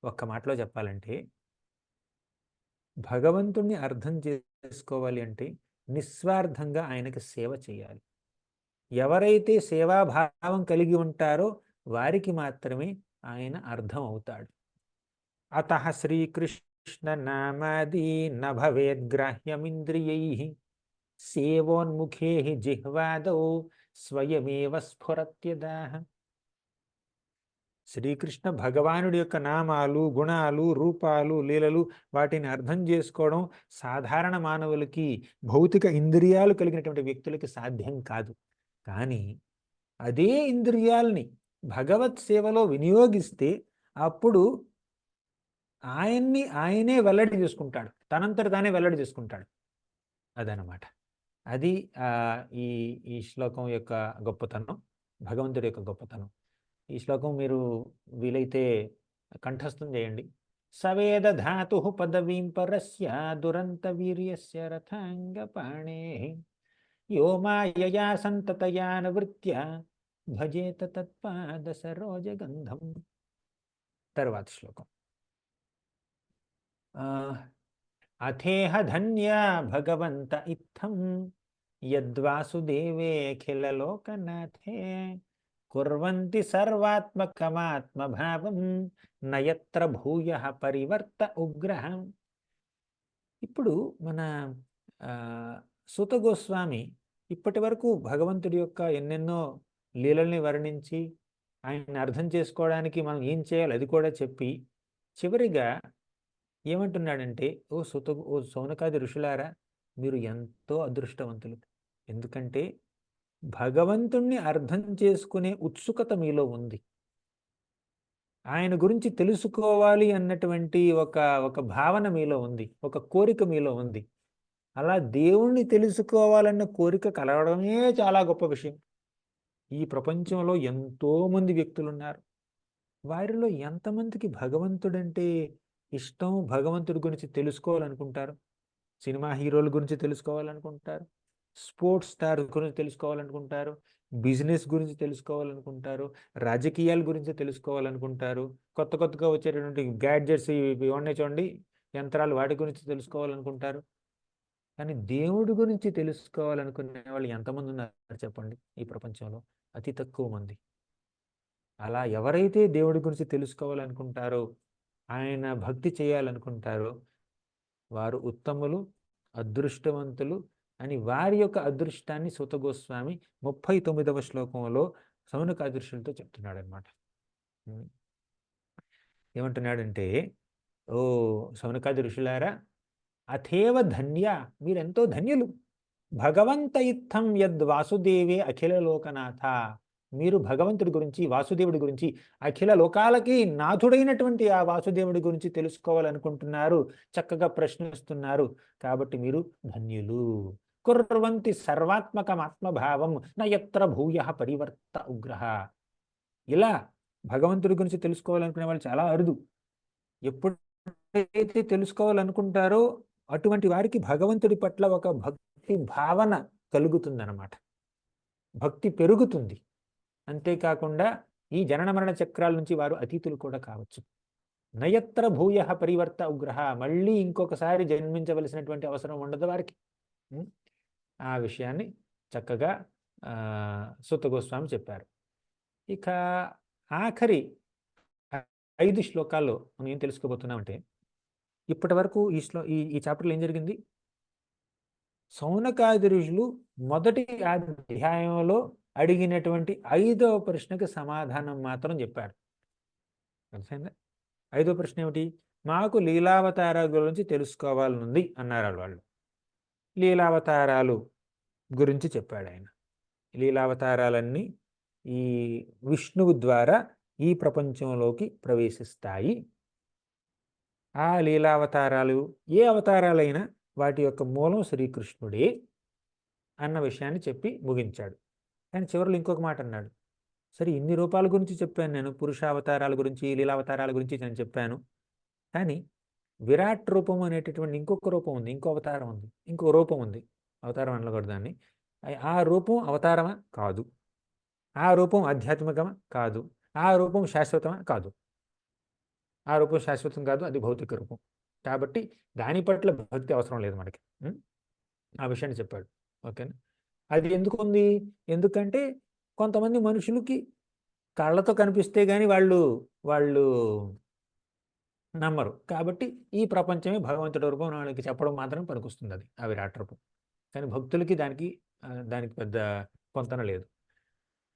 ఒక్క మాటలో చెప్పాలంటే భగవంతుణ్ణి అర్థం చేసుకోవాలి అంటే నిస్వార్థంగా ఆయనకి సేవ చేయాలి. ఎవరైతే సేవాభావం కలిగి ఉంటారో వారికి మాత్రమే ఆయన అర్థం అవుతాడు. అతః శ్రీకృష్ణ నామాది న భవేద్గ్రాహ్యమింద్రియైః సేవోన్ముఖే జిహ్వాదౌ స్వయమేవ స్ఫురత్యదాః. శ్రీకృష్ణ భగవానుడి యొక్క నామాలు, గుణాలు, రూపాలు, లీలలు, వాటిని అర్థం చేసుకోవడం సాధారణ మానవులకి, భౌతిక ఇంద్రియాలు కలిగినటువంటి వ్యక్తులకి సాధ్యం కాదు. కానీ అదే ఇంద్రియాల్ని భగవత్ సేవలో వినియోగిస్తే అప్పుడు ఆయనే వెల్లడి చేసుకుంటాడు, తనంతట తానే వెల్లడి చేసుకుంటాడు. అదనమాట. అది ఈ శ్లోకం యొక్క గొప్పతనం, భగవంతుడి యొక్క గొప్పతనం. ఈ శ్లోకం మీరు వీలైతే కంఠస్థం చేయండి. సవేద ధాతు పదవీం పరస్య దురంత వీర్యస్య రథాంగపాణే యో మాయయా సంతతయానువృత్య భజేత తత్పాద సరోజగంధం. తర్వాత శ్లోకం. అథేహ ధన్యా భగవంత ఇత్థం యద్వాసుదేవేఖిల లోకనాథే కుర్వంతి సర్వాత్మకమాత్మభావం నయత్ర భూయ పరివర్త ఉగ్రహం. ఇప్పుడు మన సూత గోస్వామి ఇప్పటి వరకు భగవంతుడి యొక్క ఎన్నెన్నో లీలల్ని వర్ణించి ఆయన్ని అర్థం చేసుకోవడానికి మనం ఏం చేయాలి అది కూడా చెప్పి చివరిగా ఏమంటున్నాడంటే, ఓ సౌనకాది ఋషులారా, మీరు ఎంతో అదృష్టవంతులు. ఎందుకంటే భగవంతుణ్ణి అర్థం చేసుకునే ఉత్సుకత మీలో ఉంది. ఆయన గురించి తెలుసుకోవాలి అన్నటువంటి ఒక భావన మీలో ఉంది, ఒక కోరిక మీలో ఉంది. అలా దేవుణ్ణి తెలుసుకోవాలన్న కోరిక కలగడమే చాలా గొప్ప విషయం. ఈ ప్రపంచంలో ఎంతో మంది వ్యక్తులు ఉన్నారు. వారిలో ఎంతమందికి భగవంతుడంటే ఇష్టం, భగవంతుడి గురించి తెలుసుకోవాలనుకుంటారు? సినిమా హీరోల గురించి తెలుసుకోవాలనుకుంటారు, స్పోర్ట్స్ స్టార్ గురించి తెలుసుకోవాలనుకుంటారు, బిజినెస్ గురించి తెలుసుకోవాలనుకుంటారు, రాజకీయాల గురించి తెలుసుకోవాలనుకుంటారు, కొత్తగా వచ్చేటటువంటి గ్యాడ్జెట్స్ ఇవి ఉన్నాయి చూడండి, యంత్రాలు, వాటి గురించి తెలుసుకోవాలనుకుంటారు. కానీ దేవుడి గురించి తెలుసుకోవాలనుకునే వాళ్ళు ఎంతమంది ఉన్నారు చెప్పండి? ఈ ప్రపంచంలో అతి తక్కువ మంది. అలా ఎవరైతే దేవుడి గురించి తెలుసుకోవాలనుకుంటారో, ఆయన భక్తి చేయాలనుకుంటారో వారు ఉత్తములు, అదృష్టవంతులు అని వారి యొక్క అదృష్టాన్ని సూత గోస్వామి 39వ శ్లోకంలో సౌనకాది ఋషులతో చెప్తున్నాడు అనమాట. ఏమంటున్నాడంటే, ఓ సౌనకాది ఋషులారా, అథేవ ధన్య, మీరెంతో ధన్యులు. భగవంత ఇత్థం యద్ వాసుదేవే అఖిల లోకనాథ, మీరు భగవంతుడి గురించి, వాసుదేవుడి గురించి, అఖిల లోకాలకి నాథుడైనటువంటి ఆ వాసుదేవుడి గురించి తెలుసుకోవాలనుకుంటున్నారు, చక్కగా ప్రశ్నిస్తున్నారు. కాబట్టి మీరు ధన్యులు. కుర్వంతి సర్వాత్మకమాత్మభావం నయత్ర భూయ పరివర్త ఉగ్రహ. ఇలా భగవంతుడి గురించి తెలుసుకోవాలనుకునే వాళ్ళు చాలా అరుదు. ఎప్పుడైతే తెలుసుకోవాలనుకుంటారో అటువంటి వారికి భగవంతుడి పట్ల ఒక భక్తి భావన కలుగుతుందన్నమాట, భక్తి పెరుగుతుంది. అంతేకాకుండా ఈ జనన మరణ చక్రాల నుంచి వారు అతీతులు కూడా కావచ్చు. నయత్ర భూయ పరివర్త ఉగ్రహ, మళ్ళీ ఇంకొకసారి జన్మించవలసినటువంటి అవసరం ఉండదు వారికి. ఆ విషయాన్ని చక్కగా సూత గోస్వామి చెప్పారు. ఇక ఆఖరి 5 శ్లోకాల్లో మనం ఏం తెలుసుకోబోతున్నామంటే, ఇప్పటి వరకు ఈ చాప్టర్లో ఏం జరిగింది? సౌనకాది ఋషులు మొదటి అధ్యాయంలో అడిగినటువంటి 5వ ప్రశ్నకు సమాధానం మాత్రం చెప్పారు. తెలిసిందా? 5వ ప్రశ్న ఏమిటి? మాకు లీలావతారాల గురించి తెలుసుకోవాలనుంది అన్నారు వాళ్ళు. లీలావతారాలు గురించి చెప్పాడు ఆయన. లీలావతారాలన్నీ ఈ విష్ణువు ద్వారా ఈ ప్రపంచంలోకి ప్రవేశిస్తాయి. ఆ లీలావతారాలు ఏ అవతారాలైనా వాటి యొక్క మూలం శ్రీకృష్ణుడే అన్న విషయాన్ని చెప్పి ముగించాడు. కానీ చివరిలో ఇంకొక మాట అన్నాడు. సరే, ఇన్ని రూపాల గురించి చెప్పాను నేను, పురుషావతారాల గురించి, లీలావతారాల గురించి నేను చెప్పాను. కానీ విరాట్ రూపం అనేటటువంటి ఇంకొక రూపం ఉంది, ఇంకో అవతారం ఉంది, ఇంకో రూపం ఉంది. అవతారం అనకూడదు దాన్ని. ఆ రూపం అవతారమా? కాదు. ఆ రూపం ఆధ్యాత్మికమా? కాదు. ఆ రూపం శాశ్వతమా? కాదు. ఆ రూపం శాశ్వతం కాదు, అది భౌతిక రూపం. కాబట్టి దాని పట్ల భక్తి అవసరం లేదు మనకి. ఆ విషయాన్ని చెప్పాడు. ఓకేనా? అది ఎందుకు ఉంది? ఎందుకంటే కొంతమంది మనుషులకి కళ్ళతో కనిపిస్తే కానీ వాళ్ళు నమ్మరు. కాబట్టి ఈ ప్రపంచమే భగవంతుడి రూపం వాళ్ళకి చెప్పడం మాత్రం పనికొస్తుంది, అది ఆ విరాట్ రూపం. కానీ భక్తులకి దానికి పెద్ద పొంతన లేదు.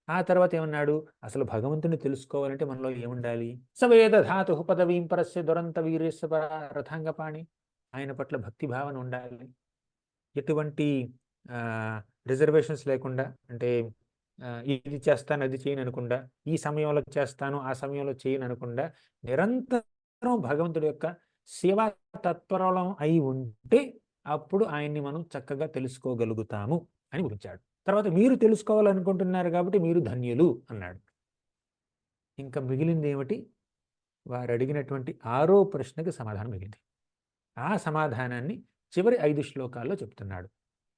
ఆ తర్వాత ఏమన్నాడు? అసలు భగవంతుని తెలుసుకోవాలంటే మనలో ఏముండాలి? సవేద ధాతు పదవీం పరస్య దురంత వీరేశ్వర రథాంగపాణి, ఆయన పట్ల భక్తి భావన ఉండాలి. ఎటువంటి రిజర్వేషన్స్ లేకుండా, అంటే ఇది చేస్తాను అది చేయను అనకుండా, ఈ సమయంలో చేస్తాను ఆ సమయంలో చేయను అనకుండా, నిరంతరం భగవంతుడి యొక్క సేవా తత్పరం అయి ఉంటే అప్పుడు ఆయన్ని మనం చక్కగా తెలుసుకోగలుగుతాము అని గురించాడు. తర్వాత మీరు తెలుసుకోవాలనుకుంటున్నారు కాబట్టి మీరు ధన్యులు అన్నాడు. ఇంకా మిగిలింది ఏమిటి? వారు అడిగినటువంటి 6వ ప్రశ్నకి సమాధానం మిగిలింది. ఆ సమాధానాన్ని చివరి 5 శ్లోకాల్లో చెప్తున్నాడు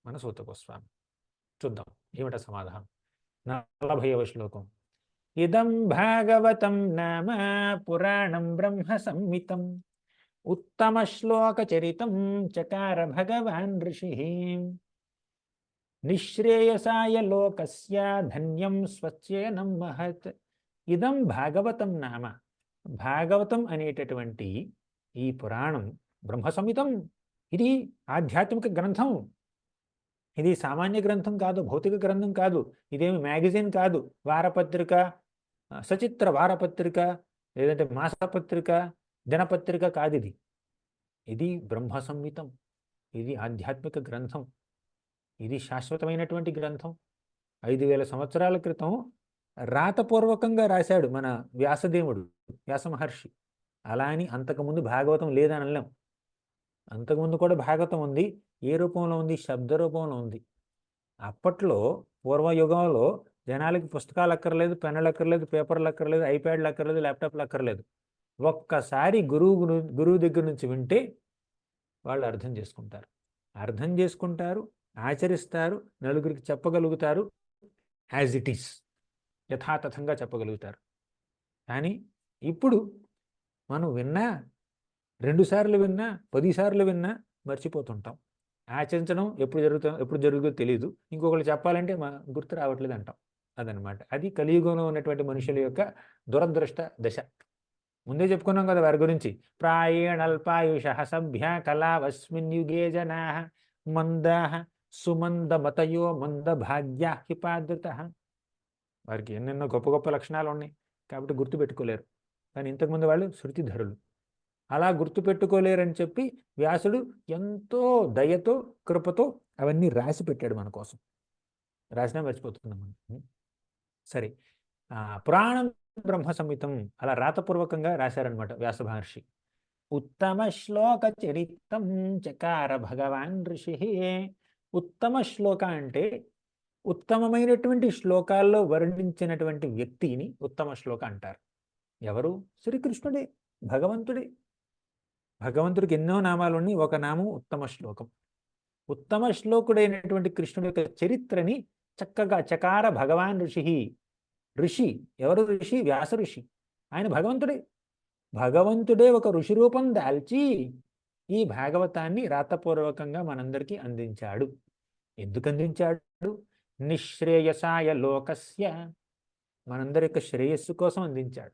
మన సూత గోస్వామి. చూద్దాం ఏమిటా సమాధానం. 40వ శ్లోకం. ఇదం భాగవతం నామ పురాణం బ్రహ్మ సంహితం ఉత్తమ శ్లోక చరితం చకార భగవాన్ ఋషి. నిశ్రేయసాయ లోకస్య ధన్యం స్వచ్ఛేనం మహత్. ఇదం భాగవతం నామ. భాగవతం అనేటటువంటి ఈ పురాణం బ్రహ్మ సంహితం. ఇది ఆధ్యాత్మిక గ్రంథం. ఇది సామాన్య గ్రంథం కాదు, భౌతిక గ్రంథం కాదు, ఇదేమి మ్యాగజైన్ కాదు, వారపత్రిక, సచిత్ర వారపత్రిక, లేదంటే మాసపత్రిక, దినపత్రిక కాదు. ఇది బ్రహ్మ సంహితం. ఇది ఆధ్యాత్మిక గ్రంథం. ఇది శాశ్వతమైనటువంటి గ్రంథం. 5000 సంవత్సరాల క్రితం రాతపూర్వకంగా రాశాడు మన వ్యాసదేవుడు, వ్యాస మహర్షి. అలా అని అంతకుముందు భాగవతం లేదని అనలేం. అంతకుముందు కూడా భాగవతం ఉంది. ఏ రూపంలో ఉంది? శబ్ద రూపంలో ఉంది. అప్పట్లో పూర్వయుగంలో జనాలకి పుస్తకాలు అక్కర్లేదు, పెన్నులు అక్కర్లేదు, పేపర్లు అక్కర్లేదు, ఐప్యాడ్లు అక్కర్లేదు, ల్యాప్టాప్లు అక్కర్లేదు. ఒక్కసారి గురువు దగ్గర నుంచి వింటే వాళ్ళు అర్థం చేసుకుంటారు, ఆచరిస్తారు, నలుగురికి చెప్పగలుగుతారు, యాజ్ ఇట్ ఈస్, యథాతథంగా చెప్పగలుగుతారు. కానీ ఇప్పుడు మనం విన్నా, 2 సార్లు విన్నా, 10 సార్లు విన్నా మర్చిపోతుంటాం. ఆచరించడం ఎప్పుడు జరుగుతుందో తెలియదు. ఇంకొకరు చెప్పాలంటే గుర్తు రావట్లేదు అంటాం. అదనమాట. అది కలియుగంలో ఉన్నటువంటి మనుషుల యొక్క దురదృష్ట దశ. ముందే చెప్పుకున్నాం కదా వారి గురించి. ప్రాయేణల్పాయుష సభ్య కళావస్మిన్ యుగే జనా మందా సుమందమతయో మంద భాగ్యా హిపాదృత. వారికి ఎన్నెన్నో గొప్ప గొప్ప లక్షణాలు ఉన్నాయి కాబట్టి గుర్తుపెట్టుకోలేరు. కానీ ఇంతకుముందు వాళ్ళు శృతిధరులు. అలా గుర్తుపెట్టుకోలేరని చెప్పి వ్యాసుడు ఎంతో దయతో, కృపతో అవన్నీ రాసి పెట్టాడు మన కోసం. రాసినా మర్చిపోతున్నాం మనం. సరే, పురాణం బ్రహ్మ సంహితం అలా రాతపూర్వకంగా రాశారనమాట వ్యాస మహర్షి. ఉత్తమ శ్లోక చరిత్రం చకార భగవాన్ ఋషి. ఉత్తమ శ్లోక అంటే ఉత్తమమైనటువంటి శ్లోకాల్లో వర్ణించినటువంటి వ్యక్తిని ఉత్తమ శ్లోక అంటారు. ఎవరు? శ్రీకృష్ణుడే, భగవంతుడే. భగవంతుడికి ఎన్నో నామాలు ఉన్నాయి. ఒక నామం ఉత్తమ శ్లోకం. ఉత్తమ శ్లోకుడైనటువంటి కృష్ణుడి యొక్క చరిత్రని చక్కగా చకార భగవాన్ ఋషి. ఋషి ఎవరు? ఋషి వ్యాస ఋషి. ఆయన భగవంతుడే ఒక ఋషి రూపం దాల్చి ఈ భాగవతాన్ని రాతపూర్వకంగా మనందరికీ అందించాడు. ఎందుకు అందించాడు? నిశ్రేయసాయ లోకస్య, మనందరి యొక్క శ్రేయస్సు కోసం అందించాడు.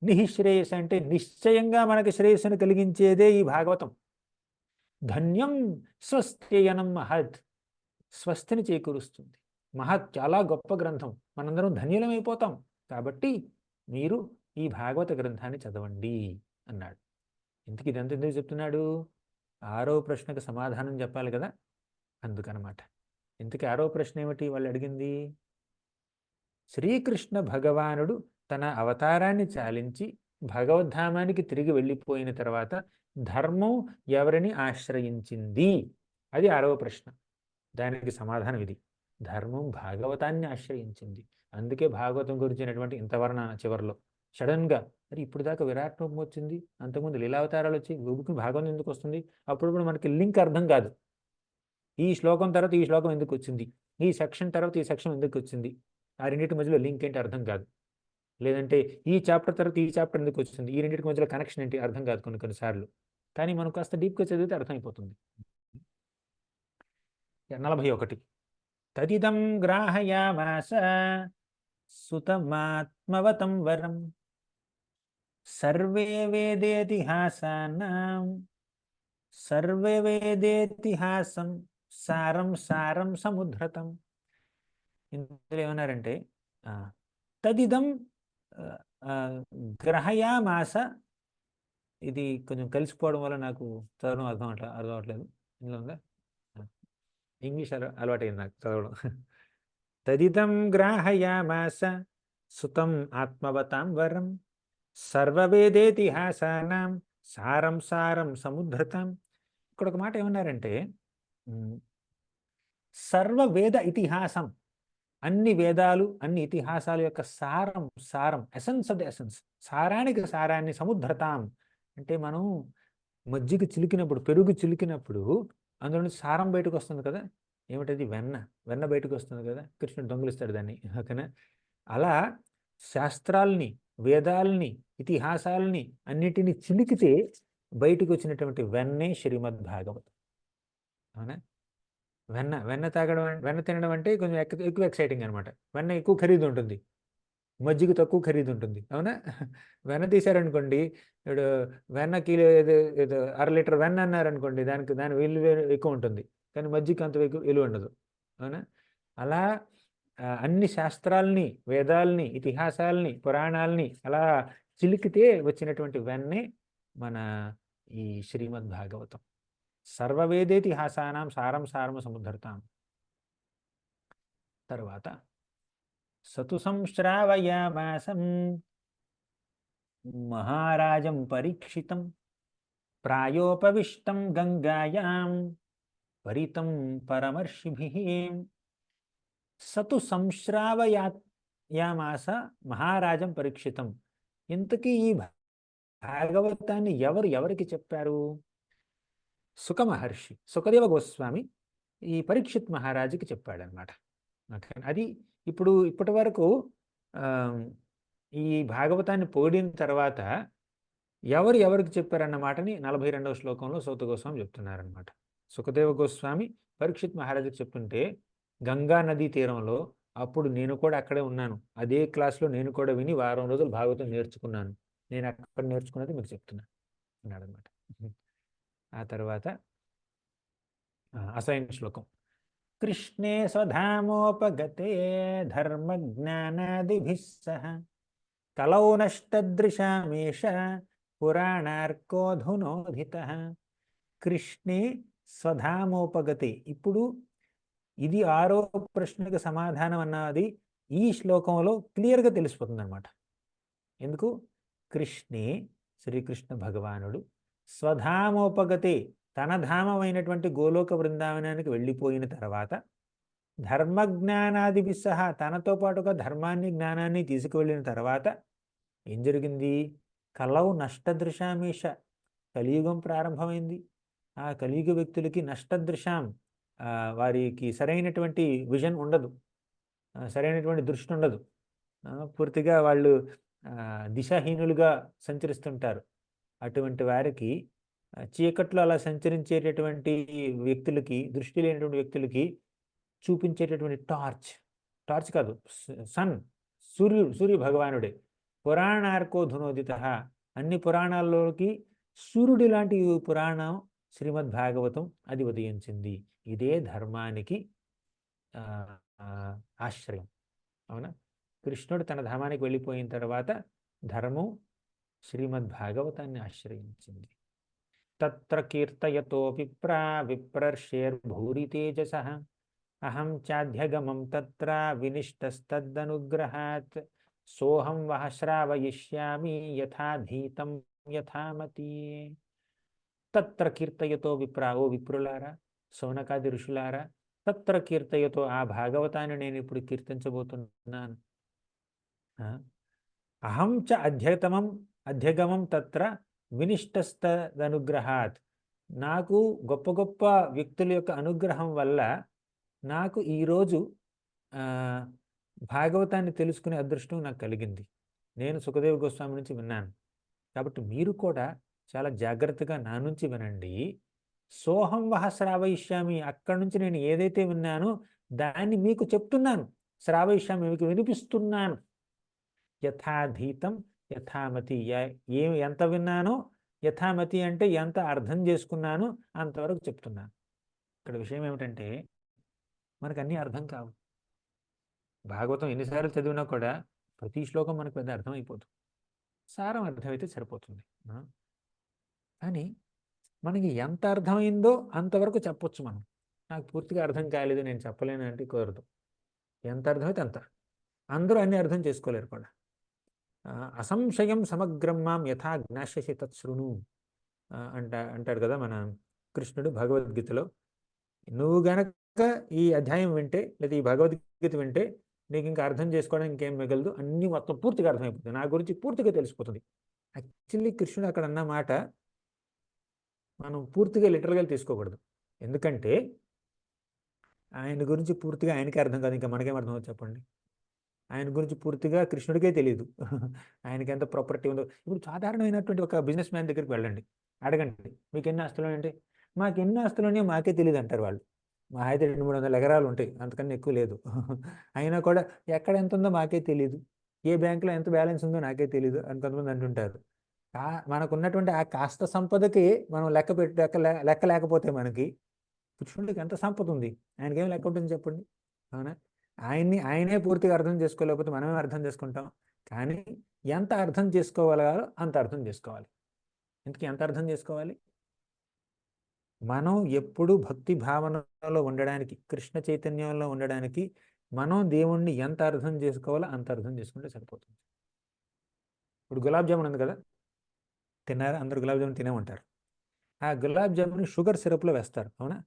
నిశ్రేయస్ అంటే నిశ్చయంగా మనకి శ్రేయస్సును కలిగించేదే ఈ భాగవతం. ధన్యం స్వస్థేయనం మహత్, స్వస్థిని చేకూరుస్తుంది. మహత్ చాలా గొప్ప గ్రంథం, మనందరం ధన్యులమైపోతాం. కాబట్టి మీరు ఈ భాగవత గ్రంథాన్ని చదవండి అన్నాడు. ఇంతకు ఇదంతా ఎందుకు చెప్తున్నాడు? 6వ ప్రశ్నకు సమాధానం చెప్పాలి కదా, అందుకనమాట. ఇంతకీ 6వ ప్రశ్న ఏమిటి వాళ్ళు అడిగింది? శ్రీకృష్ణ భగవానుడు తన అవతారాన్ని చాలించి భగవద్ధామానికి తిరిగి వెళ్ళిపోయిన తర్వాత ధర్మం ఎవరిని ఆశ్రయించింది? అది 6వ ప్రశ్న. దానికి సమాధానం ఇది: ధర్మం భాగవతాన్ని ఆశ్రయించింది. అందుకే భాగవతం గురించినటువంటి ఇంత వర్ణన చివరిలో సడన్గా, మరి ఇప్పుడు దాకా విరాట్ రూపం వచ్చింది, అంతకుముందు లీలావతారాలు వచ్చి భాగవతం ఎందుకు వస్తుంది? అప్పుడు మనకి లింక్ అర్థం కాదు. ఈ శ్లోకం తర్వాత ఈ శ్లోకం ఎందుకు వచ్చింది, ఈ సెక్షన్ తర్వాత ఈ సెక్షన్ ఎందుకు వచ్చింది, ఆ రెండింటి మధ్యలో లింక్ ఏంటి అర్థం కాదు. లేదంటే ఈ చాప్టర్ తర్వాత ఈ చాప్టర్ ఎందుకు వచ్చింది, ఈ రెండింటి మధ్యలో కనెక్షన్ ఏంటి అర్థం కాదు కొన్నిసార్లు. కానీ మనం కాస్త డీప్గా చదివితే అర్థమైపోతుంది. 41. తదిదం గ్రాహయామాస సుతమాత్మవతం వరం సర్వే వేదేతిహాసానాం సర్వవేదేతిహాసం సారం సారం సముద్రతం. ఇందులో ఏమన్నారంటే తదిదం గ్రహయామాస. ఇది కొంచెం కలిసిపోవడం వల్ల నాకు చదవడం అర్థం అవట్లేదు. ఇందులో ఉందా? ఇంగ్లీష్ అలవాటైంది నాకు చదవడం. తదిదం గ్రాహయామాస సుతం ఆత్మవతాం వరం సర్వవేదేతిహాసానాం సారం సారం సముద్రతం. ఇక్కడ ఒక మాట ఏమన్నారంటే సర్వవేద ఇతిహాసం, అన్ని వేదాలు అన్ని ఇతిహాసాల యొక్క సారం ఎసెన్స్ ఆఫ్ ద ఎసెన్స్, సారానికి సారాన్ని సముద్రతాం అంటే మనం మజ్జిగ చిలికినప్పుడు, పెరుగు చిలికినప్పుడు అందులో నుంచి సారం బయటకు వస్తుంది కదా, ఏమిటది? వెన్న బయటకు వస్తుంది కదా, కృష్ణుడు దొంగిలిస్తాడు దాన్ని, ఓకేనా? అలా శాస్త్రాల్ని, వేదాలని, ఇతిహాసాలని అన్నిటినీ చిలికితే బయటకు వచ్చినటువంటి వెన్నే శ్రీమద్ భాగవతం. అవునా? వెన్న తాగడం వెన్న తినడం అంటే కొంచెం ఎక్కువ ఎక్సైటింగ్ అనమాట. వెన్న ఎక్కువ ఖరీదు ఉంటుంది, మజ్జిగ తక్కువ ఖరీదు ఉంటుంది, అవునా? వెన్న తీశారనుకోండి, ఇప్పుడు వెన్న కిలో ఏదో ఏదో 1/2 లీటర్ వెన్న అన్నారనుకోండి, దాని విలువ ఎక్కువ ఉంటుంది, కానీ మజ్జిగ అంత విలువ ఉండదు, అవునా? అలా అన్ని శాస్త్రాల్ని, వేదాల్ని, ఇతిహాసాల్ని, పురాణాల్ని అలా చిలికితే వచ్చినటువంటి వెన్నే మన ఈ శ్రీమద్ భాగవతం. సర్వవేదేతిహాసానాం సారం సారము సముద్ధర్తాం. తర్వాత సతు సంశ్రావయామాసం మహారాజం పరీక్షితం ప్రాయోపవిష్టం గంగాయాం పరితం పరమర్షిభిః. సతు సంశ్రావయామాస మహారాజం పరీక్షితం. ఇంతకీ ఈ భాగవతాన్ని ఎవరికి చెప్పారు? సుఖ మహర్షి, సుఖదేవ గోస్వామి ఈ పరీక్షిత్ మహారాజుకి చెప్పాడనమాట. అది ఇప్పటి వరకు ఈ భాగవతాన్ని పొగిడిన తర్వాత ఎవరికి చెప్పారన్న మాటని 42వ శ్లోకంలో సూత గోస్వామి చెప్తున్నారనమాట. సుఖదేవ గోస్వామి పరీక్షిత్ మహారాజుకి చెప్తుంటే గంగా నదీ తీరంలో, అప్పుడు నేను కూడా అక్కడే ఉన్నాను, అదే క్లాస్లో నేను కూడా విని వారం రోజులు భాగవతం నేర్చుకున్నాను, నేను అక్కడ నేర్చుకున్నది మీకు చెప్తున్నాను అన్నాడు అనమాట. ఆ తర్వాత అసైన్ శ్లోకం. కృష్ణే స్వధామోపగతే ధర్మజ్ఞానాదిభిః సహ కలౌ నష్టదృశామేష పురాణార్కోధునోధితః. కృష్ణే స్వధామోపగతే. ఇప్పుడు ఇది 6వ ప్రశ్నకు సమాధానం అన్నది ఈ శ్లోకంలో క్లియర్గా తెలిసిపోతుంది అనమాట. ఎందుకు? కృష్ణే, శ్రీకృష్ణ భగవానుడు, స్వధామోపగతే, తన ధామమైనటువంటి గోలోక బృందావనానికి వెళ్ళిపోయిన తర్వాత, ధర్మజ్ఞానాదిభిః సహా, తనతో పాటుగా ధర్మాన్ని జ్ఞానాన్ని తీసుకువెళ్ళిన తర్వాత ఏం జరిగింది? కలౌ నష్టదృశామీష, కలియుగం ప్రారంభమైంది. ఆ కలియుగ వ్యక్తులకి నష్టదృశాం, వారికి సరైనటువంటి విజన్ ఉండదు, సరైనటువంటి దృష్టి ఉండదు, పూర్తిగా వాళ్ళు దిశాహీనులుగా సంచరిస్తుంటారు. అటువంటి వారికి, చీకట్లో అలా సంచరించేటటువంటి వ్యక్తులకి, దృష్టి లేనటువంటి వ్యక్తులకి చూపించేటటువంటి టార్చ్ కాదు, సన్, సూర్య భగవానుడే. పురాణార్కో ధునోదిత, అన్ని పురాణాల్లోకి సూర్యుడి లాంటి పురాణం శ్రీమద్ భాగవతం అది ఉదయించింది. ఇదే ధర్మానికి ఆశ్రయం, అవునా? కృష్ణుడు తన ధామానికి వెళ్ళిపోయిన తర్వాత ధర్మం శ్రీమద్ భాగవతాన్ని ఆశ్రయించింది. తత్ర కీర్తయతో విప్రర్షేర్భూరి తేజసః అహం చాధ్యగమం తత్ర వినిష్టస్తదనుగ్రహాత్ సోహం వహ శ్రావయిష్యామి యథాధీతం యథామతి. తత్ర కీర్తయతో విప్రా, ఓ విప్రులారా, సౌనకాది ఋషులారా, తత్ర కీర్తయతో, ఆ భాగవతాన్ని నేను ఇప్పుడు కీర్తించబోతున్నాను. అహం చ అధ్యగమం తత్ర వినిష్టస్తదనుగ్రహాత్. నాకు గొప్ప గొప్ప వ్యక్తుల యొక్క అనుగ్రహం వల్ల నాకు ఈరోజు భాగవతాన్ని తెలుసుకునే అదృష్టం నాకు కలిగింది. నేను సుఖదేవ గోస్వామి నుంచి విన్నాను, కాబట్టి మీరు కూడా చాలా జాగ్రత్తగా నా నుంచి వినండి. సోహం వహ శ్రావయిష్యామి, అక్కడి నుంచి నేను ఏదైతే విన్నానో దాన్ని మీకు చెప్తున్నాను, శ్రావయిష్యామి, మీకు వినిపిస్తున్నాను. యథాధీతం యథామతి, ఎంత విన్నానో, యథామతి అంటే ఎంత అర్థం చేసుకున్నానో అంతవరకు చెప్తున్నాను. ఇక్కడ విషయం ఏమిటంటే, మనకు అన్నీ అర్థం కావు. భాగవతం ఎన్నిసార్లు చదివినా కూడా ప్రతి శ్లోకం మనకు పెద్ద అర్థమైపోతుంది, సారం అర్థమైతే సరిపోతుంది. కానీ మనకి ఎంత అర్థమైందో అంతవరకు చెప్పొచ్చు మనం. నాకు పూర్తిగా అర్థం కాలేదు, నేను చెప్పలేను అంటే కుదరదు. ఎంత అర్థమైతే అంత. అందరూ అన్ని అర్థం చేసుకోలేరు కూడా. అసంశయం సమగ్రం మాం యథా జ్ఞాస్యసి తత్శృణు అంటాడు కదా మన కృష్ణుడు భగవద్గీతలో. నువ్వు గనక ఈ అధ్యాయం వింటే, లేదా ఈ భగవద్గీత వింటే, నీకు ఇంకా అర్థం చేసుకోవడానికి ఇంకేం మిగలదు, అన్నీ మొత్తం పూర్తిగా అర్థమైపోతుంది, నా గురించి పూర్తిగా తెలిసిపోతుంది. యాక్చువల్లీ కృష్ణుడు అక్కడ అన్న మాట మనం పూర్తిగా లిటరల్గా తీసుకోకూడదు. ఎందుకంటే ఆయన గురించి పూర్తిగా ఆయనకే అర్థం కాదు, ఇంకా మనకేం అర్థం అవుతుంది చెప్పండి? ఆయన గురించి పూర్తిగా కృష్ణుడికే తెలియదు, ఆయనకి ఎంత ప్రాపర్టీ ఉందో. ఇప్పుడు సాధారణమైనటువంటి ఒక బిజినెస్ మ్యాన్ దగ్గరికి వెళ్ళండి, అడగండి మీకు ఎన్ని ఆస్తులు అంటే, మాకు ఎన్ని ఆస్తులు ఉన్నాయో మాకే తెలియదు అంటారు వాళ్ళు. మా అయితే 200-300 ఎకరాలు ఉంటాయి, అంతకన్నా ఎక్కువ లేదు. అయినా కూడా ఎక్కడ ఎంత ఉందో మాకే తెలియదు, ఏ బ్యాంకులో ఎంత బ్యాలెన్స్ ఉందో నాకే తెలియదు అని కొంతమంది అంటుంటారు. మనకున్నటువంటి ఆ కాస్త సంపదకి మనం లెక్క లేకపోతే మనకి కృష్ణుడికి ఎంత సంపద ఉంది, ఆయనకేం లెక్క ఉంటుంది చెప్పండి. అవునా? ఆయనే పూర్తిగా అర్థం చేసుకోలేకపోతే మనమే అర్థం చేసుకుంటాం. కానీ ఎంత అర్థం చేసుకోగలగాలో అంత అర్థం చేసుకోవాలి. ఇంతకీ ఎంత అర్థం చేసుకోవాలి? మనం ఎప్పుడు భక్తి భావనలో ఉండడానికి, కృష్ణ చైతన్యంలో ఉండడానికి మనం దేవుణ్ణి ఎంత అర్థం చేసుకోవాలో అంత అర్థం చేసుకుంటే సరిపోతుంది. ఇప్పుడు గులాబ్ జామున్ ఉంది కదా, తిన్నారా? అందరు గులాబ్ జామున్ తినే ఉంటారు. ఆ గులాబ్ జామున్ షుగర్ సిరప్లో వేస్తారు, అవునా?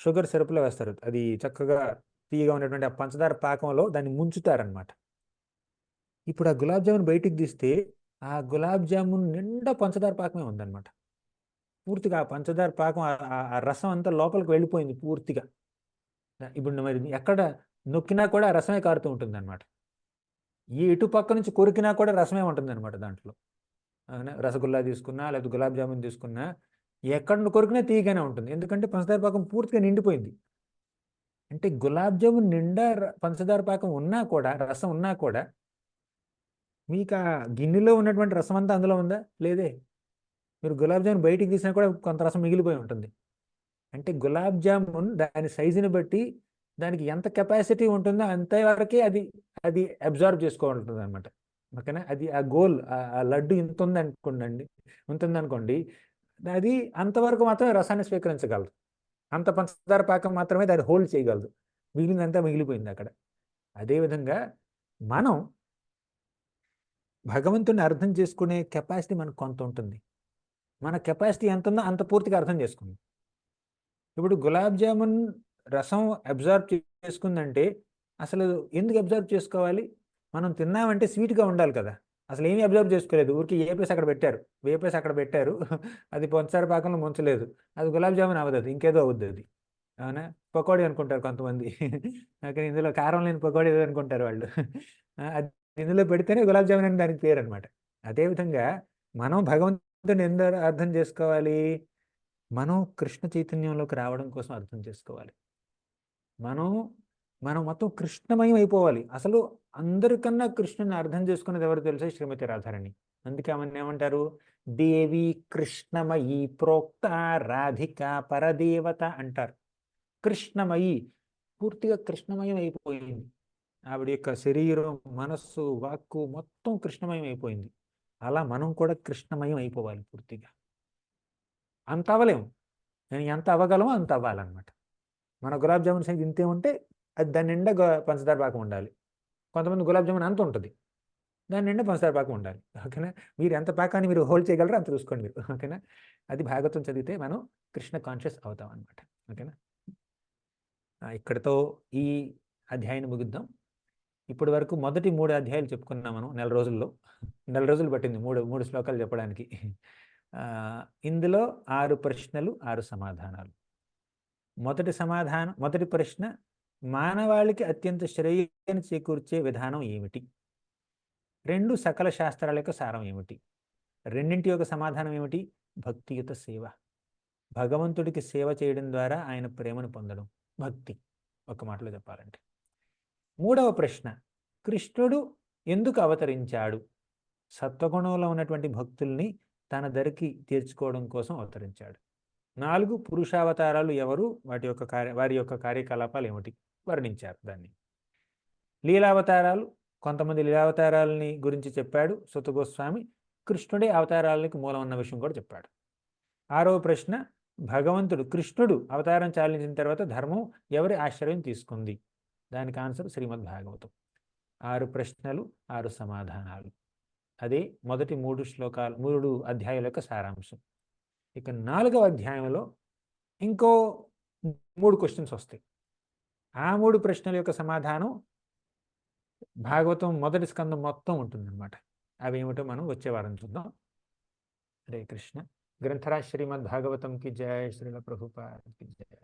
షుగర్ సిరప్లో వేస్తారు. అది చక్కగా తీయగా ఉన్నటువంటి ఆ పంచదార పాకంలో దాన్ని ముంచుతారనమాట. ఇప్పుడు ఆ గులాబ్ జామున్ బయటికి తీస్తే ఆ గులాబ్ జామున్ నిండా పంచదార పాకమే ఉందన్నమాట. పూర్తిగా ఆ పంచదార పాకం ఆ రసం అంతా లోపలికి వెళ్ళిపోయింది పూర్తిగా. ఇప్పుడు మరి ఎక్కడ నొక్కినా కూడా ఆ రసమే కారుతూ ఉంటుంది అనమాట. ఈ ఇటు పక్క నుంచి కొరికినా కూడా రసమే ఉంటుంది అనమాట దాంట్లో. రసగుల్లా తీసుకున్నా లేదా గులాబ్ జామున్ తీసుకున్నా ఎక్కడ కొరికినా తీయగానే ఉంటుంది, ఎందుకంటే పంచదార పాకం పూర్తిగా నిండిపోయింది. అంటే గులాబ్ జామున్ నిండా పంచదార పాకం ఉన్నా కూడా, రసం ఉన్నా కూడా మీకు ఆ గిన్నెలో ఉన్నటువంటి రసం అంతా అందులో ఉందా? లేదే. మీరు గులాబ్ జామున్ బయటికి తీసినా కూడా కొంత రసం మిగిలిపోయి ఉంటుంది. అంటే గులాబ్ జామున్ దాని సైజుని బట్టి దానికి ఎంత కెపాసిటీ ఉంటుందో అంతవరకే అది అది అబ్జర్వ్ చేసుకోవాలంటుంది అనమాట. ఓకేనా? అది ఆ గోల్, ఆ లడ్డు ఇంత ఉంటుందనుకోండి, అది అంతవరకు మాత్రమే రసాన్ని స్వీకరించగలదు. అంత పంచదార పాకం మాత్రమే దాన్ని హోల్డ్ చేయగలదు, మిగిలినంతా మిగిలిపోయింది అక్కడ. అదేవిధంగా మనం భగవంతుని అర్థం చేసుకునే కెపాసిటీ మనకు కొంత ఉంటుంది. మన కెపాసిటీ ఎంత ఉందో అంత పూర్తిగా అర్థం చేసుకుంది. ఇప్పుడు గులాబ్ జామున్ రసం అబ్జర్వ్ చేసుకుందంటే అసలు ఎందుకు అబ్జర్వ్ చేసుకోవాలి? మనం తిన్నామంటే స్వీట్గా ఉండాలి కదా. అసలు ఏమీ అబ్జర్వ్ చేసుకోలేదు, ఊరికి వేపేసి అక్కడ పెట్టారు. అది పంచదార పాకంలో ముంచలేదు, అది గులాబ్ జామున్ అవ్వదు, అది ఇంకేదో అవుద్ది అది. అవునా? పకోడీ అనుకుంటారు కొంతమంది. కానీ ఇందులో కారం లేని పకోడీ అనుకుంటారు వాళ్ళు. అది ఇందులో పెడితేనే గులాబ్ జామున్ అని దానికి పేరు అనమాట. అదేవిధంగా మనం భగవంతుని ఎందుకు అర్థం చేసుకోవాలి? మనం కృష్ణ చైతన్యంలోకి రావడం కోసం అర్థం చేసుకోవాలి. మనం మనం మొత్తం కృష్ణమయం అయిపోవాలి. అసలు అందరికన్నా కృష్ణుని అర్థం చేసుకున్నది ఎవరు తెలుసా? శ్రీమతి రాధారాణి. అందుకే ఆమెను ఏమంటారు? దేవి కృష్ణమయి ప్రోక్త రాధిక పరదేవత అంటారు. కృష్ణమయి, పూర్తిగా కృష్ణమయం అయిపోయింది. ఆవిడ యొక్క శరీరం, మనస్సు, వాక్కు మొత్తం కృష్ణమయం అయిపోయింది. అలా మనం కూడా కృష్ణమయం అయిపోవాలి పూర్తిగా. అంత అవ్వలేము, నేను ఎంత అవ్వగలమో అంత అవ్వాలన్నమాట. మన గులాబ్ జామున్ సైజ్ ఇంతే ఉంటే అది దాని నిండా పంచదార పాకం ఉండాలి. కొంతమంది గులాబ్ జామున్ అంత ఉంటుంది, దాని నిండా పంచదార పాకం ఉండాలి. ఓకేనా? మీరు ఎంత పాకాన్ని మీరు హోల్డ్ చేయగలరో అంత చూసుకోండి మీరు. ఓకేనా? అది భాగవతం చదివితే మనం కృష్ణ కాన్షియస్ అవుతాం అనమాట. ఓకేనా? ఇక్కడితో ఈ అధ్యాయాన్ని ముగిద్దాం. ఇప్పటి వరకు మొదటి 3 అధ్యాయాలు చెప్పుకున్నాం మనం నెల రోజుల్లో. నెల రోజులు పట్టింది మూడు శ్లోకాలు చెప్పడానికి. ఇందులో 6 ప్రశ్నలు, 6 సమాధానాలు. మొదటి ప్రశ్న, మానవాళికి అత్యంత శ్రేయస్సుని చేకూర్చే విధానం ఏమిటి? 2, సకల శాస్త్రాల యొక్క సారం ఏమిటి? రెండింటి యొక్క సమాధానం ఏమిటి? భక్తియుత సేవ, భగవంతుడికి సేవ చేయడం ద్వారా ఆయన ప్రేమను పొందడం, భక్తి. ఒక మాటలో చెప్పాలంటే. 3వ ప్రశ్న, కృష్ణుడు ఎందుకు అవతరించాడు? సత్వగుణంలో ఉన్నటువంటి భక్తుల్ని తన దరికి తీర్చుకోవడం కోసం అవతరించాడు. 4, పురుషావతారాలు ఎవరు? వారి యొక్క కార్యకలాపాలు ఏమిటి? వర్ణించారు దాన్ని. లీలావతారాలు, కొంతమంది లీలావతారాలని గురించి చెప్పాడు సుత గోస్వామి. కృష్ణుడే అవతారాలకి మూలం ఉన్న విషయం కూడా చెప్పాడు. 6వ ప్రశ్న, కృష్ణుడు అవతారం చాలించిన తర్వాత ధర్మం ఎవరి ఆశ్రయం తీసుకుంది? దానికి ఆన్సర్ శ్రీమద్ భాగవతం. 6 ప్రశ్నలు, 6 సమాధానాలు. అదే మొదటి 3 అధ్యాయాల యొక్క సారాంశం. ఇక 4వ అధ్యాయంలో ఇంకో 3 క్వశ్చన్స్ వస్తాయి. ఆ 3 ప్రశ్నల యొక్క సమాధానం భాగవతం మొదటి స్కందం మొత్తం ఉంటుందన్నమాట. అవి ఏమిటో మనం వచ్చే వారం చూద్దాం. హరే కృష్ణ. గ్రంథరాజ్ శ్రీమద్ భాగవతం కి జయ, శ్రీల ప్రభుపాద కి జయ.